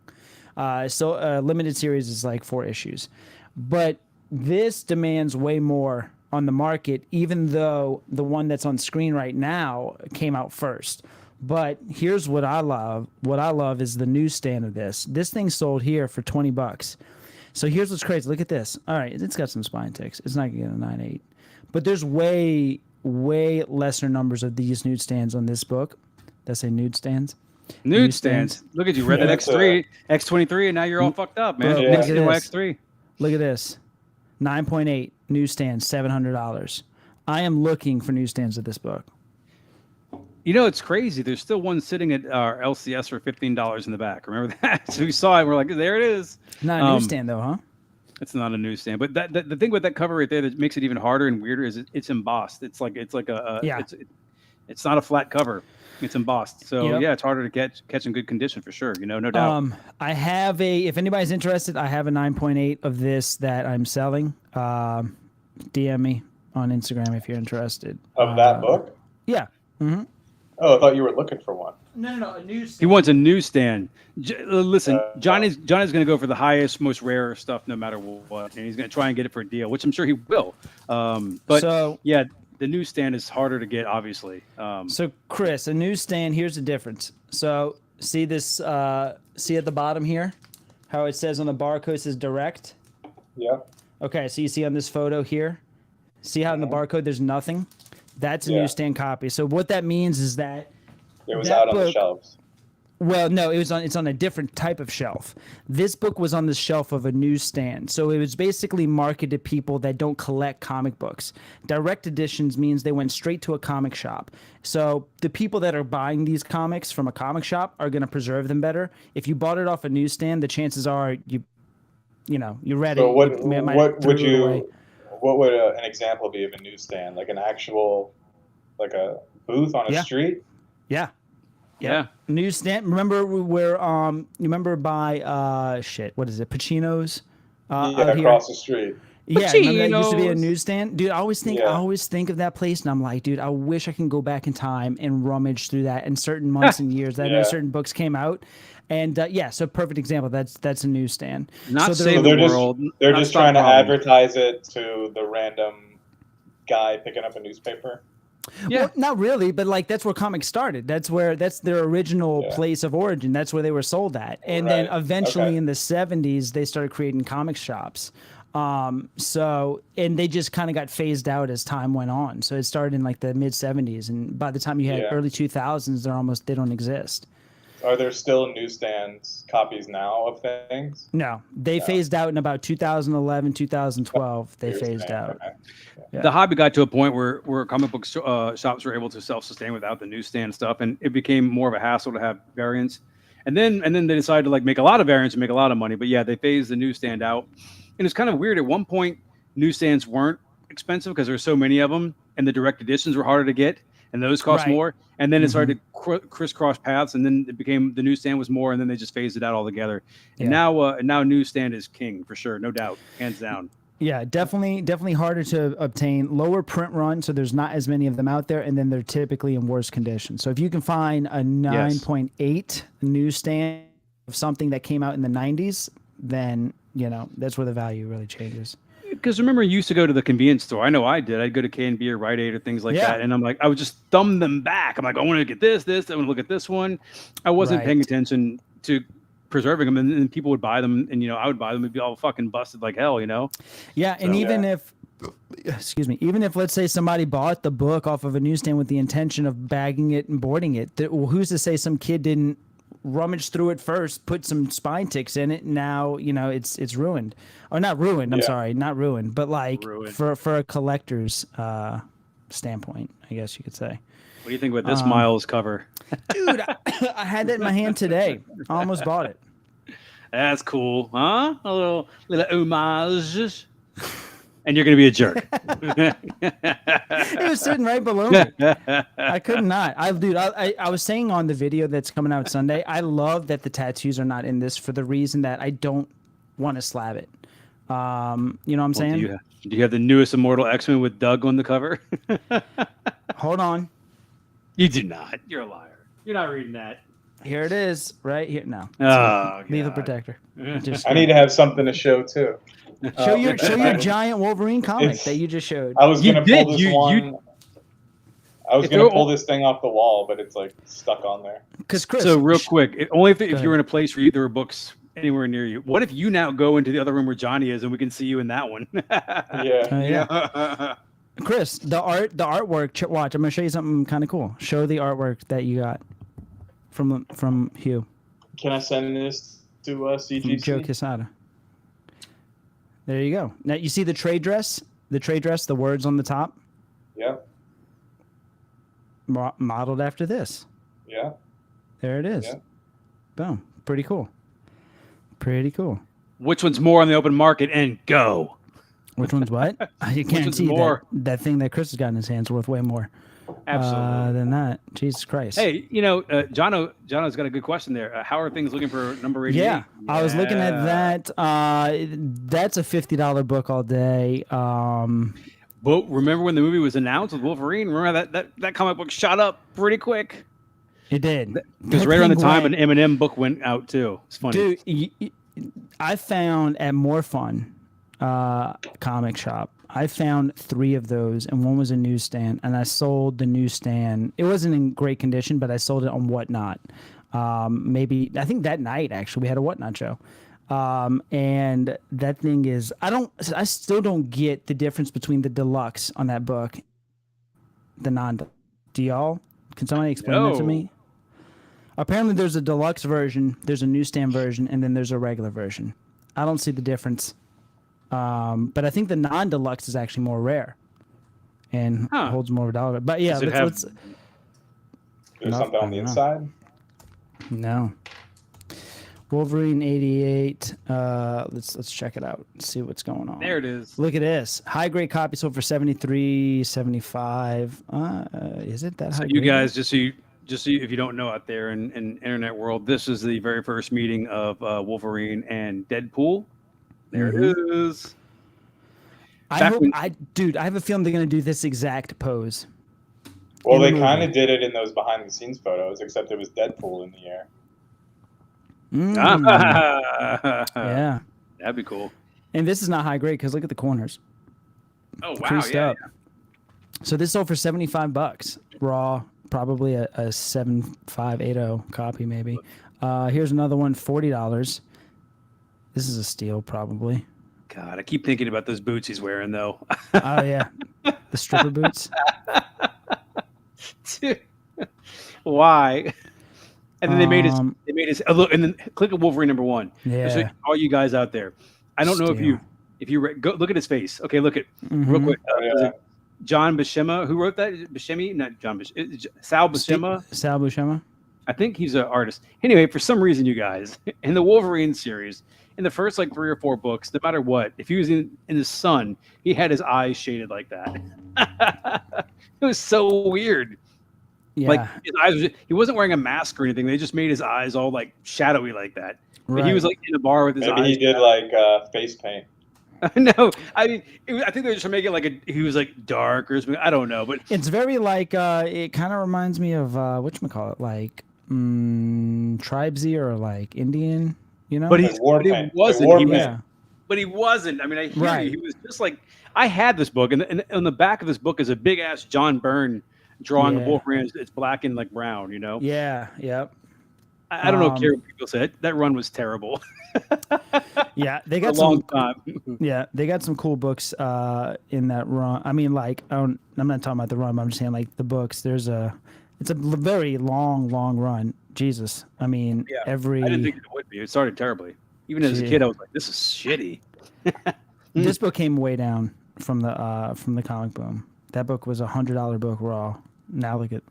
So limited series is like 4 issues, but this demands way more on the market, even though the one that's on screen right now came out first. But here's what I love. What I love is the newsstand of this. This thing sold here for $20. So here's what's crazy. Look at this. All right, it's got some spine ticks. It's not gonna get a 9.8, but there's way lesser numbers of these newsstands on this book. That's a newsstands. Newsstands. Look at you. Read that X3, X23, and now you're all fucked up, man. Bro, Look at X3. Look at this. 9.8 newsstand, $700. I am looking for newsstands of this book. You know, it's crazy. There's still one sitting at our LCS for $15 in the back. Remember that? So we saw it. And we're like, there it is. Not a newsstand, though, huh? It's not a newsstand. But the thing with that cover right there that makes it even harder and weirder is it's embossed. It's like a it's not a flat cover. It's embossed. So yeah, it's harder to catch in good condition for sure. You know, no doubt. I have if anybody's interested, I have a 9.8 of this that I'm selling. DM me on Instagram if you're interested. Of that book? Yeah. Mm-hmm. Oh, I thought you were looking for one. No, a newsstand. He wants a newsstand. Listen, Johnny's going to go for the highest, most rare stuff, no matter what, and he's going to try and get it for a deal, which I'm sure he will. But yeah, the newsstand is harder to get, obviously. So, Chris, a newsstand. Here's the difference. So, see this? See at the bottom here, how it says on the barcode it says direct. Yeah. Okay, so you see on this photo here, see how in the barcode there's nothing. That's a newsstand copy. So what that means is that it was out on the shelves. Well, no, it's on a different type of shelf. This book was on the shelf of a newsstand. So it was basically marketed to people that don't collect comic books. Direct editions means they went straight to a comic shop. So the people that are buying these comics from a comic shop are going to preserve them better. If you bought it off a newsstand, the chances are you read it. So what would an example be of a newsstand? Like an actual, like a booth on a street? Yeah. Newsstand. Remember where you remember by what is it? Pacino's? Across the street. Yeah, remember that used to be a newsstand? Dude, I always think of that place and I'm like, dude, I wish I can go back in time and rummage through that in certain months and years that I know certain books came out. And so perfect example. That's a newsstand. Not so save the world. They're just trying to advertise it to the random guy picking up a newspaper. Yeah, well, not really, but like that's where comics started. That's their original place of origin. That's where they were sold at. And then eventually in the 70s, they started creating comic shops. And they just kind of got phased out as time went on. So it started in like the mid 70s, and by the time you had early 2000s, they don't exist. Are there still newsstands copies now of things? No, they phased out in about 2011, 2012. They phased out. Okay. Yeah. The hobby got to a point where comic book shops were able to self-sustain without the newsstand stuff, and it became more of a hassle to have variants. And then they decided to like make a lot of variants and make a lot of money. But yeah, they phased the newsstand out, and it's kind of weird. At one point, newsstands weren't expensive because there were so many of them, and the direct editions were harder to get, and those cost more. And then it started to crisscross paths, and then it became the newsstand was more, and then they just phased it out altogether. And now newsstand is king for sure, no doubt, hands down. Yeah, definitely harder to obtain. Lower print run, so there's not as many of them out there, and then they're typically in worse condition. So if you can find a 9.8 newsstand of something that came out in the 90s, then that's where the value really changes. Because remember, you used to go to the convenience store. I know I did. I'd go to K&B or Rite Aid or things like that. And I'm like, I would just thumb them back. I'm like, I want to get this. I want to look at this one. I wasn't paying attention to preserving them, and people would buy them, and I would buy them. It'd be all fucking busted like hell, Yeah, and even if let's say somebody bought the book off of a newsstand with the intention of bagging it and boarding it, who's to say some kid didn't rummage through it first, put some spine ticks in it, and now it's ruined, or not ruined. I'm sorry, not ruined, but like ruined. for a collector's standpoint, I guess you could say. What do you think about this Miles cover? Dude, I had that in my hand today. I almost bought it. That's cool, huh? A little homage. And you're going to be a jerk. It was sitting right below me. I could not. I was saying on the video that's coming out Sunday, I love that the tattoos are not in this for the reason that I don't want to slab it. You know what I'm saying? Do you have the newest Immortal X-Men with Doug on the cover? Hold on. You do not. You're a liar. You're not reading that. Here it is, right here. No. Oh, Lethal Protector. I need to have something to show too. Show your giant Wolverine comic that you just showed. I was gonna pull this one. I was gonna pull this thing off the wall, but it's like stuck on there. Because Chris. So real quick, only if you're in a place where there are books anywhere near you. What if you now go into the other room where Johnny is, and we can see you in that one? Yeah. Chris, the artwork. Watch, I'm gonna show you something kind of cool. Show the artwork that you got from Hugh. Can I send this to CGC? From Joe Quesada. There you go. Now you see the trade dress. The words on the top. Yeah. Modeled after this. Yeah. There it is. Yeah. Boom. Pretty cool. Pretty cool. Which one's more on the open market? And go. Which one's what? You can't see that thing that Chris has got in his hands worth way more. Absolutely. Than that. Jesus Christ. Hey, Jono's got a good question there. How are things looking for number 88? Yeah, I was looking at that. That's a $50 book all day. But remember when the movie was announced with Wolverine? Remember that comic book shot up pretty quick? It did. Because right around the time an Eminem book went out too. It's funny. Dude, I found at More Fun comic shop, I found 3 of those, and one was a newsstand, and I sold the newsstand. It wasn't in great condition, but I sold it on Whatnot. Maybe I think that night actually we had a Whatnot show. And that thing is, I still don't get the difference between the deluxe on that book, the non-deluxe. Do y'all? Can somebody explain that to me? Apparently there's a deluxe version, there's a newsstand version, and then there's a regular version. I don't see the difference. But I think the non-deluxe is actually more rare and holds more dollar. But yeah, let's there's something on the inside? No. Wolverine 88. Let's check it out. See what's going on. There it is. Look at this. High grade copy sold for $73.75. Is it that high? So you guys, just so if you don't know out there in internet world, this is the very first meeting of Wolverine and Deadpool. There it is. I have a feling they're going to do this exact pose. Well, they kind of did it in those behind the scenes photos, except it was Deadpool in the air. Yeah. That'd be cool. And this is not high grade because look at the corners. Oh, wow. Yeah. So this sold for $75 raw, probably a 7580 copy maybe. Here's another one, $40. This is a steal, probably. God, I keep thinking about those boots he's wearing, though. Oh yeah, the stripper boots. Dude, why? And then they made his. Oh, look, and then click at Wolverine #1. Yeah. So all you guys out there, I don't know if you go look at his face. Okay, look at real quick. John Buscema, who wrote that? Buscemi, not John Buscema. Sal Buscema. Sal Buscema. I think he's an artist. Anyway, for some reason, you guys, in the Wolverine series, in the first 3 or 4 books, no matter what, if he was in the sun, he had his eyes shaded like that. It was so weird. Yeah. Like his eyes, he wasn't wearing a mask or anything. They just made his eyes all like shadowy like that. Right. But he was like in a bar with his eyes. Maybe he did like face paint. No, I mean, I think they were just making like he was like dark or something. I don't know, but it's very like it kind of reminds me of whatchamacallit, like tribesy or like Indian, you know. But he wasn't. But he wasn't. I mean, I hear you. He was just like, I had this book, and on the back of this book is a big ass John Byrne drawing of Wolverine. It's black and like brown, you know. Yeah. Yep. I don't care what people said. That run was terrible. Yeah, they got a long time. Yeah, they got some cool books in that run. I mean, like, I'm not talking about the run, but I'm just saying, like, the books. It's a very long run. Jesus, I mean, I didn't think it would be. It started terribly. Even as a kid, I was like, "This is shitty." This book came way down from the comic boom. That book was $100 book raw. Now look at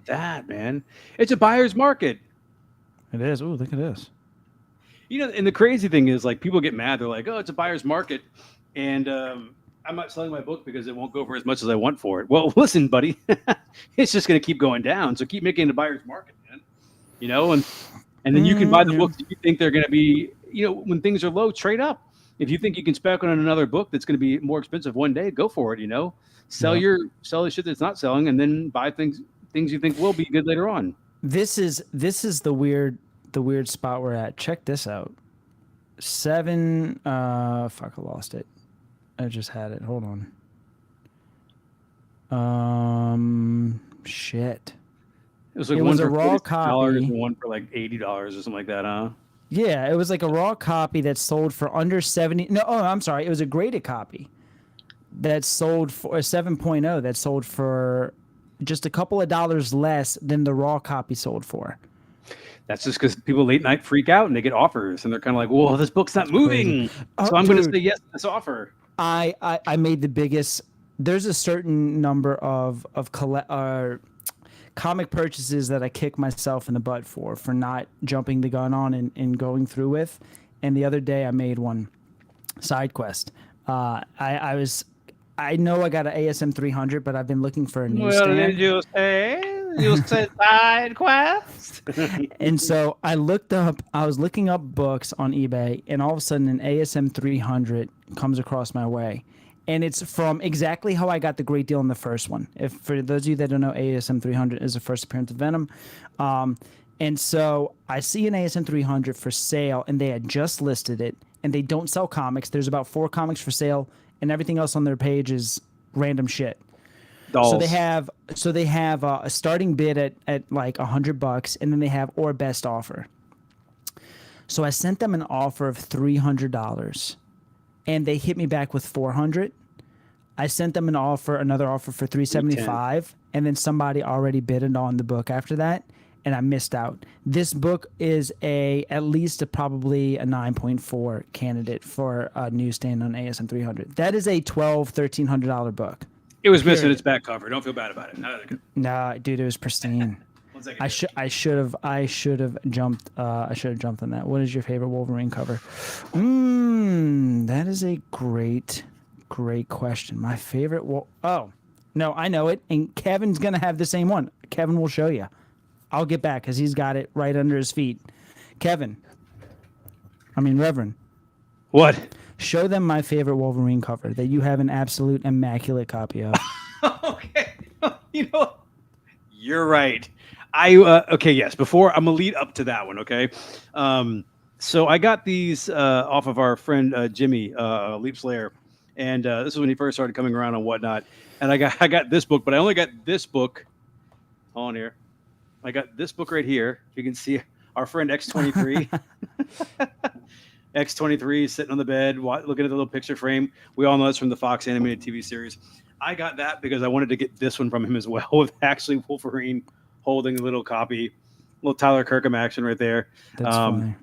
that, man. It's a buyer's market. It is. Ooh, look at this. You know, and the crazy thing is, like, people get mad. They're like, "Oh, it's a buyer's market," and I'm not selling my book because it won't go for as much as I want for it. Well, listen, buddy, it's just going to keep going down. So keep making it a buyer's market, man. You know, and then you can buy the books that you think they're going to be. You know, when things are low, trade up. If you think you can spec on another book that's going to be more expensive one day, go for it. You know, sell the shit that's not selling, and then buy things you think will be good later on. This is the weird spot we're at. Check this out. 7. Fuck, I lost it. I just had it. Hold on. Shit. It was like one for raw copy, and one for like $80 or something like that, huh? Yeah, it was like a raw copy that sold for under 70. No, I'm sorry. It was a graded copy that sold for a 7.0 that sold for just a couple of dollars less than the raw copy sold for. That's just because people late night freak out and they get offers and they're kind of like, "Whoa, this book's not moving." So I'm going to say yes to this offer. I made the biggest. There's a certain number of comic purchases that I kick myself in the butt for not jumping the gun on and going through with. And the other day I made one side quest. I know I got an ASM 300, but I've been looking for a newsstand. Well, did you say? You said side quest? And so I was looking up books on eBay, and all of a sudden an ASM 300 comes across my way. And it's from exactly how I got the great deal in the first one. If for those of you that don't know, ASM 300 is the first appearance of Venom. And so I see an ASM 300 for sale, and they had just listed it, and they don't sell comics. There's about 4 comics for sale, and everything else on their page is random shit. Dolls. So they have a starting bid at like $100, and then they have or best offer. So I sent them an offer of $300, and they hit me back with $400. I sent them another offer for $375, and then somebody already bid on the book after that, and I missed out. This book is at least probably a 9.4 candidate for a newsstand on ASM 300. That is a $1,200-$1,300 book. It was missing its back cover. Don't feel bad about it. Nah, dude, it was pristine. I should have jumped on that. What is your favorite Wolverine cover? That is a great question. My favorite. Oh, no, I know it, and Kevin's gonna have the same one. Kevin will show you. I'll get back because he's got it right under his feet. Reverend. What? Show them my favorite Wolverine cover that you have an absolute immaculate copy of. Okay. You know, you're right. Okay, yes. Before I'm gonna lead up to that one. Okay. So I got these off of our friend Jimmy Leap Slayer, and this is when he first started coming around and whatnot. And I got this book, but I only got this book. Hold on here. I got this book right here. You can see our friend X23. X23 sitting on the bed, looking at the little picture frame. We all know it's from the Fox animated TV series. I got that because I wanted to get this one from him as well, with actually Wolverine holding a little copy, little Tyler Kirkham action right there. That's funny.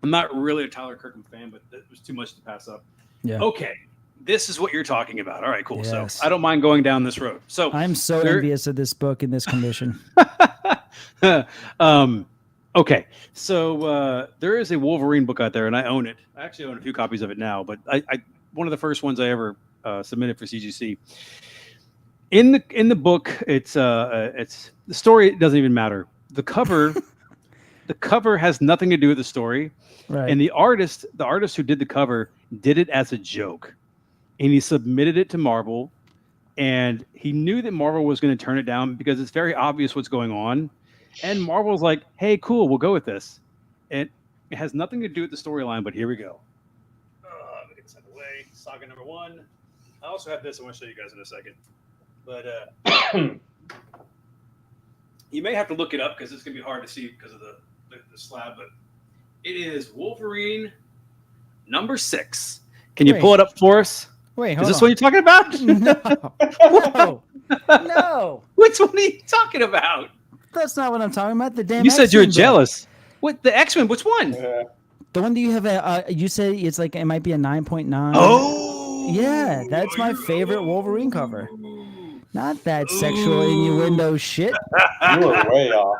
I'm not really a Tyler Kirkham fan, but that was too much to pass up. Yeah. Okay, this is what you're talking about. All right, cool. Yes. So I don't mind going down this road. So I'm so envious of this book in this condition. Okay, so there is a Wolverine book out there, and I own it. I actually own a few copies of it now, but I one of the first ones I ever submitted for CGC. In the book, it's the story doesn't even matter. The cover has nothing to do with the story, right? And the artist who did the cover did it as a joke, and he submitted it to Marvel, and he knew that Marvel was going to turn it down because it's very obvious what's going on. And Marvel's like, "Hey, cool, we'll go with this." And it has nothing to do with the storyline, but here we go. Let me get this out of the way. Saga number 1. I also have this I want to show you guys in a second. But you may have to look it up because it's going to be hard to see because of the the slab, but it is Wolverine number 6. Can you pull it up for us? Wait, is this what you're talking about? No. No. Which one are you talking about? That's not what I'm talking about. The damn. You said you were X-Men jealous. What, the X-Men? Which one? Yeah. The one that you have you said it's like it might be a 9.9. Oh, yeah, that's my favorite Wolverine cover. Not that sexual innuendo shit. You were way off.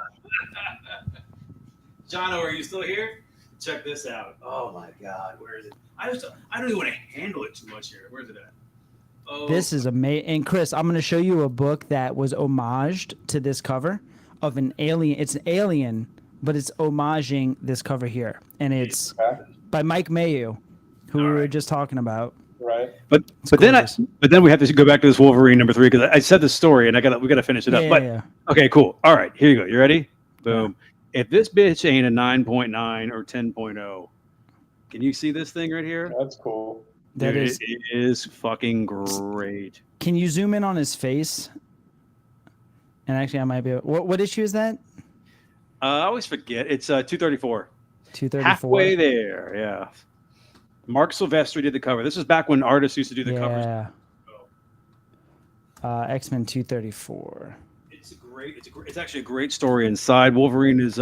Jono, are you still here? Check this out. Oh my God, where is it? I don't even want to handle it too much here. Where's it at? Oh, This is amazing. And Chris, I'm going to show you a book that was homaged to this cover of an alien. It's an alien, but it's homaging this cover here, and it's by Mike Mayu, who we were just talking about. Right. But then we have to go back to this Wolverine number 3 because I said the story and we got to finish it up. Yeah. Okay, cool. All right, here you go. You ready? Boom. Yeah. If this bitch ain't a 9.9 or 10.0, can you see this thing right here? That's cool. That Dude, is. it is fucking great. Can you zoom in on his face? And actually, I might be. What issue is that? I always forget. It's 234. 234. Halfway there. Yeah. Mark Silvestri did the cover. This is back when artists used to do the covers. Yeah. X-Men 234. It's actually a great story inside. Wolverine is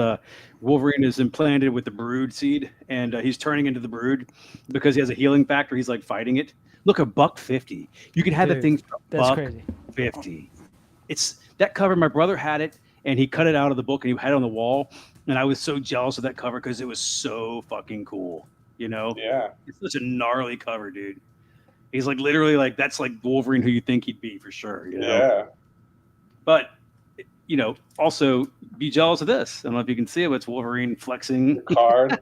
implanted with the Brood seed, and he's turning into the Brood because he has a healing factor. He's like fighting it. Look, $150. You can have the thing for $150. It's that cover. My brother had it, and he cut it out of the book, and he had it on the wall. And I was so jealous of that cover because it was so fucking cool. You know? Yeah. It's such a gnarly cover, dude. He's like literally like that's like Wolverine who you think he'd be for sure. You know? Yeah. But also be jealous of this. I don't know if you can see it, but it's Wolverine flexing. The card.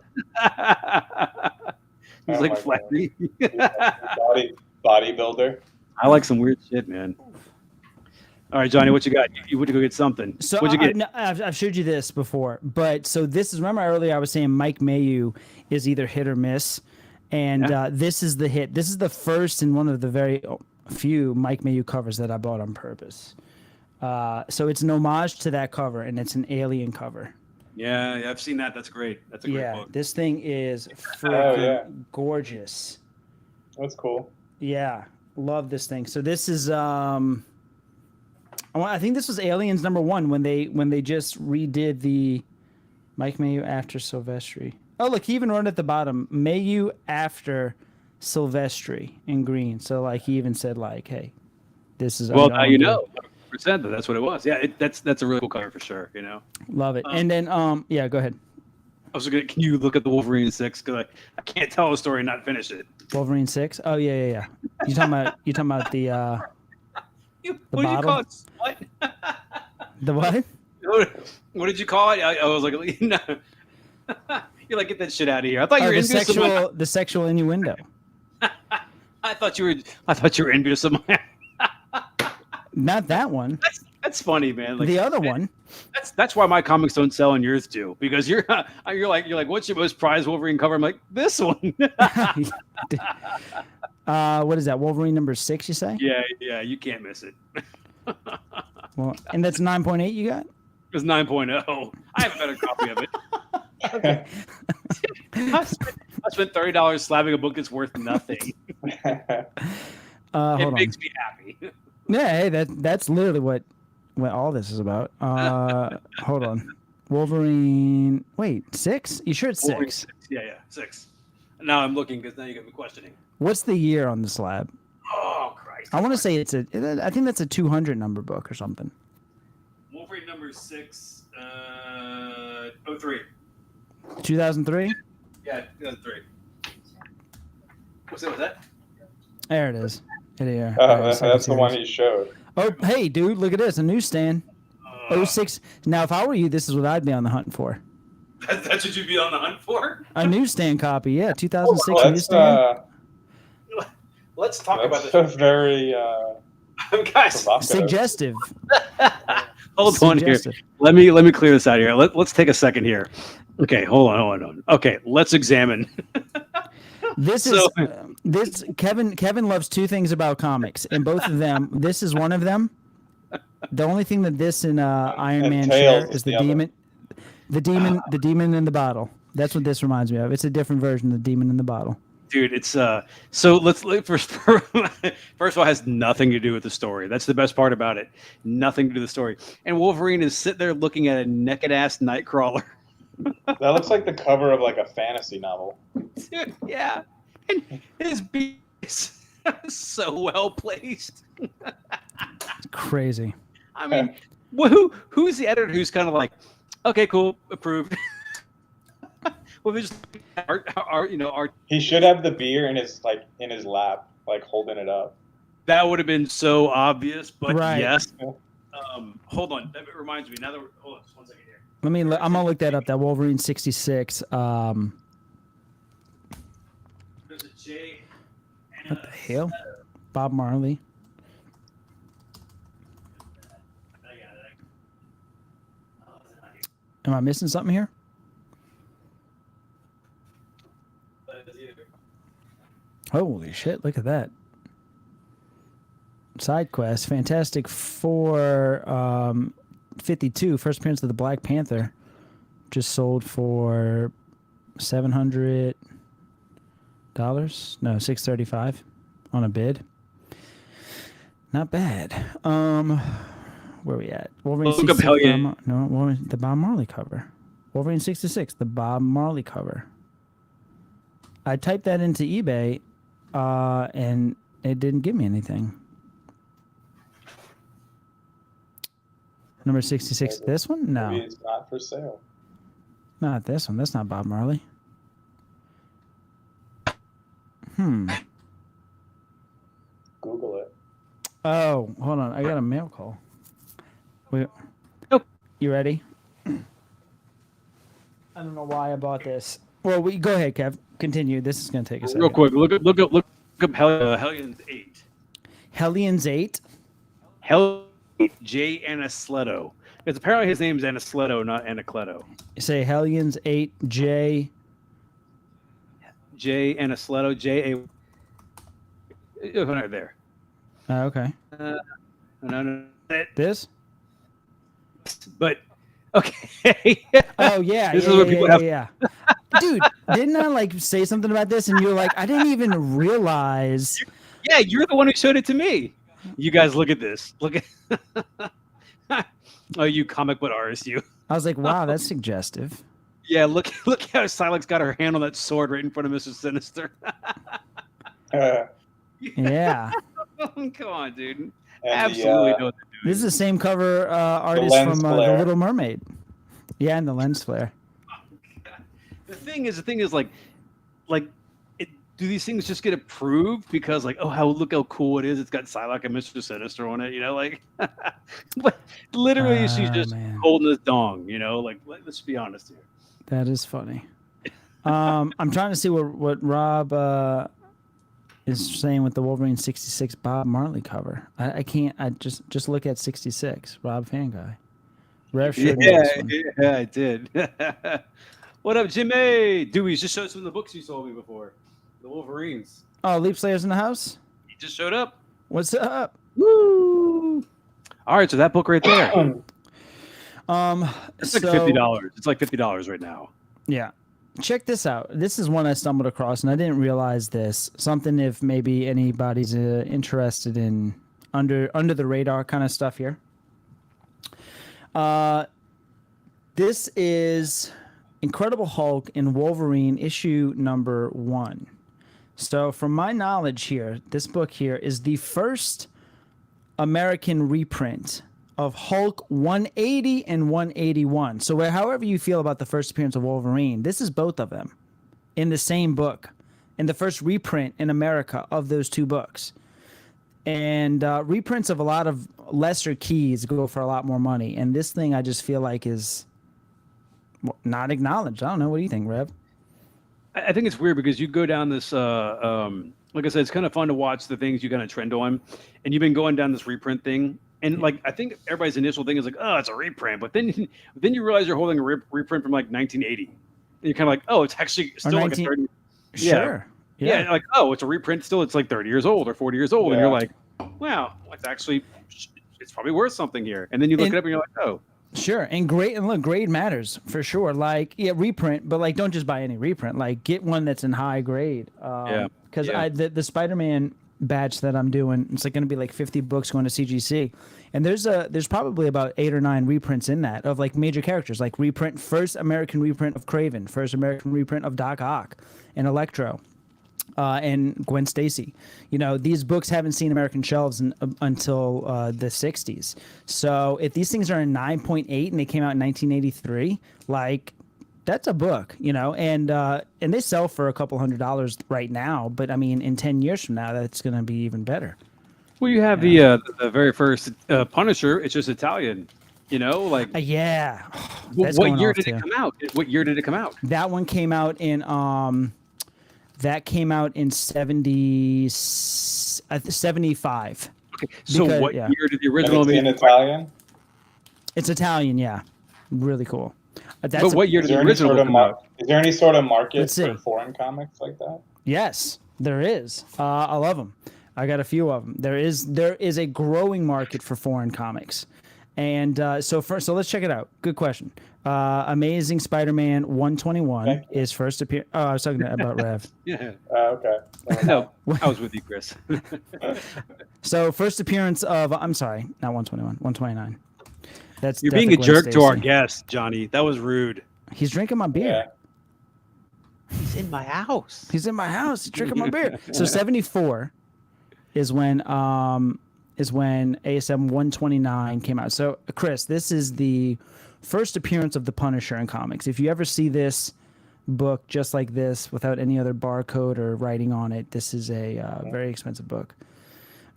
He's like flexing. Bodybuilder. I like some weird shit, man. All right, Johnny, what you got? You went to go get something. So what'd you get? I've showed you this before, but so this is, remember earlier I was saying Mike Mayu is either hit or miss, and this is the hit. This is the first and one of the very few Mike Mayu covers that I bought on purpose. So it's an homage to that cover, and it's an alien cover. Yeah, I've seen that. That's great. That's a great book. This thing is freaking gorgeous. That's cool. Yeah, love this thing. So this is I think this was Aliens #1 when they just redid the Mike Mayu after Silvestri. Oh, look, he even wrote at the bottom, Mayu after Silvestri in green. So like he even said like, hey, this is well, now you know. That's what it was. Yeah, that's a really cool cover for sure. You know, love it. And then yeah, go ahead. I was gonna. Can you look at the Wolverine 6? Because I can't tell a story and not finish it. Wolverine 6. Oh yeah. You talking about the what did you call it? What? The what? What did you call it? I was like, no. You're like, get that shit out of here. I thought you were the sexual innuendo. I thought you were envious of mine. Not that one. That's funny, man. Like, the other one. That's why my comics don't sell and yours do, because you're like, what's your most prized Wolverine cover? I'm like, this one. What is that? Wolverine #6, you say? Yeah, you can't miss it. Well, and that's 9.8 you got? It's 9.0. I have a better copy of it. Okay. I spent $30 slabbing a book that's worth nothing. It makes me happy. Yeah, hey, that's literally what all this is about. Hold on. Wolverine. Wait, 6? You sure it's 6? Yeah, 6. Now I'm looking because now you got me questioning. What's the year on the slab? Oh Christ! I want to say I think that's a 200 number book or something. Wolverine #6, 03. 2003. Yeah, 2003. What's that? There it is. Here. That's the one he showed. Oh, hey, dude, look at this. A newsstand. 06. Now, if I were you, this is what I'd be on the hunt for. That's what you'd be on the hunt for? A newsstand copy, yeah. 2006 newsstand. Let's talk about this. That's very guys, suggestive. Hold on here. Let me clear this out here. Let's take a second here. Okay, hold on. Okay, let's examine. This Kevin loves two things about comics, and both of them. This is one of them. The only thing that this and Iron Man share is the demon. The demon in the bottle. That's what this reminds me of. It's a different version of the demon in the bottle. Dude, it's so let's first of all, it has nothing to do with the story. That's the best part about it. Nothing to do with the story. And Wolverine is sitting there looking at a naked ass Nightcrawler. That looks like the cover of like a fantasy novel. Dude, yeah. And his beard is so well placed. It's crazy. I mean, who's the editor who's kind of like, okay, cool, approved. Well, just art. He should have the beer in his lap, like holding it up. That would have been so obvious, but right. Yes. Hold on, that reminds me. Now that hold on, just 1 second here. I'm gonna look that up. That Wolverine 66. There's a J. And What the hell? Bob Marley. Am I missing something here? Holy shit, look at that. Side quest, Fantastic Four 52, first appearance of the Black Panther. Just sold for $700. No, $635 on a bid. Not bad. Where we at? Wolverine 66. The Bob Marley cover. Wolverine 66, the Bob Marley cover. I typed that into eBay, and it didn't give me anything. Number 66. Maybe. This one? No. Maybe it's not for sale. Not this one. That's not Bob Marley. Google it. Oh, hold on. I got a mail call. Wait. Nope. You ready? I don't know why I bought this. Well, go ahead, Kev. Continue. This is going to take a second. Real quick, look up Hellions 8. Hellions 8? Hellions 8, J. Anasleto. Because apparently his name's Anasleto, not Anacleto. You say Hellions 8, J. J. Anasleto, J. A. Right there. Okay. No. This? But, okay. Oh, yeah. This is what people have. Yeah. Dude, didn't I say something about this and you're like, I didn't even realize. Yeah, you're the one who showed it to me. You guys, look at this. Look at. Oh, you comic book artist, you. I was like, wow, that's suggestive. Yeah, look how Silex got her hand on that sword right in front of Mr. Sinister. Yeah. Come on, dude. Absolutely know what they're doing. This is the same cover artist from The Little Mermaid. Yeah, and the lens flare. The thing is, like, do these things just get approved because, like, look how cool it is? It's got Psylocke and Mr. Sinister on it, But literally, she's just holding this dong, let's be honest here. That is funny. I'm trying to see what Rob is saying with the Wolverine 66 Bob Marley cover. I can't. I just look at 66. Rob fan guy. Rev showed me this one. Yeah, I did. What up, Jimmy? Dewey, just showed some of the books you sold me before. The Wolverines. Oh, Leap Slayer's in the house? He just showed up. What's up? Woo! All right, so that book right there. It's like $50. It's like $50 right now. Yeah. Check this out. This is one I stumbled across, and I didn't realize this. Something if maybe anybody's interested in under the radar kind of stuff here. This is Incredible Hulk and Wolverine issue number 1. So from my knowledge here, this book here is the first American reprint of Hulk 180 and 181. So however you feel about the first appearance of Wolverine, this is both of them in the same book, in the first reprint in America of those two books. And reprints of a lot of lesser keys go for a lot more money. And this thing I just feel like is not acknowledged. I don't know. What do you think, Rev? I think it's weird because you go down this, like I said, it's kind of fun to watch the things you kind of trend on. And you've been going down this reprint thing. And like, I think everybody's initial thing is like, oh, it's a reprint. But then you realize you're holding a reprint from like 1980. And you're kind of like, oh, it's actually still like a 30. Sure. Yeah. Like, oh, it's a reprint still. It's like 30 years old or 40 years old. Yeah. And you're like, wow, it's probably worth something here. And then you look it up and you're like, oh. Sure, and look, grade matters for sure. Like, yeah, reprint, but like, don't just buy any reprint. Like, get one that's in high grade. Because the Spider-Man batch that I'm doing, it's like going to be like 50 books going to CGC, and there's probably about 8 or 9 reprints in that of like major characters, like first American reprint of Kraven, first American reprint of Doc Ock and Electro. And Gwen Stacy. You know, these books haven't seen American shelves until the 60s. So if these things are in 9.8 and they came out in 1983, like, that's a book, you know, and they sell for a couple $100 right now. But I mean, in 10 years from now, that's going to be even better. Well, you have the very first Punisher. It's just Italian, you know, like yeah. What year did it come out? What year did it come out? That one came out in 75. Okay. So what year did the original be in Italian? It's Italian, yeah. Really cool. But what year did the original come out? Is there any sort of market for foreign comics like that? Yes, there is. I love them. I got a few of them. There is a growing market for foreign comics. And so let's check it out. Good question. Amazing Spider-Man 121 is first appearance. Oh, I was talking about Rev. Yeah. Okay. No, I was with you, Chris. So first appearance of, I'm sorry, not 121, 129. That's You're being a jerk to our guest, Johnny. That was rude. He's drinking my beer. Yeah. He's in my house. He's drinking my beer. So 74 is when ASM 129 came out. So Chris, this is the first appearance of the Punisher in comics. If you ever see this book just like this without any other barcode or writing on it, this is a very expensive book,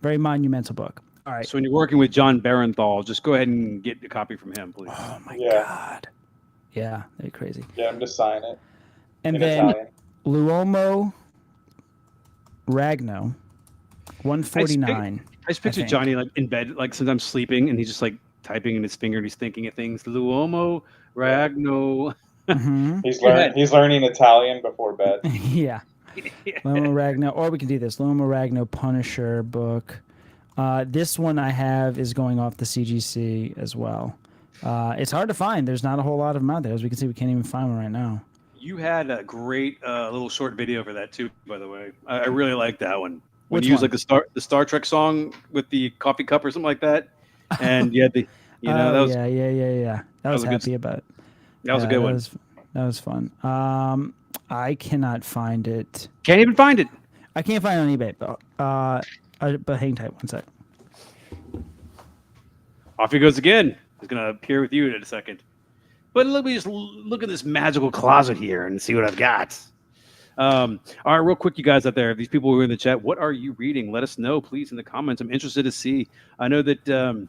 very monumental book. All right. So when you're working with John Barenthal, just go ahead and get a copy from him, please. Oh my God. Yeah, they're crazy. Yeah, I'm just sign it. And then Italian. Luomo Ragno 149. I just picture Johnny like in bed, like sometimes sleeping, and he's just like typing in his finger and he's thinking of things. Luomo Ragno. Mm-hmm. He's learning Italian before bed. Yeah. Luomo Ragno. Or we can do this. Luomo Ragno Punisher book. This one I have is going off the CGC as well. It's hard to find. There's not a whole lot of them out there. As we can see, we can't even find one right now. You had a great little short video for that too, by the way. I really like that one. When Which you use one? like the Star Trek song with the coffee cup or something like that, and you had the, that was yeah. That was happy about it. That was a good one. That was fun. I cannot find it. Can't even find it. I can't find it on eBay, but hang tight one sec. Off he goes again. He's gonna appear with you in a second. But let me just look at this magical closet here and see what I've got. All right, real quick, you guys out there, these people who are in the chat, what are you reading? Let us know, please, in the comments. I'm interested to see. I know that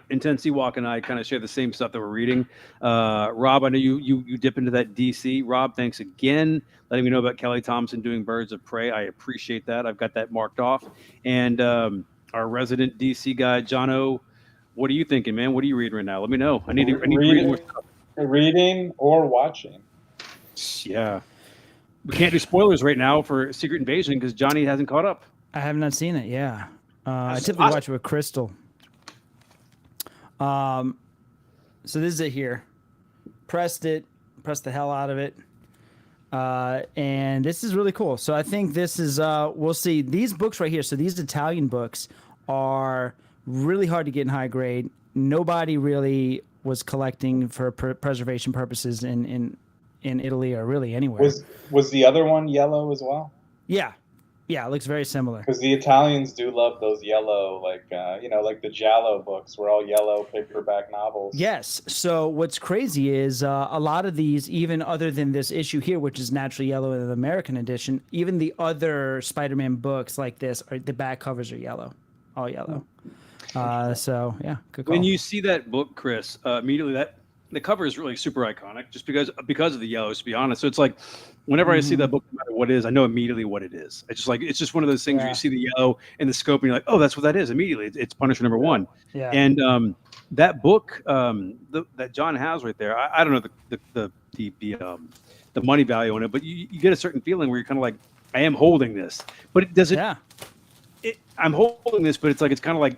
Intense Ewok and I kind of share the same stuff that we're reading. Rob, I know you dip into that DC. Rob, thanks again, letting me know about Kelly Thompson doing Birds of Prey. I appreciate that. I've got that marked off. And our resident DC guy, Jono, what are you thinking, man? What are you reading right now? Let me know. I need to read more stuff. Reading or watching. Yeah. We can't do spoilers right now for Secret Invasion because Johnny hasn't caught up. I have not seen it, yeah. I typically watch it with Crystal. So this is it here. Pressed the hell out of it. And this is really cool. So I think this is, we'll see. These books right here, so these Italian books are really hard to get in high grade. Nobody really was collecting for preservation purposes in Italy or really anywhere. Was the other one yellow as well? Yeah, it looks very similar. Because the Italians do love those yellow, like like the Giallo books were all yellow paperback novels. Yes. So what's crazy is a lot of these, even other than this issue here, which is naturally yellow in the American edition, even the other Spider-Man books like this, the back covers are yellow, all yellow. So yeah, good call. When you see that book, Chris, immediately the cover is really super iconic, just because of the yellows. To be honest, so it's like whenever I see that book, no matter what it is, I know immediately what it is. It's just one of those things where you see the yellow in the scope and you're like, oh, that's what that is immediately. It's Punisher #1. Yeah. And that book that John has right there, I don't know the money value on it, but you get a certain feeling where you're kind of like, I am holding this, but it doesn't. Yeah. I'm holding this, but it's kind of like,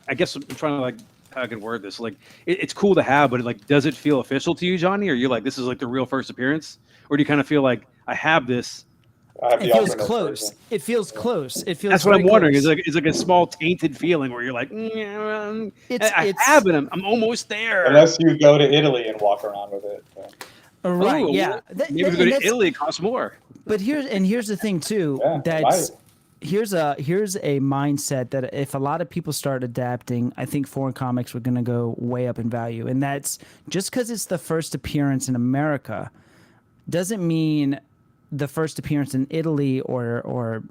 I guess I'm trying to like how I can word this. Like, it's cool to have, but like, does it feel official to you, Johnny? Or you like this is like the real first appearance, or do you kind of feel like I have this? It feels close. Version. It feels close. It feels. That's what I'm wondering. It's like a small tainted feeling where you're like, I have it. I'm almost there. Unless you go to Italy and walk around with it. Right. Yeah. Maybe if we go to Italy, it costs more. But here's the thing too. Here's a mindset that if a lot of people start adapting, I think foreign comics are going to go way up in value. And that's just because it's the first appearance in America doesn't mean the first appearance in Italy or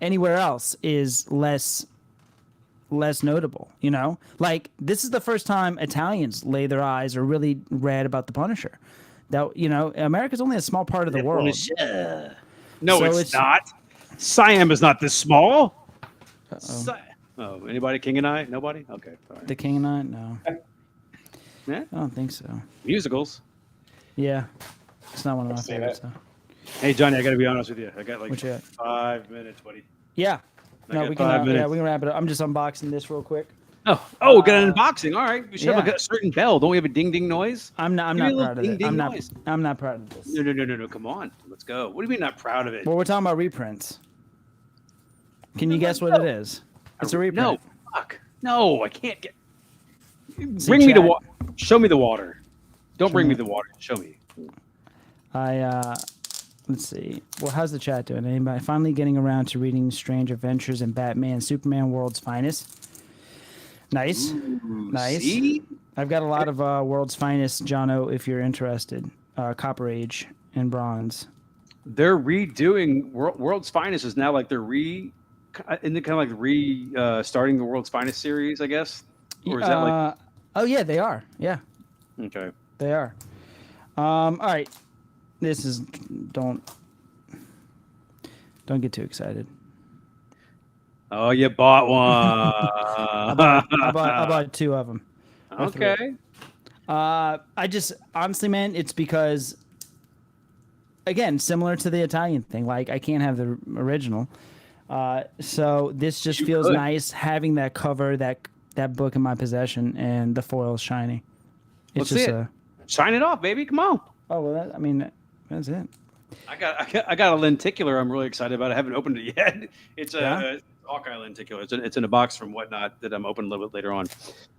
anywhere else is less notable. Like this is the first time Italians lay their eyes or really read about the Punisher. That America's only a small part of the world. No, so it's not. Siam is not this small. Anybody? King and I? Nobody? Okay. Right. The King and I? No. Yeah? I don't think so. Musicals. Yeah. It's not one of my favorites. Hey, Johnny, I got to be honest with you. I got like 5 minutes, buddy. Yeah. No, we can wrap it up. I'm just unboxing this real quick. We got an unboxing. All right. We should have a certain bell. Don't we have a ding ding noise? I'm not proud of it. I'm not proud of this. No. Come on. Let's go. What do you mean not proud of it? Well, we're talking about reprints. Can you guess what it is? It's a reprint. No. Fuck. No, I can't get. Bring me the water. Show me the water. Don't bring me the water. Show me. Let's see. Well, how's the chat doing? Anybody finally getting around to reading Strange Adventures in Batman, Superman, World's Finest? Nice. Ooh, nice. See? I've got a lot of World's Finest, Jono, if you're interested. Copper Age and Bronze. They're redoing World's Finest is now like they're starting the World's Finest series, I guess? Or is that like oh yeah, they are. Yeah. Okay. They are. All right. This is don't get too excited. Oh, you bought one. I bought 2 of them. Okay. I just honestly, man, it's because again, similar to the Italian thing. Like I can't have the original, so this just feels nice having that cover, that book in my possession, and the foil's shiny. It's Let's see it. Shine it off, baby. Come on. Oh well, that's it. I got a lenticular. I'm really excited about. I haven't opened it yet. It's a Hawkeye lenticular. It's in a box from Whatnot that I'm opening a little bit later on.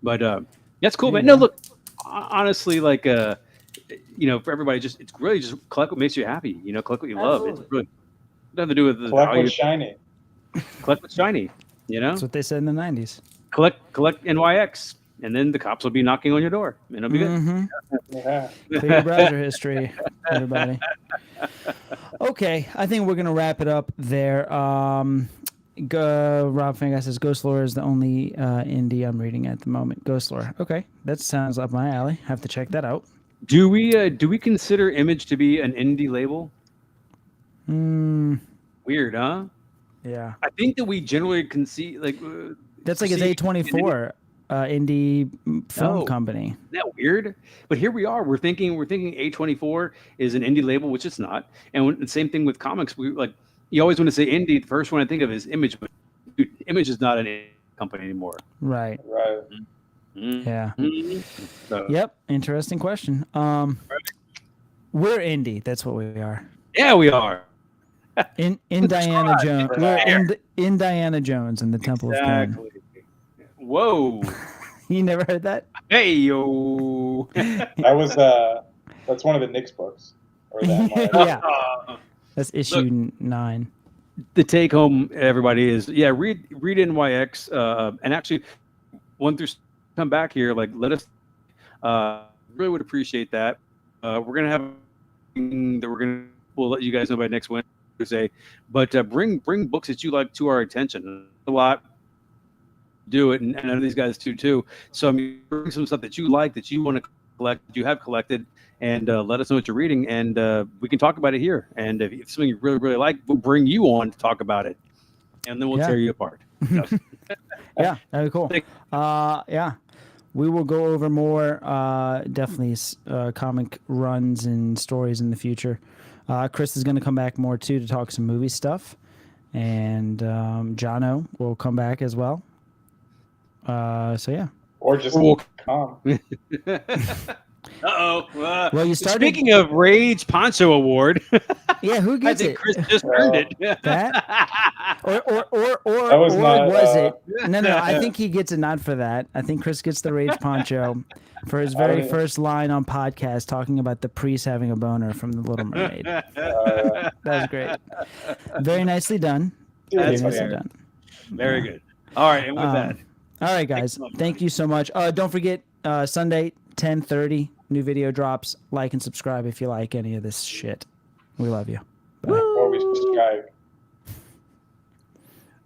But that's cool, man. No, look, honestly, like for everybody, it's really just collect what makes you happy. Collect what you love. It's really nothing to do with collect what's shiny. Collect what's shiny. That's what they said in the 90s. Collect NYX. And then the cops will be knocking on your door, and it'll be good. Yeah. Clear your browser history, everybody. Okay, I think we're gonna wrap it up there. Rob Fangas says Ghost Lore is the only indie I'm reading at the moment. Ghost Lore. Okay, that sounds up my alley. Have to check that out. Do we consider Image to be an indie label? Weird, huh? Yeah. I think that we generally concede that's like his A24. Indie film company. Isn't that weird? But here we are. We're thinking A24 is an indie label, which it's not. And the same thing with comics. You always want to say indie. The first one I think of is Image, but Image is not an indie company anymore. Right. Mm-hmm. Yeah. Mm-hmm. So. Yep. Interesting question. We're indie. That's what we are. Yeah, we are. In Diana Jones. We're in Diana Jones in the Temple of Pain. Whoa! You never heard that? Hey yo! That's one of the NYX books. Or that yeah. That's issue 9. The take home, everybody, is read NYX and actually 1 through come back here. Let us. Really would appreciate that. We're gonna have we'll let you guys know by next Wednesday. But bring books that you like to our attention. A lot. Do it, and I know these guys too. So bring some stuff that you like, that you want to collect, that you have collected, and let us know what you're reading, and we can talk about it here. And if something you really, really like, we'll bring you on to talk about it, and then we'll tear you apart. Yeah, that'd be cool. We will go over more, definitely comic runs and stories in the future. Chris is going to come back more too to talk some movie stuff, and Jono will come back as well. So yeah. Or just come. Well, you started. Speaking of Rage Poncho Award, yeah, who gets I think it? Chris just earned it. That or was not, was it? No. I think he gets a nod for that. I think Chris gets the Rage Poncho for his very first line on podcast talking about the priest having a boner from The Little Mermaid. That was great. Very nicely done. That's Very nicely done. Very good. All right, and with that. All right, guys. Thank you so much. Don't forget Sunday 10:30 new video drops. Like and subscribe if you like any of this shit. We love you. Bye. Or we subscribe.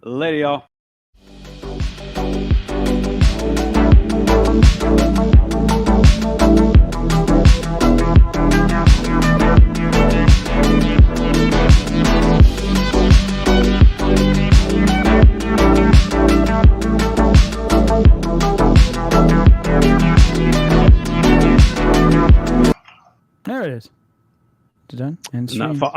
Later, y'all. There it is. Done. And I'm not